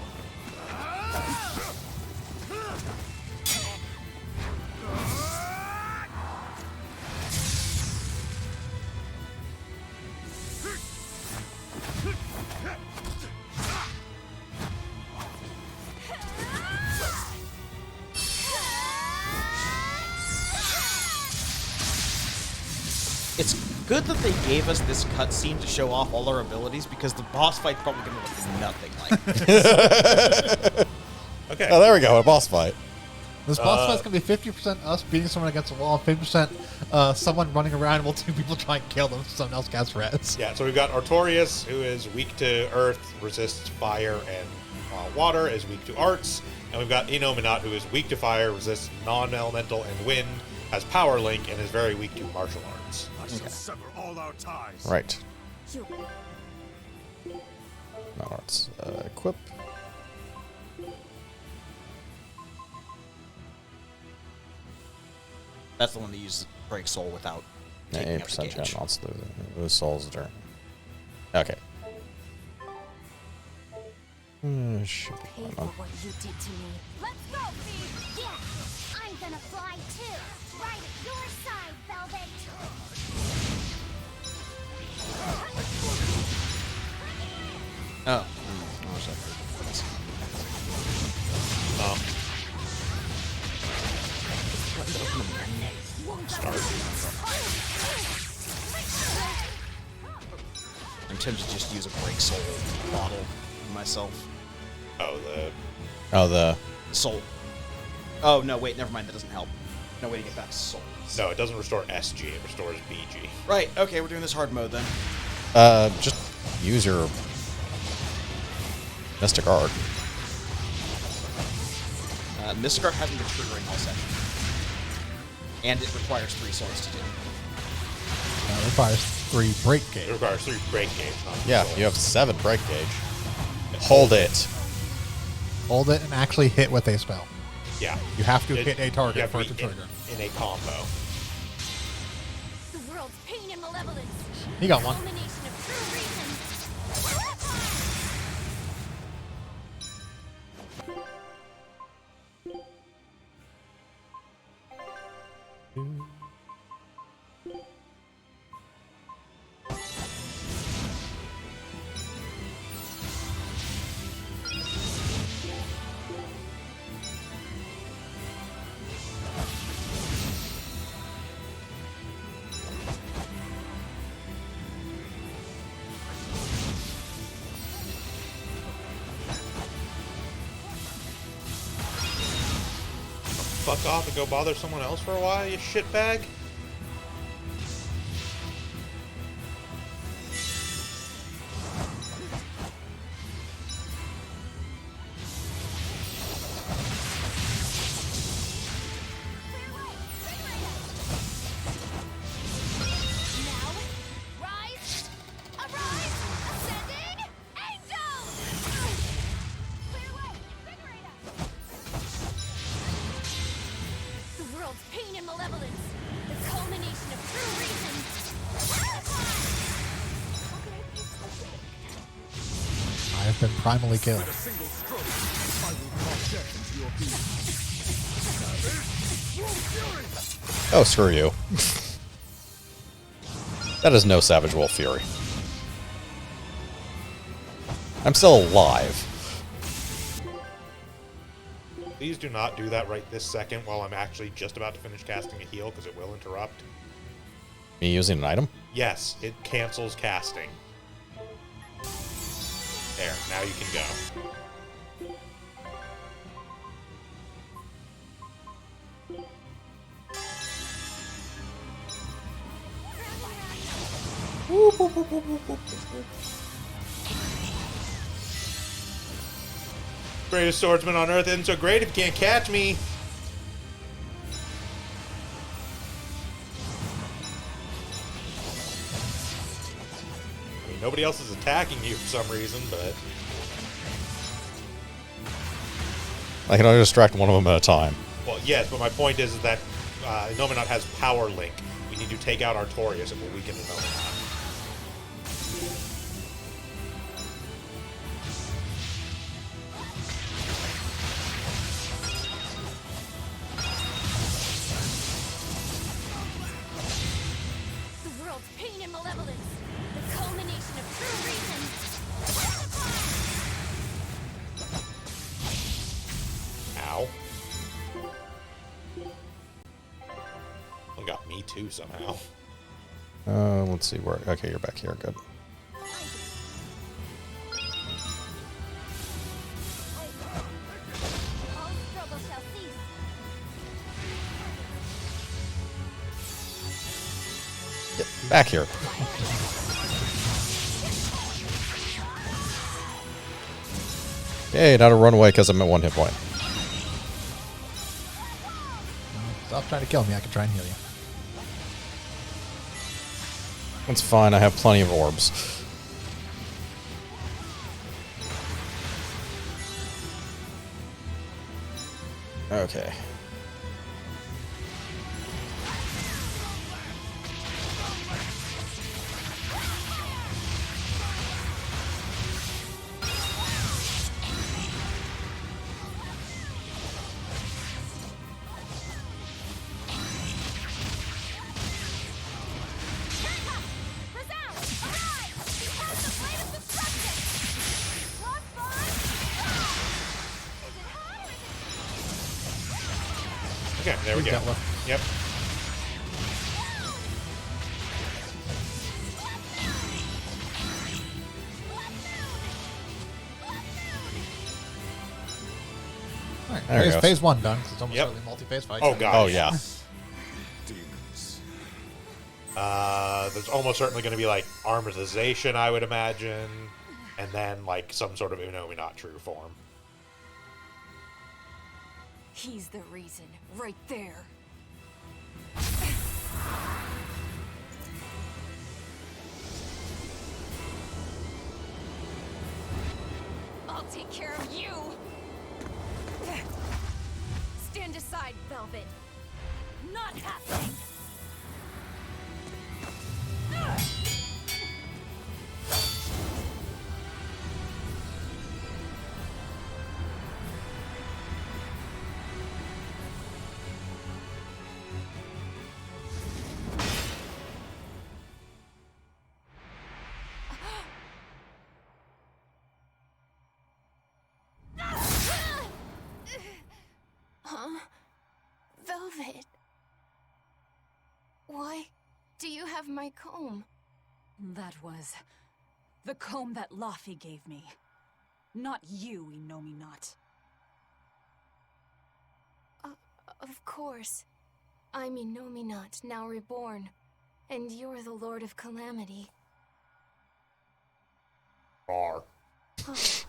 It's good that they gave us this cutscene to show off all our abilities, because the boss fight's probably going to look nothing like this. Okay. Oh, there we go. A boss fight. This boss fight's gonna be 50% us beating someone against a wall, 50% someone running around while two people try and kill them so someone else casts res. Yeah, so we've got Artorias, who is weak to earth, resists fire and water, is weak to arts. And we've got Inominat, who is weak to fire, resists non-elemental and wind, has power link, and is very weak to martial arts. I shall sever all our ties. Right. Not arts. Equip. That's the one that uses Break Soul without Yeah, taking out the 8% gauge. chance not to lose souls during. Okay. Should be Pay fine, for then. what you did to me. Let's go, Pete! Yeah, I'm gonna fly too. Right at your side, Velvet. Oh. I'm tempted to just use a Break Soul bottle myself. Oh, the Soul. Oh, no, wait, never mind. That doesn't help. No way to get back to Soul. No, it doesn't restore SG, it restores BG. Right, okay, we're doing this hard mode then. Just use your Mystic Art. Mystic Art hasn't been triggering all session. And it requires 3 souls to do. It requires 3 break gauge. It requires 3 break gauge. Yeah, you have 7 break gauge. Hold it. Hold it and actually hit with a spell. Yeah. You have to It- hit a you target have for it to to be trigger. in a combo. The world's pain and malevolence. He got one. Culmination of true reason. Fuck off and go bother someone else for a while, you shitbag? Rise, arise, ascending, angel! world's pain and malevolence, the culmination of true reason. I have been primally killed. With a single stroke, I will drop death into your being. Oh, screw you. That is no Savage Wolf Fury. I'm still alive. Please do not do that right this second while I'm actually just about to finish casting a heal, because it will interrupt. Me using an item? Yes, it cancels casting. There, now you can go. Greatest swordsman on earth isn't so great if you can't catch me. I mean, nobody else is attacking you for some reason, but... I can only distract one of them at a time. Well, yes, but my point is that Nominat has Power Link. We need to take out Artorias and we'll weaken the Nominat. The world's pain and malevolence, the culmination of true reason. Ow. Well, got me too somehow. Let's see where. Okay, you're back here. Good. All struggle shall cease. Get back here. Okay, now to run away because I'm at 1 hit point. Stop trying to kill me. I can try and heal you. That's fine. I have plenty of orbs. Okay. Okay, there we Who's go. got left? Yep. Alright, There it goes. phase 1 done, because it's almost Yep. certainly multi-phase fight. Oh, gosh. Oh, yeah. Demons. There's almost certainly going to be, like, armorization, I would imagine. And then, like, some sort of Nominat true form. He's the reason, right there. I'll take care of you. Stand aside, Velvet. Not happening. Huh? Velvet. Why do you have my comb? That was the comb that Laffy gave me. Not you, Nominat. Of course. I'm Nominat, now reborn. And you're the Lord of Calamity. Rar. Oh.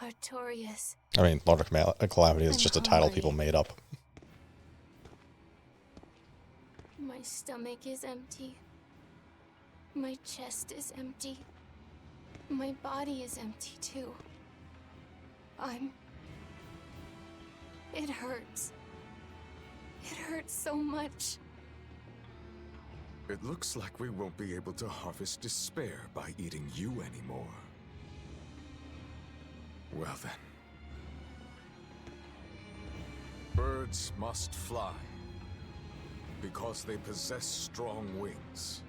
Artorias. I mean, Lord of Calamity is I'm just a title hungry. people made up. My stomach is empty. My chest is empty. My body is empty too. It hurts. It hurts so much. It looks like we won't be able to harvest despair by eating you anymore. Well then. Birds must fly, because they possess strong wings.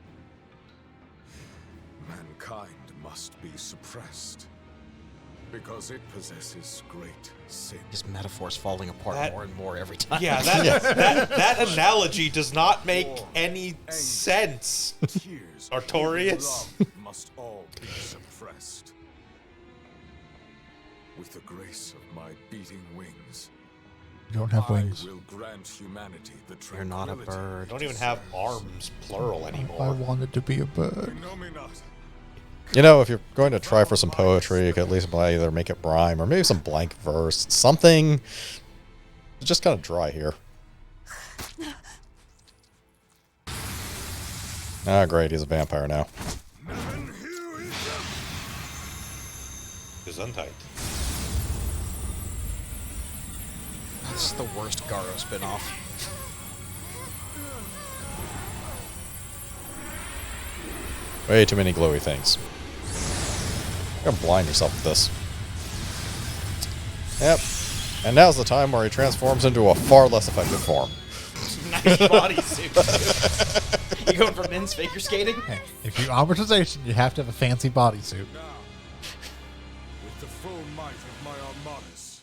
Mankind must be suppressed, because it possesses great sin. His metaphor's falling apart more and more every time. Yeah, that analogy does not make any sense. Tears, Artorias. love must all be suppressed. With the grace of my beating wings, You don't have wings. I will grant humanity the You're not a tranquility. bird. Don't even have arms, plural, I anymore. wanted to be a bird. Know me not. You know, if you're going to try for some poetry, you could at least either make it rhyme or maybe some blank verse. Something. It's just kind of dry here. Ah, great. He's a vampire now. Gesundheit. That's the worst Garo spinoff. Way too many glowy things. You're gonna blind yourself with this. Yep. And now's the time where he transforms into a far less effective form. Nice bodysuit. You going for men's figure skating? Hey, if you amortization, you have to have a fancy bodysuit. With the full might of my armadas,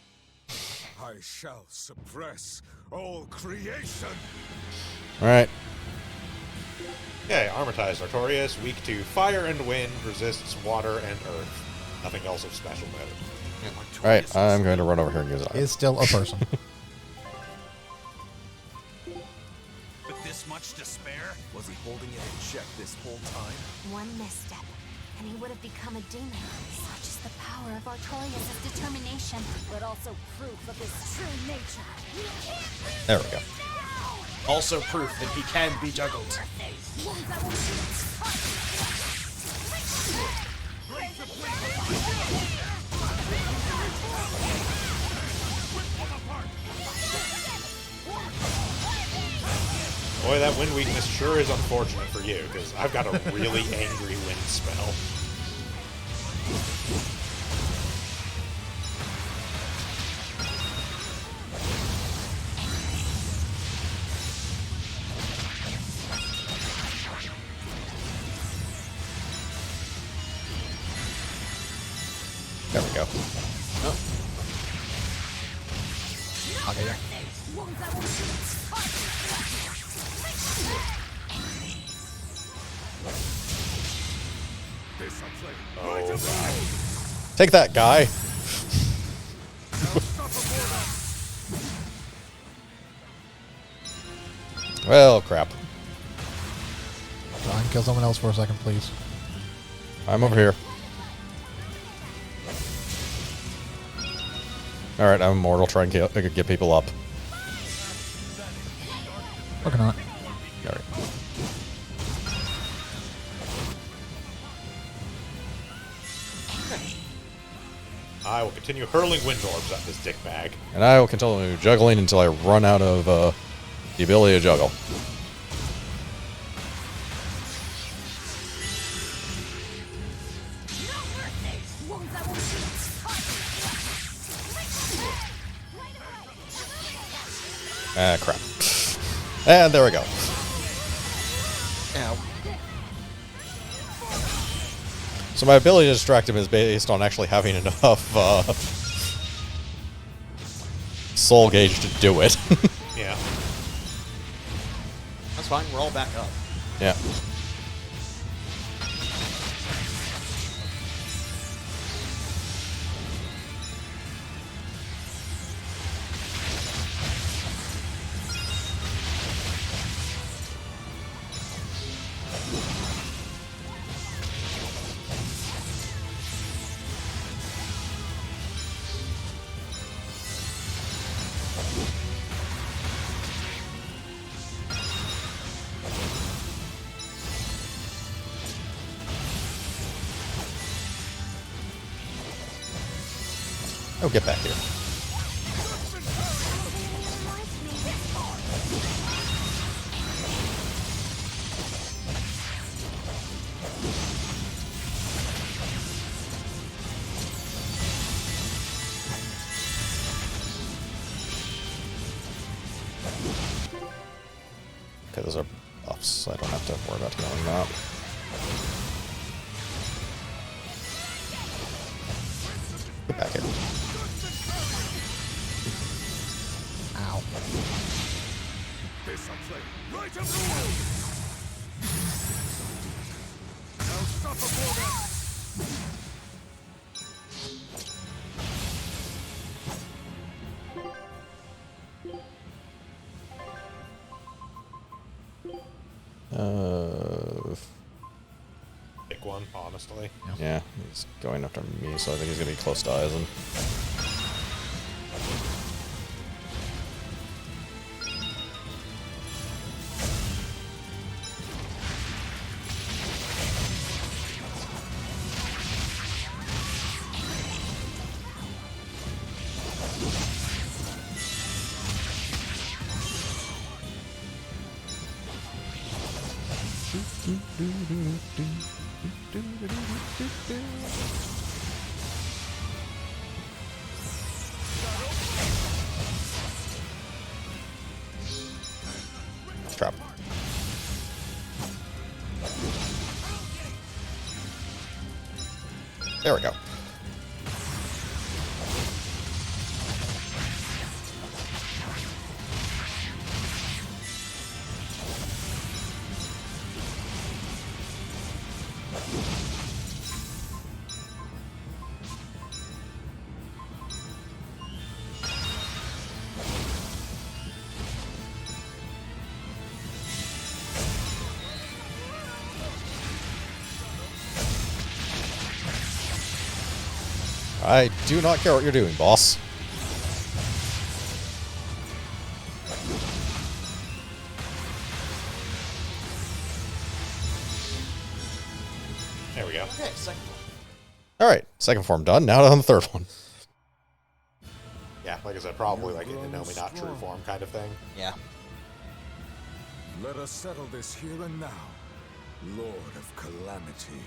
I shall suppress all creation. Alright. Okay, Armatized Artorias, weak to fire and wind, resists water and earth. Nothing else of special about it. Alright, I'm going to run over here and use it. Is still a person. With this much despair? Was he holding it in check this whole time? One misstep, and he would have become a demon. Such is the power of Artorias' determination, but also proof of his true nature. There we go. Also proof that he can be juggled. Boy, that wind weakness sure is unfortunate for you, because I've got a really angry wind spell. There we go. Oh. Okay, yeah. Take that, guy. Well, crap. Try and kill someone else for a second, please. I'm over here. Alright, I'm immortal. Try and get people up. Working on it. Alright. I will continue hurling wind orbs at this dickbag. And I will continue juggling until I run out of the ability to juggle. Ah, crap. And there we go. Ow. So my ability to distract him is based on actually having enough soul gauge to do it. Yeah. That's fine. We're all back up. Yeah. Oh, get back here. Okay, those are buffs, so I don't have to worry about healing that. Get back here. Ow. This I play right up the wall. Now suffer for them. Pick one, honestly. Yeah, he's going after me, so I think he's gonna be close to Eisen. Trap. There we go. I do not care what you're doing, boss. There we go. Okay, second one. Alright, second form done. Now on the third one. Yeah, like I said, probably like in Know Me Not True form kind of thing. Yeah. Let us settle this here and now, Lord of Calamity.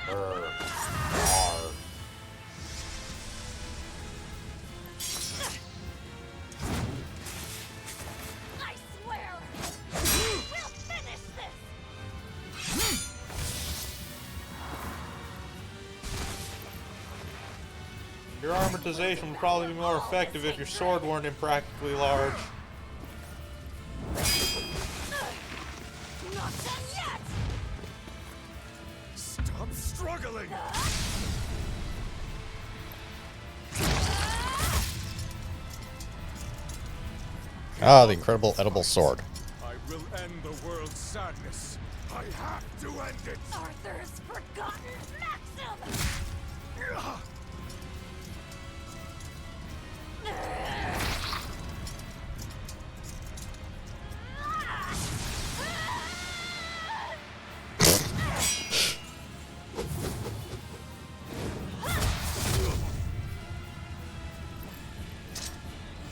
Arr. I swear, we'll finish this. Your armortization would probably be more effective if your sword weren't impractically large. Not done yet. Stop struggling! Ah, the incredible edible sword. I will end the world's sadness. I have to end it. Arthur's forgotten maxim.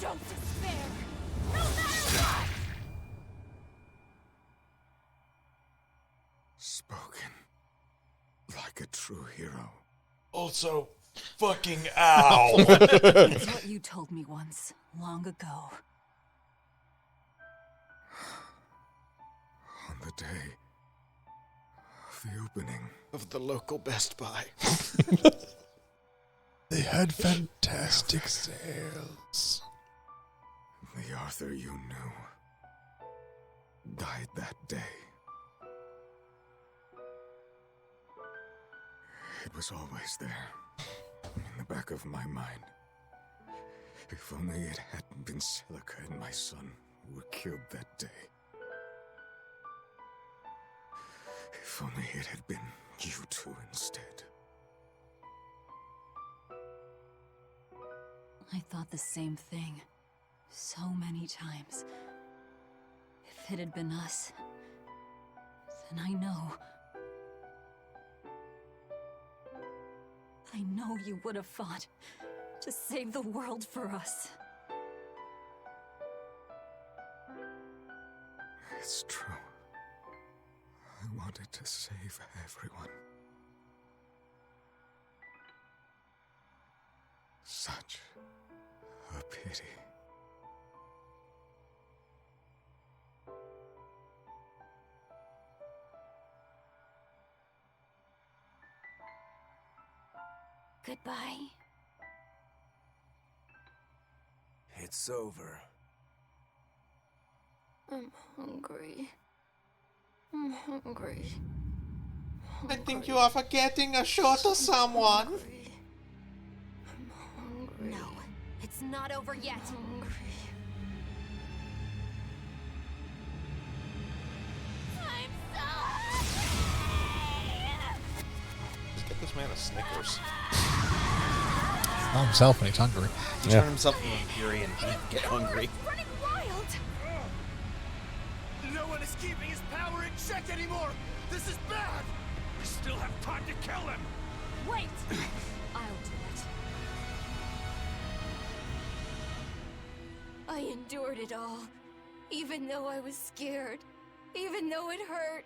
Don't despair, no matter what. Spoken like a true hero. Also, fucking ow. It's what you told me once, long ago. On the day of the opening Of the local Best Buy. They had fantastic sales. The Arthur you knew died that day. It was always there, in the back of my mind. If only it hadn't been Celica and my son who were killed that day. If only it had been you two instead. I thought the same thing. So many times. If it had been us, then I know. I know you would have fought to save the world for us. It's true. I wanted to save everyone. Such a pity. Goodbye. It's over. I'm hungry. I'm hungry. I think you are forgetting a shot of someone. No, it's not over yet. I'm so Just get this man a Snickers. Not himself when he's hungry. He turned himself into a fury and he'd get hungry. running wild. No one is keeping his power in check anymore! This is bad! We still have time to kill him! Wait! I'll do it. I endured it all, even though I was scared, even though it hurt.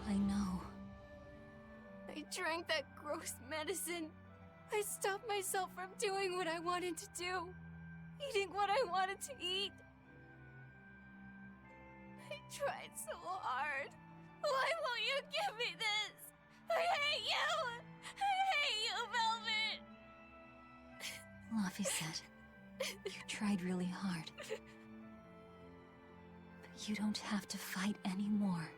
I know. I drank that gross medicine. I stopped myself from doing what I wanted to do, eating what I wanted to eat. I tried so hard. Why won't you give me this? I hate you! I hate you, Velvet! Laffy said, you tried really hard. But you don't have to fight anymore.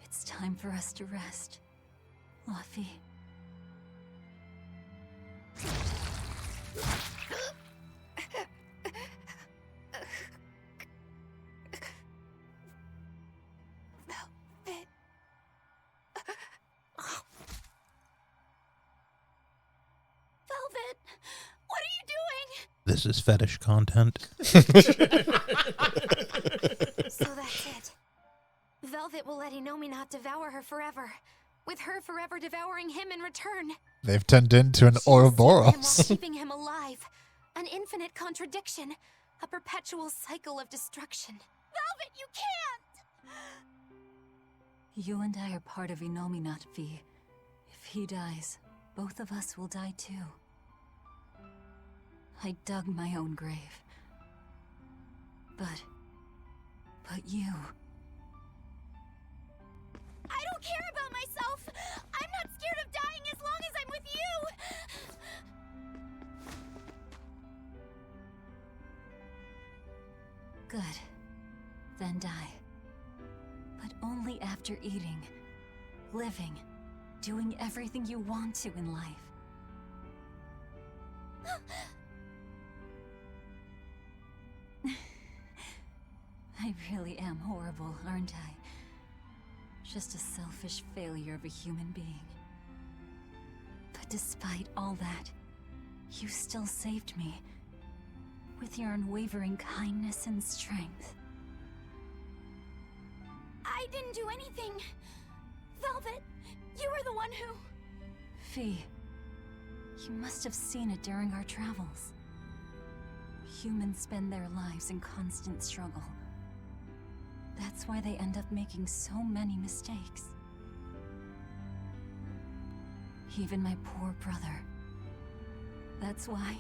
It's time for us to rest, Laffy. Velvet, what are you doing? This is fetish content. So that's it. Velvet will let Innominat devour her forever, with her forever devouring him in return. They've turned into an Him while Ouroboros. keeping him alive. An infinite contradiction. A perpetual cycle of destruction. Velvet, you can't! You and I are part of Innominat, V. If he dies, both of us will die too. I dug my own grave. But you... I don't care about myself! I'm not scared of dying as long as I'm with you! Good. Then die. But only after eating, living, doing everything you want to in life. I really am horrible, aren't I? Just a selfish failure of a human being. But despite all that, you still saved me. With your unwavering kindness and strength. I didn't do anything. Velvet, you were the one who... Fee, you must have seen it during our travels. Humans spend their lives in constant struggle. That's why they end up making so many mistakes. Even my poor brother. That's why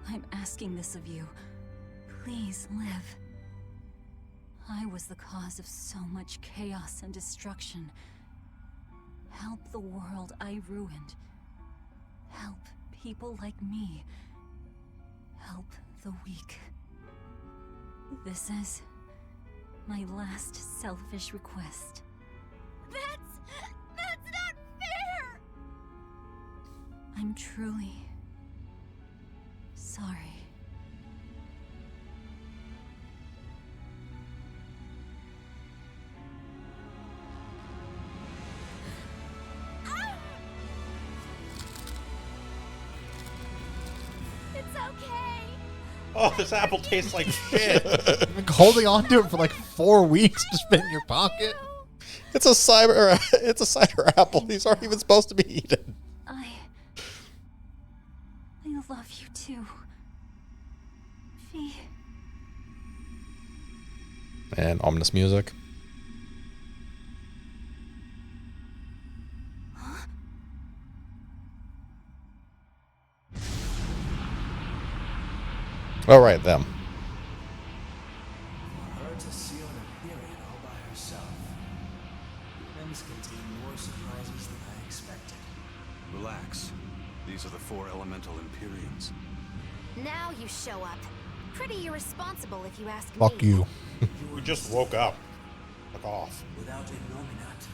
I'm asking this of you. Please live. I was the cause of so much chaos and destruction. Help the world I ruined. Help people like me. Help the weak. This is my last selfish request. That's not fair! I'm truly sorry. It's okay. Oh, this apple tastes like shit. You've been holding on to it for like 4 weeks to spit in your pocket. It's a cider apple. These aren't even supposed to be eaten. I love you too. Fee. And ominous music. Oh, right, them. For her to seal an Empyrean all by herself. Demons contain more surprises than I expected. Relax. These are the 4 elemental Empyreans. Now you show up. Pretty irresponsible if you ask me. Fuck you. You just woke up. Fuck off. Without Innominat,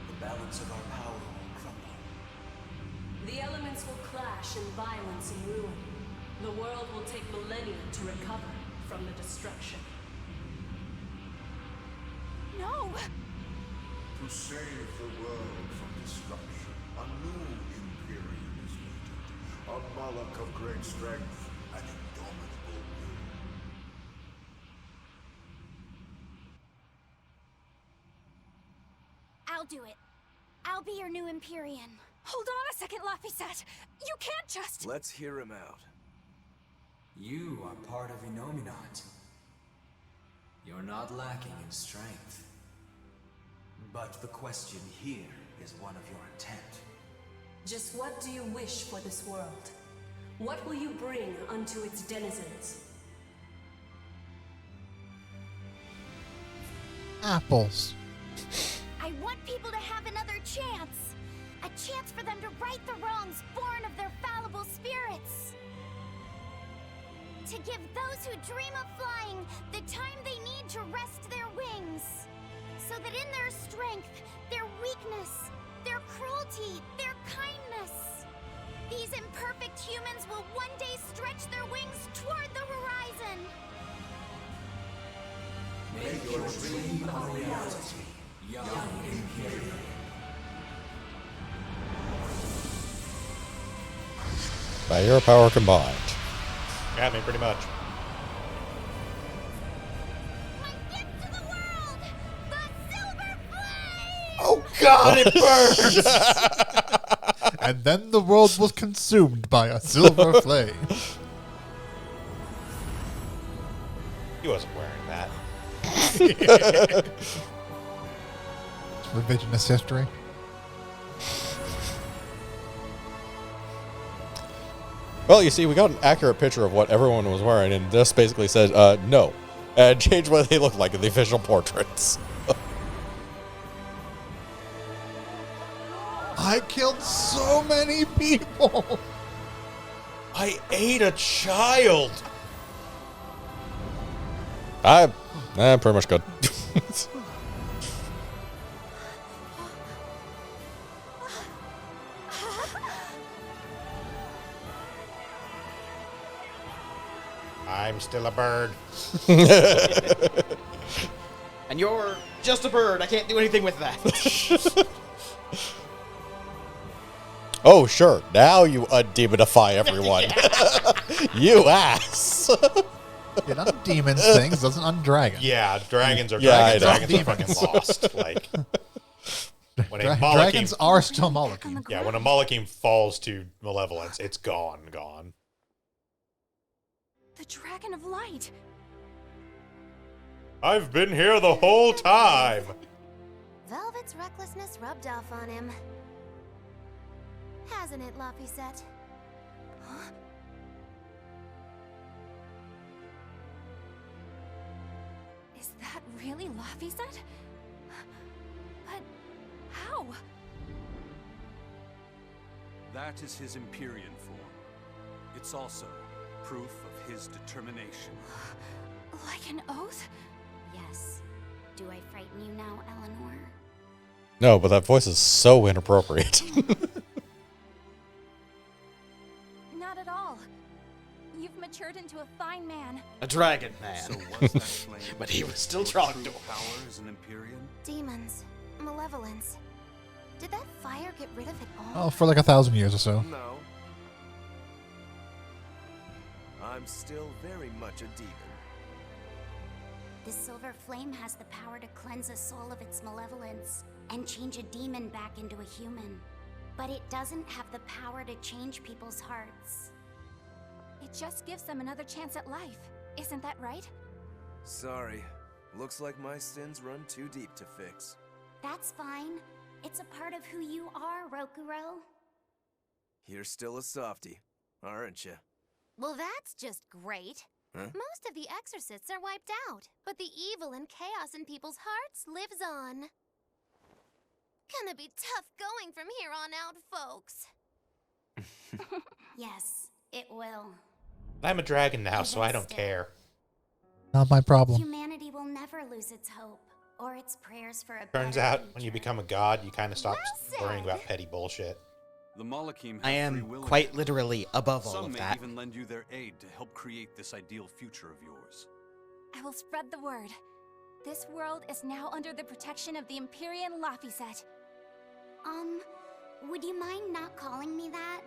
the balance of our power will crumble. The elements will clash in violence and ruin. The world will take millennia to recover from the destruction. No! To save the world from destruction, a new Empyrean is needed. A Malak of great strength and indomitable will. I'll do it. I'll be your new Empyrean. Hold on a second, Laphicet. You can't just... Let's hear him out. You are part of Innominat. You're not lacking in strength. But the question here is one of your intent. Just what do you wish for this world? What will you bring unto its denizens? Apples. I want people to have another chance. A chance for them to right the wrongs born of their fallible spirits. To give those who dream of flying the time they need to rest their wings. So that in their strength, their weakness, their cruelty, their kindness, these imperfect humans will one day stretch their wings toward the horizon. Make your dream a reality, young Imperial. By your power combined. Yeah, I mean, pretty much. Oh God, it burns! And then the world was consumed by a silver flame. He wasn't wearing that. Revisionist history. Well, you see, we got an accurate picture of what everyone was wearing, and this basically said, no. And change what they look like in the official portraits. I killed so many people. I ate a child. I'm pretty much good. I'm still a bird. And you're just a bird. I can't do anything with that. Oh, sure. Now you undemonify everyone. You ass. It undemons things, doesn't undragon. Yeah, dragons are Yeah, dragons. Dragons are fucking lost. Like when a dragons are still Molokim. Yeah, when a Molokim falls to malevolence, it's gone. The Dragon of Light. I've been here the whole time. Velvet's recklessness rubbed off on him. Hasn't it, Laphicet? Huh? Is that really Laphicet? But how? That is his Empyrean form. It's also proof of his determination. Like an oath? Yes. Do I frighten you now, Eleanor? No, but that voice is so inappropriate. Not at all. You've matured into a fine man. A dragon man. So was that flame? But he was still true Trogdor. Power as an Empyrean? Demons. Malevolence. Did that fire get rid of it all? Oh, for like 1,000 years or so. No. I'm still very much a demon. This silver flame has the power to cleanse a soul of its malevolence and change a demon back into a human. But it doesn't have the power to change people's hearts. It just gives them another chance at life. Isn't that right? Sorry. Looks like my sins run too deep to fix. That's fine. It's a part of who you are, Rokuro. You're still a softie, aren't you? Well, that's just great. Huh? Most of the exorcists are wiped out, but the evil and chaos in people's hearts lives on. Gonna be tough going from here on out, folks. Yes, it will. I'm a dragon now, so I don't care. Not my problem. Humanity will never lose its hope or its prayers for a Turns better out, future. when you become a god, you kind of stop worrying about petty bullshit. The Malachim have I free am will quite again. literally above all Some of may that. even lend you their aid to help create this ideal future of yours. I will spread the word. This world is now under the protection of the Empyrean Laphicet. Would you mind not calling me that?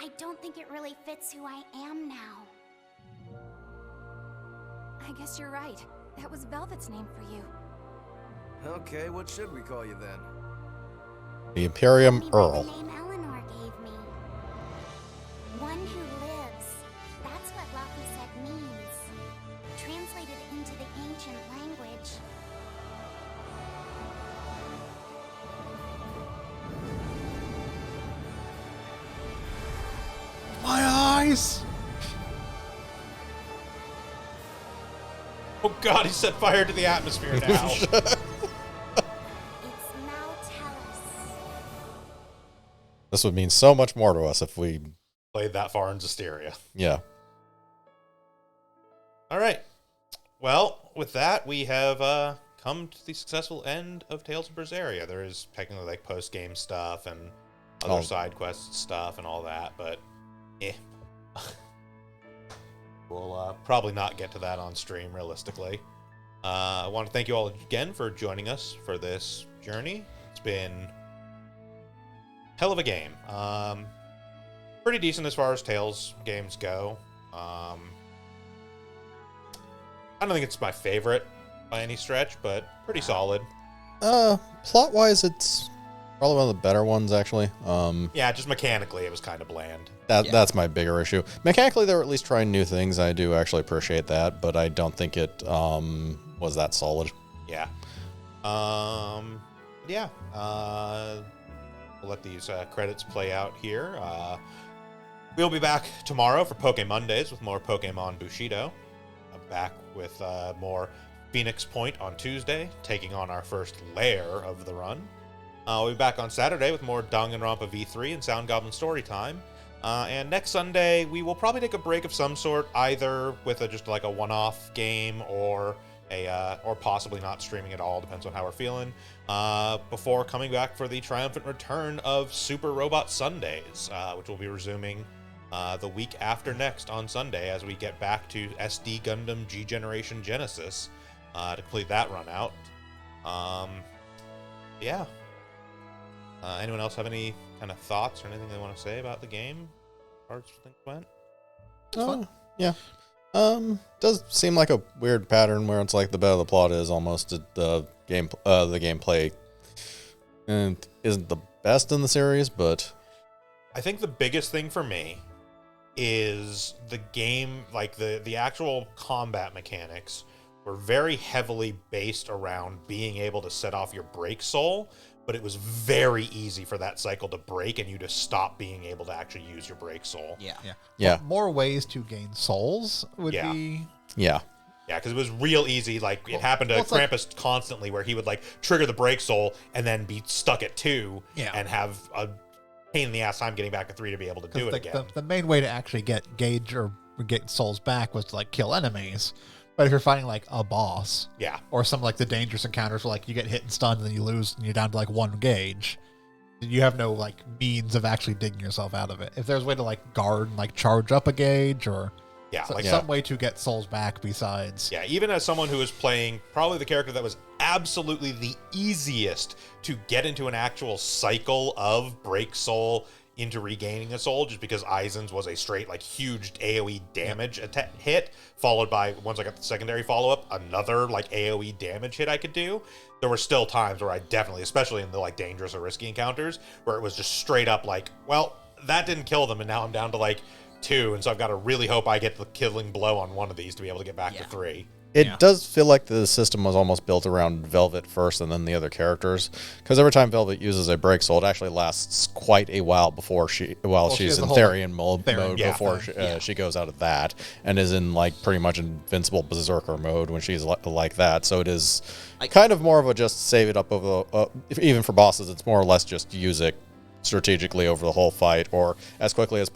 I don't think it really fits who I am now. I guess you're right. That was Velvet's name for you. Okay, what should we call you then? The Imperium The Earl. name Eleanor gave me. One who lives. That's what Laphicet means. Translated into the ancient language. My eyes! Oh god, he set fire to the atmosphere now. It's now Tellus. This would mean so much more to us if we Played that far in Zestiria. Yeah. Alright. Well, with that, we have come to the successful end of Tales of Berseria. There is technically like post-game stuff and other side quest stuff and all that, but we'll probably not get to that on stream, realistically. I want to thank you all again for joining us for this journey. It's been hell of a game. Pretty decent as far as Tales games go. I don't think it's my favorite by any stretch, but pretty solid. Plot-wise, it's probably one of the better ones, actually. Yeah, just mechanically, it was kind of bland. That's my bigger issue. Mechanically, they were at least trying new things. I do actually appreciate that, but I don't think it was that solid. Yeah. We'll let these credits play out here. We'll be back tomorrow for Poke Mondays with more Pokemon Bushido. Back with more Phoenix Point on Tuesday, taking on our first lair of the run. We'll be back on Saturday with more Danganronpa V3 and Sound Goblin Storytime. And next Sunday, we will probably take a break of some sort, either with just like a one-off game or or possibly not streaming at all, depends on how we're feeling, before coming back for the triumphant return of Super Robot Sundays, which will be resuming the week after next on Sunday as we get back to SD Gundam G Generation Genesis to complete that run out. Anyone else have any kind of thoughts or anything they want to say about the game as far as things went? Yeah. Does seem like a weird pattern where it's like the better the plot is, almost the gameplay isn't the best in the series, but I think the biggest thing for me is the game, like the actual combat mechanics were very heavily based around being able to set off your break soul, but it was very easy for that cycle to break and you to stop being able to actually use your break soul. Yeah. More ways to gain souls would be. Yeah, because it was real easy. Like, it happened to Krampus constantly, where he would like trigger the break soul and then be stuck at 2 and have a pain in the ass time getting back to 3 to be able to do it again. The main way to actually get gauge or get souls back was to like kill enemies. But if you're fighting like a boss, or some like the dangerous encounters where like you get hit and stunned and then you lose and you're down to like 1 gauge, you have no like means of actually digging yourself out of it. If there's a way to like guard and like charge up a gauge or some way to get souls back besides. Yeah, even as someone who was playing probably the character that was absolutely the easiest to get into an actual cycle of break soul into regaining a soul, just because Aizen's was a straight, like, huge AoE damage hit, followed by, once I got the secondary follow-up, another, like, AoE damage hit I could do. There were still times where I definitely, especially in the, like, dangerous or risky encounters, where it was just straight up like, well, that didn't kill them, and now I'm down to, like, 2, and so I've got to really hope I get the killing blow on one of these to be able to get back to 3. It does feel like the system was almost built around Velvet first and then the other characters. Because every time Velvet uses a break soul, it actually lasts quite a while before she's in Therian mode before she goes out of that and is in like pretty much invincible berserker mode when she's like that. So it is kind of more of a just save it up over even for bosses. It's more or less just use it strategically over the whole fight or as quickly as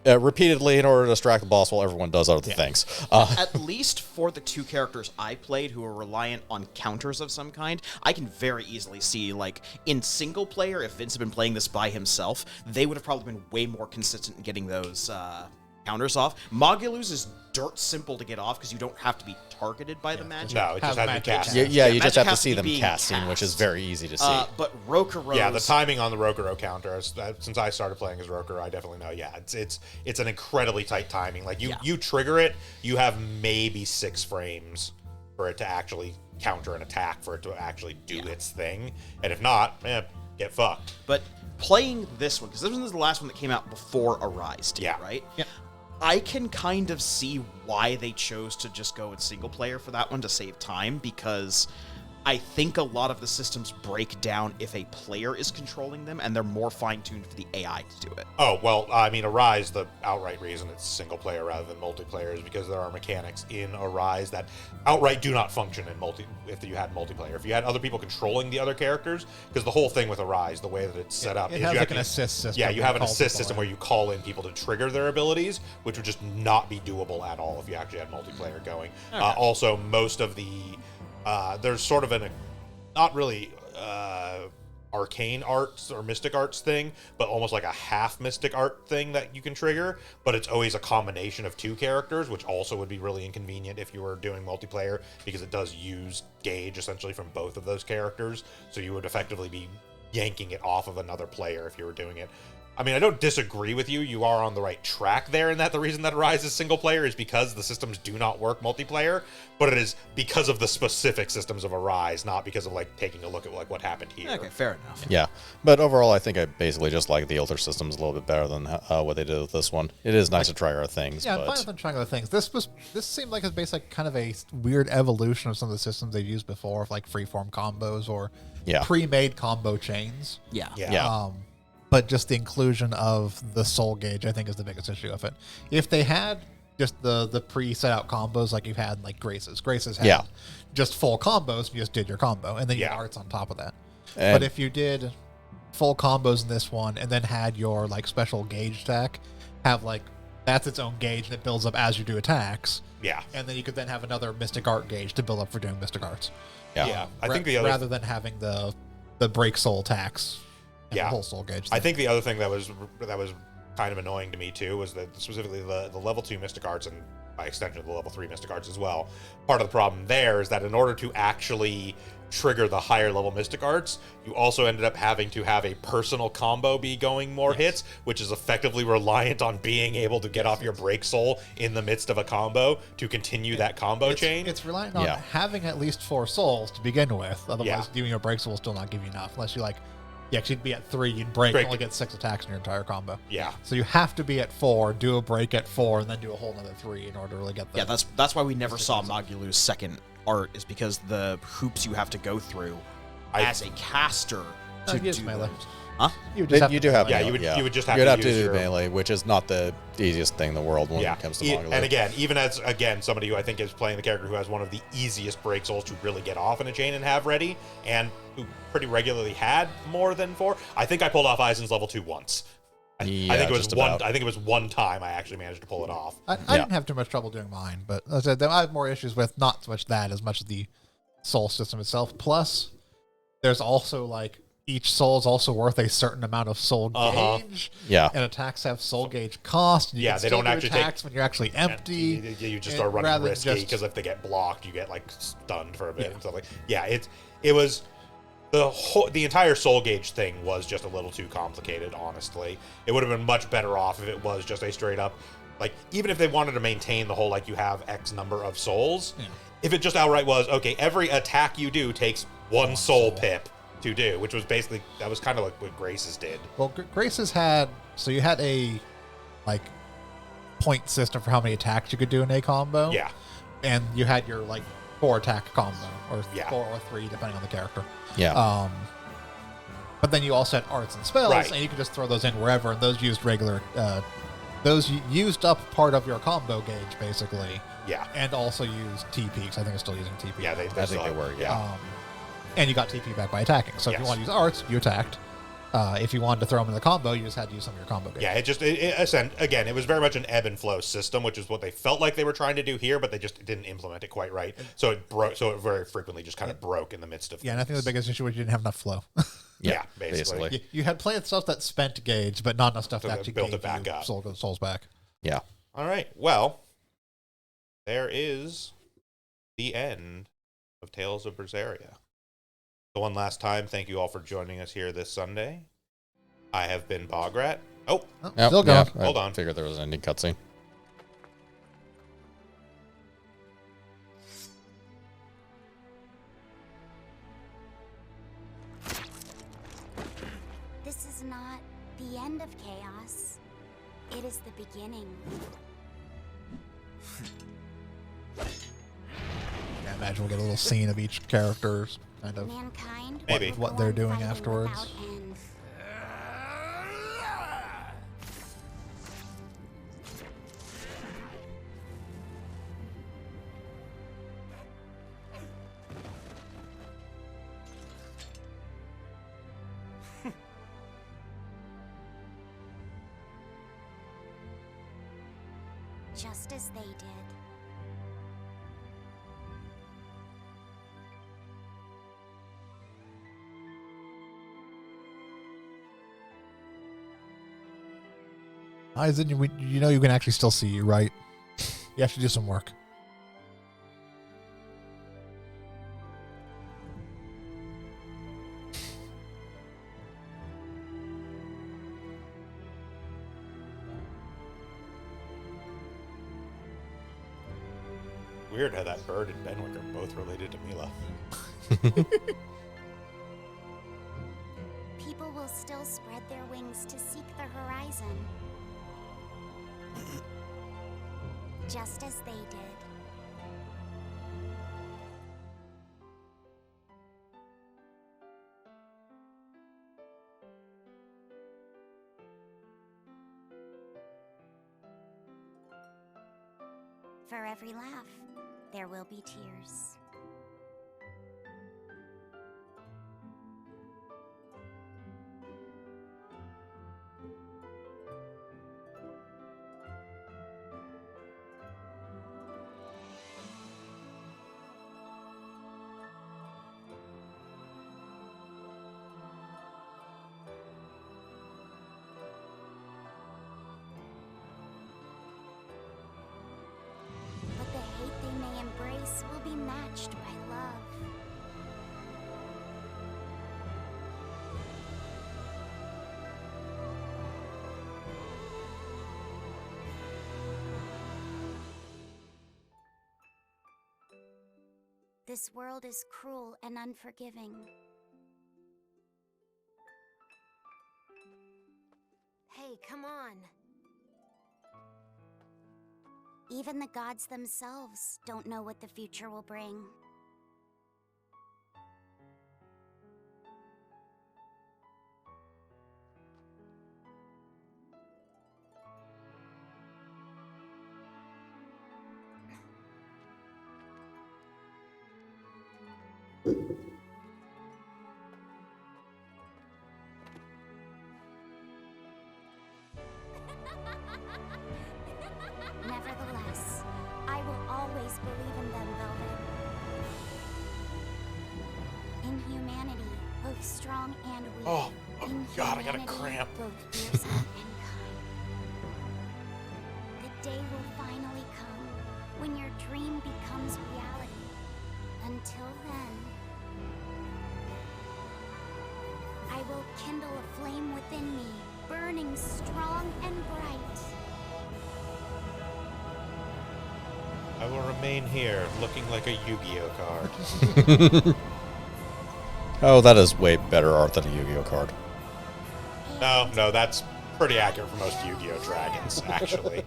repeatedly in order to distract the boss while everyone does other things. At least for the 2 characters I played who are reliant on counters of some kind, I can very easily see, like, in single player, if Vince had been playing this by himself, they would have probably been way more consistent in getting those counters off. Mogulu's is dirt simple to get off because you don't have to be targeted by the magic. No, it just has to be cast. Yeah, you just have to see them casting, which is very easy to see. But Rokuro's... Yeah, the timing on the Rokuro counter, since I started playing as Rokuro, I definitely know, it's an incredibly tight timing. Like, you trigger it, you have maybe 6 frames for it to actually counter an attack, for it to actually do its thing. And if not, get fucked. But playing this one, because this one is the last one that came out before Arise did, right? Yeah. I can kind of see why they chose to just go in single player for that one to save time, because I think a lot of the systems break down if a player is controlling them, and they're more fine-tuned for the AI to do it. Oh, well, I mean, Arise, the outright reason it's single player rather than multiplayer is because there are mechanics in Arise that outright do not function in if you had multiplayer. If you had other people controlling the other characters, because the whole thing with Arise, the way that it's set up, it is has you like an assist system. Yeah, you have an assist system where you call in people to trigger their abilities, which would just not be doable at all if you actually had multiplayer going. Okay. Also, most of the there's sort of not really arcane arts or mystic arts thing, but almost like a half mystic art thing that you can trigger, but it's always a combination of 2 characters, which also would be really inconvenient if you were doing multiplayer, because it does use gauge essentially from both of those characters, so you would effectively be yanking it off of another player if you were doing it. I mean, I don't disagree with you. You are on the right track there, in that the reason that Arise is single player is because the systems do not work multiplayer, but it is because of the specific systems of Arise, not because of, like, taking a look at, like, what happened here. Okay, fair enough. Yeah, but overall, I think I basically just like the older systems a little bit better than what they did with this one. It is nice to try other things. Yeah, but... fine with them trying other things. This seemed like it's basically kind of a weird evolution of some of the systems they've used before, of like freeform combos or pre-made combo chains. Yeah. But just the inclusion of the soul gauge, I think, is the biggest issue of it. If they had just the pre-set out combos like you've had like Grace's had just full combos, you just did your combo, and then you had arts on top of that. But if you did full combos in this one and then had your like special gauge attack, have like that's its own gauge that builds up as you do attacks. Yeah. And then you could then have another Mystic Art gauge to build up for doing Mystic Arts. Yeah. I think the other rather than having the break soul attacks. The whole soul gauge thing. I think the other thing that was kind of annoying to me too was that specifically the level 2 Mystic Arts, and by extension the level 3 Mystic Arts as well. Part of the problem there is that in order to actually trigger the higher level Mystic Arts, you also ended up having to have a personal combo be going more hits, which is effectively reliant on being able to get off your break soul in the midst of a combo to continue that combo chain. It's reliant on having at least 4 souls to begin with. Otherwise, doing your break soul will still not give you enough unless you like. Yeah, because you'd be at 3, you'd break, only get 6 attacks in your entire combo. Yeah. So you have to be at 4, do a break at 4, and then do a whole another 3 in order to really get that. Yeah, that's why we never saw Magulu's second art, is because the hoops you have to go through as a caster to do melee. those. Huh? You do have you would just have to do melee, which is not the easiest thing in the world when it comes to Magulu. And again, even as somebody who I think is playing the character who has one of the easiest break souls to really get off in a chain and have ready, and who pretty regularly had more than 4, I think I pulled off Eisen's level 2 once. I think it was one. I think it was one time I actually managed to pull it off. I didn't have too much trouble doing mine, but as I said, I have more issues with not so much that as much as the soul system itself. Plus, there's also like each soul is also worth a certain amount of soul gauge. Yeah. And attacks have soul gauge cost. And you can they don't actually attacks when you're actually empty. You just are running risky because if they get blocked, you get like stunned for a bit and stuff like. Yeah, it was the entire soul gauge thing was just a little too complicated. Honestly, it would have been much better off if it was just a straight up, like, even if they wanted to maintain the whole like you have X number of souls. Yeah. If it just outright was okay, every attack you do takes one soul pip to do, which was basically, that was kind of like what Grace's did. Well, Grace's had, so you had a like point system for how many attacks you could do in a combo. Yeah. and you had your like 4 attack combo, or Yeah. 4 or 3 depending on the character. Yeah. But then you also had arts and spells, Right. and you could just throw those in wherever, and those used regular. Those used up part of your combo gauge, basically. Yeah. And also used TP, because I think it's still using TP. Yeah, I think they were, yeah. And you got TP back by attacking. So if you want to use arts, you attacked. If you wanted to throw them in the combo, you just had to use some of your combo gauge. Yeah, again, it was very much an ebb and flow system, which is what they felt like they were trying to do here, but they just didn't implement it quite right. So it broke. So it very frequently just kind of broke in the midst of. Yeah, and I think the biggest issue was you didn't have enough flow. Yeah, basically. You had plenty of stuff that spent gauge, but not enough stuff So that they actually built gave it back you up. souls back. Yeah. All right. Well, there is the end of Tales of Berseria. So one last time, thank you all for joining us here this Sunday. I have been Bograt. Oh, still going. Yeah, Hold on. I figured there was an ending cutscene. This is not the end of chaos. It is the beginning. Yeah, imagine we'll get a little scene of each character's kind of Mankind Maybe. what they're doing afterwards. without end. Just as they did. Aizen, you know you can actually still see you, right? You have to do some work. weird how that bird and Benwick are both related to Mila. People will still spread their wings to seek the horizon. Just as they did. For every laugh, there will be tears. But the hate they may embrace will be matched by love. This world is cruel and unforgiving. Hey, come on. Even the gods themselves don't know what the future will bring. Nevertheless, I will always believe in them, Velvet. In humanity, both strong and weak. Oh In God, I got a humanity, cramp. Both fearsome and kind. The day will finally come when your dream becomes reality. Until then, I will kindle a flame within me, burning strong and bright. I will remain here, looking like a Yu-Gi-Oh card. Oh, that is way better art than a Yu-Gi-Oh card. No, that's pretty accurate for most Yu-Gi-Oh dragons, actually.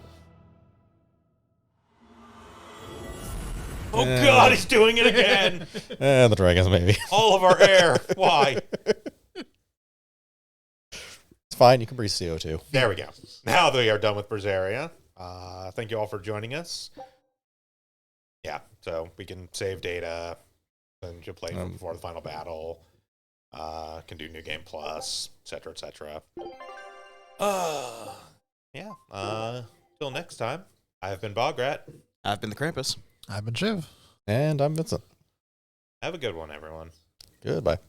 Oh God, he's doing it again. The dragons, maybe. All of our air. Why? It's fine. You can breathe CO2. There we go. Now that we are done with Berseria, thank you all for joining us. Yeah, so we can save data, and you'll play before the final battle. Can do New Game Plus, etc., etc. Yeah. Till next time, I've been Bograt. I've been the Krampus. I've been Shiv. And I'm Vincent. Have a good one, everyone. Goodbye.